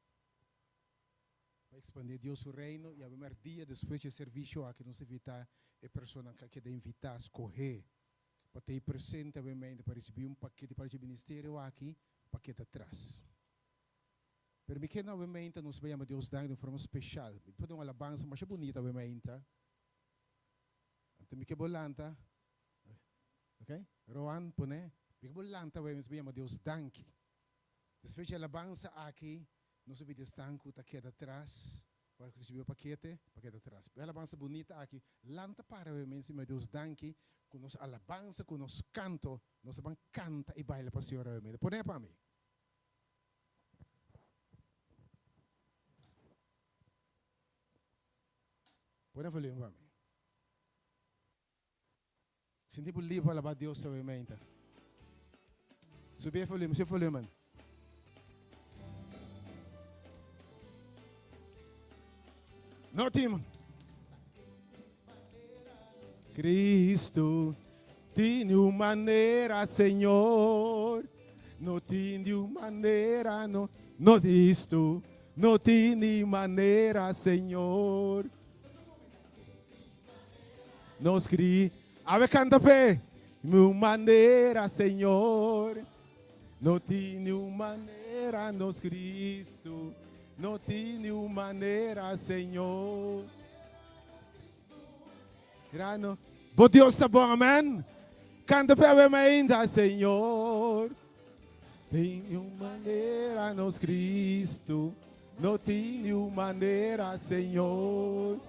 Para expandir Deus o reino e a primeiro dia depois do serviço aqui nós invitamos a pessoa que deve invitar a escolher para ter presente obviamente para receber paquete para o ministério aqui, paquete atrás. Pero me queda obviamente nós vamos Deus dar de forma especial. Depois de uma alabança mais bonita obviamente. Então me queda bolanta, ok? Roan pone, me queda bolanta obviamente vamos Deus danke. Depois da alabança aqui nós obedecemos que está aqui atrás, para receber o paquete atrás. A alabança bonita aqui, lanta para obviamente, meu Deus, danke, com nossa alabança, com nosso canto, nós vamos cantar e bailar para o Senhor obviamente. Põe para mim. Põe volume para mim. Senti por livre para alabar Deus obviamente. Subir volume, No, Tim. Cristo, tem uma maneira, Senhor. Não tem maneira, não isto. Não tem maneira, Senhor. Nós cri. Ave canta pé. Uma maneira, Senhor. Não tem maneira, nós Cristo. Não tem maneira, Senhor. Grano. Bom Deus está bom, amém? Canta para mim ainda, Senhor. Tem maneira, nos Cristo. Não tem maneira, Senhor.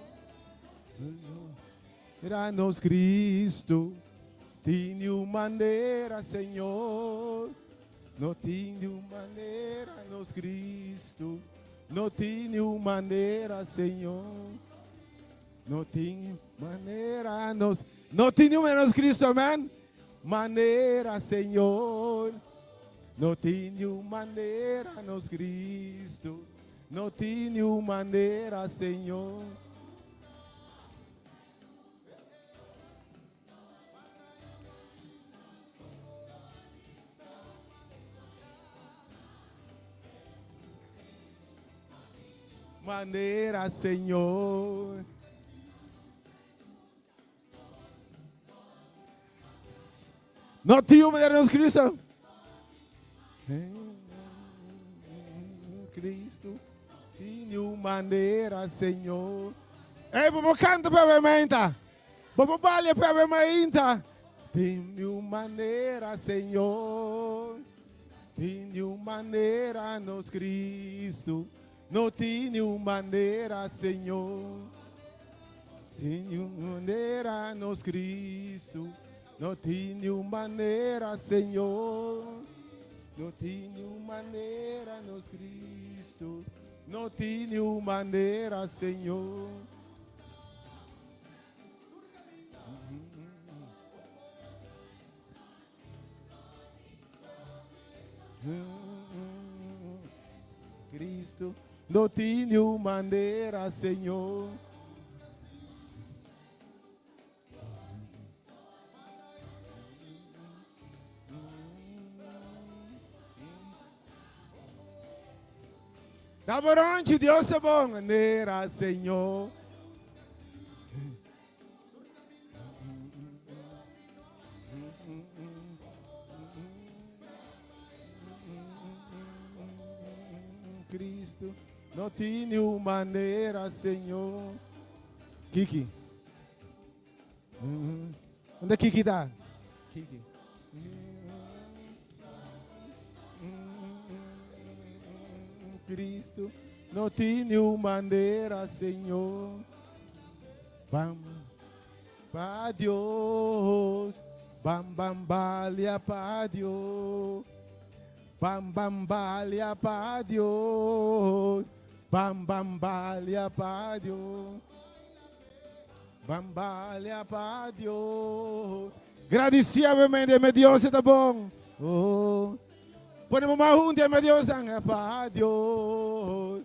Nos Cristo. Tem maneira, Senhor. Não tem maneira, nos Cristo. Não tem maneira, Senhor. Não tem maneira, não tem maneira, Cristo, amém? Maneira, Senhor. Não tem maneira, nos Cristo. Não tem maneira, Senhor. Maneira, Senhor. Não tinha maneira, nos Cristo. Cristo, tinha maneira, Senhor. Ei, vamos cantar para a vamos baler para a tinha maneira, Senhor. Tinha maneira, nos Cristo. Não tinha maneira, Senhor. Tinha maneira, nos Cristo. Não tinha maneira, Senhor. Não tinha maneira, nos Cristo. Cristo, não tenho maneira, Senhor. Cristo, não tenho maneira, Senhor. Da onde Deus é bom, maneira, Senhor. Cristo, não tenho maneira, Senhor. Kiki. Onde é Kiki está? Kiki. Cristo, não tenho maneira, Senhor. Vamos para Deus, bambalia para Deus, bambalia para Deus, bambalia para Deus, bambalia para Deus. Agradecemos, meu Deus, está bom. Oh. Ponemos mais meu Deus, para Deus.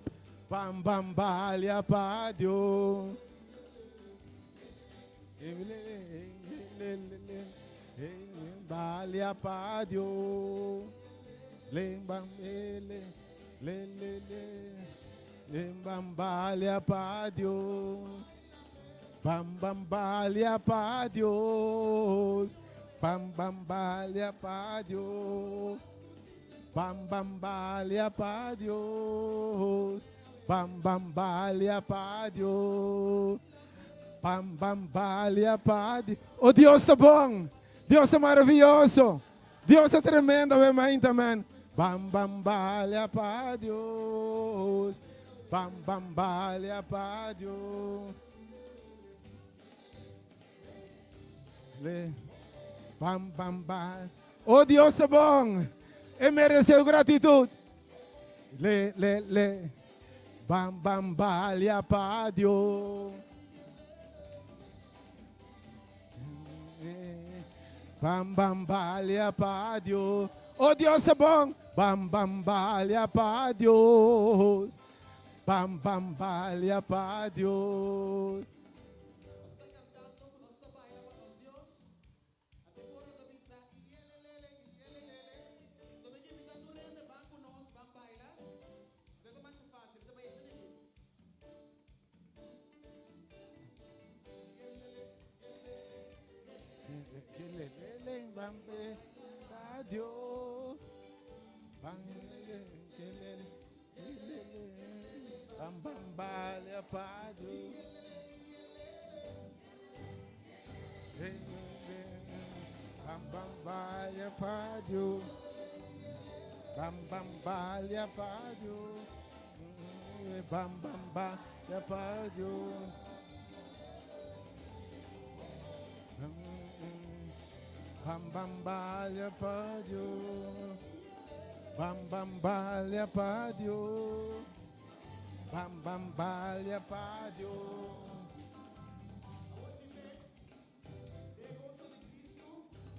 Bambalia para Deus. Balia para Deus. Bambalia para Deus. Bambalia para Deus. Bambalia para Deus. Bambalia para Deus, bambalia para Deus, bambalia para Deus. Oh, Deus é bom, Deus é maravilhoso, Deus é tremendo, amém, também. Bambalia para Deus, bambalia para Deus. Bambalia. Oh, Deus é bom. E mereceu gratidão. Bambalia para Deus. Bambalia para Deus. Oh, Deus é bom. Bambalia para Deus. Bambalia para Deus. Bambalia para Deus. Bambalia para Deus. Bambalia para Deus. Bambalia para Deus. Bambalia para Deus. Bambalia para Deus. Bambalia para Deus.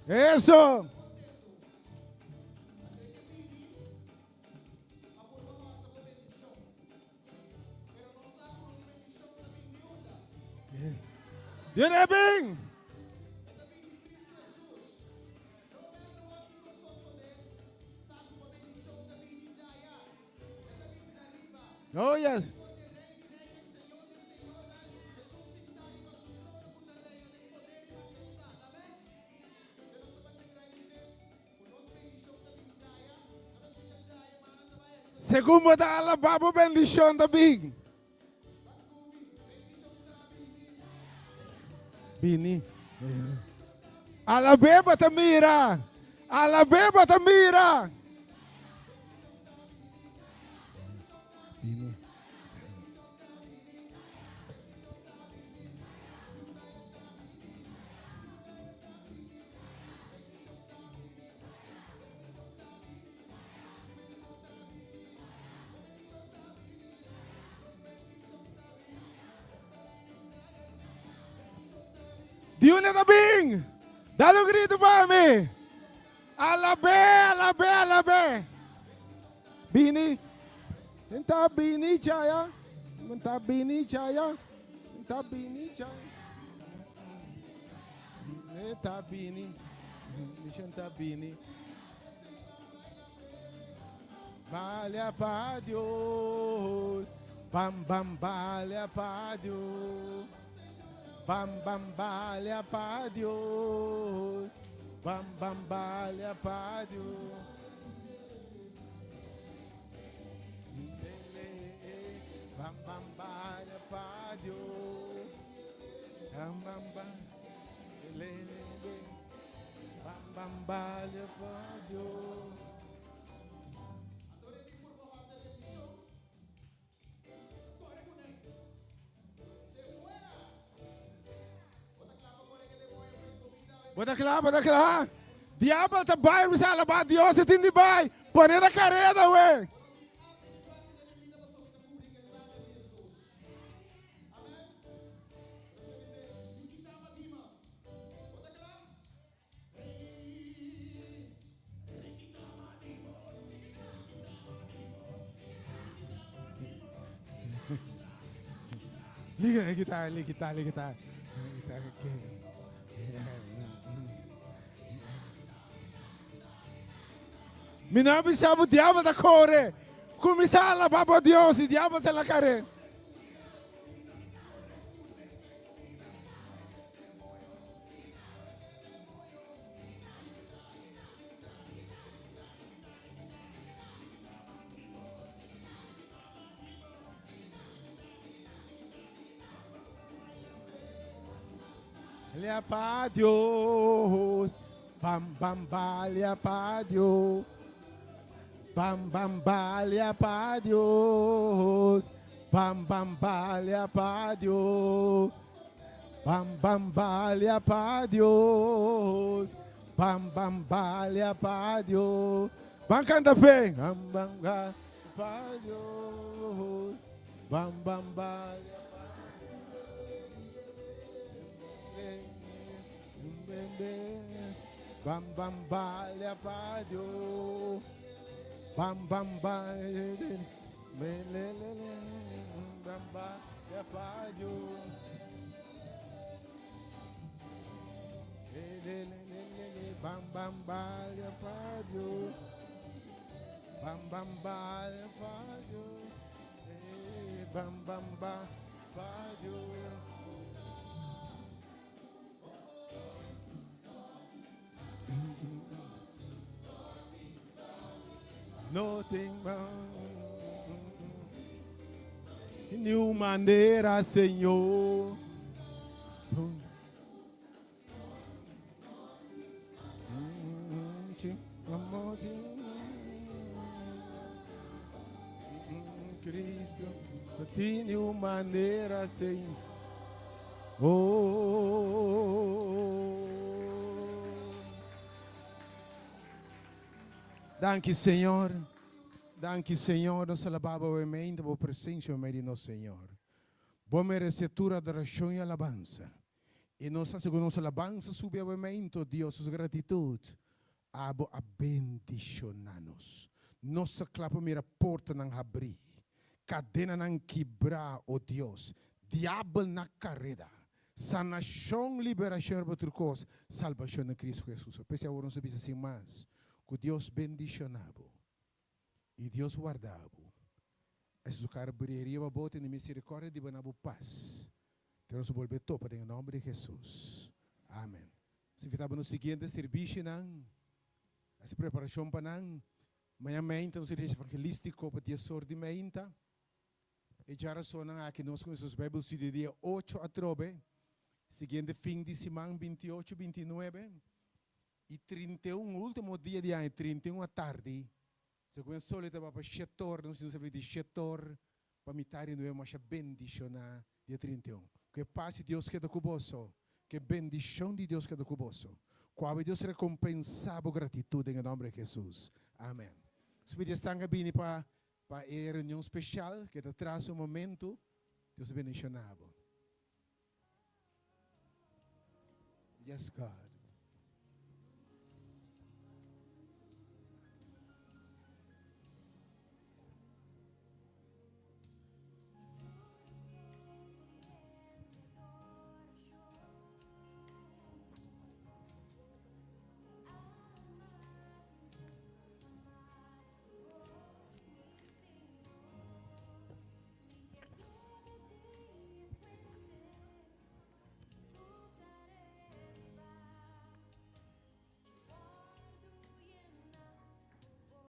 Isso! Dire bem! Oh, yes. Segundo da Alabama, bendição da Big. Bini. Alabama tamira. Alabama tamira. Bini. Diuna tabing. Dá um grito para mim. Alabe. Bini. Minta bini chaya. Minta bini chaya. Minta bini chaya. Minta bini. Minta bini. Valha para Deus. Bam bam valha para Deus. Bam bam valha para Deus. Bam bam valha para Deus. Bam bam valha para Deus. Bam bam bam. Bam bam valha para Deus. Bota claro. Diabo tá vai, você alaba Deus, você tem de vai. Poner a careta, ué. Liga a guitarra. Mi não pensava o diabo da corre. Começar a lavar para Deus e o diabo se la care. Olha para Deus. Bam bam olha para Deus. Bam bam valha para Deus. Bam bam valha para Deus. Bam bam valha para Deus. Bam bam valha para Deus. Bam canta bem. Bam bam valha para Deus. Bam bam valha para Deus. Bam bam valha para Deus. Bam bam bam, bam bam, é pádio. Bam bam bam, é pádio. Bam bam bam, é pádio. Bam bam bam, pádio. Nothing new maneira, Senhor. Cristo, de new maneira, Senhor. Danke, Senhor. Danke, Senhor. Nós alabamos o amém da presença de nosso Senhor. Boa merecedora da adoração e alabança. E nós asseguramos alabança sobre o amém de Deus, sua gratitude. Abo abendicionanos. Nossa clapa mira porta não abrir. Cadena não quebrar, oh Deus. Diabo na carreira. Sanação, liberação para outra coisa. Salvação em Cristo Jesus. Pese a não saber assim mais. Que Deus bendicionava e Deus guardava. Esse cara abriria a boca de misericórdia e de boa paz. Deus volve topa em nome de Jesus. Amém. Se estava no seguinte serviço, essa preparação para amanhã no serviço evangelístico para dia sorte meinta. E já era aqui nós começamos a Bíblia de dia 8 a 9, seguinte fim de semana 28, 29. E 31, último dia de ano, 31 à tarde, se começou a levar para setor, não sei se de setor, para metade não é mais bendicionar dia 31. Que paz de Deus queda com você, que bendição de Deus queda com você. Qual Deus recompensava a gratidão em nome de Jesus. Amém. Se você está bem para a reunião especial, que atrás um momento, Deus bendicionava. Yes, God.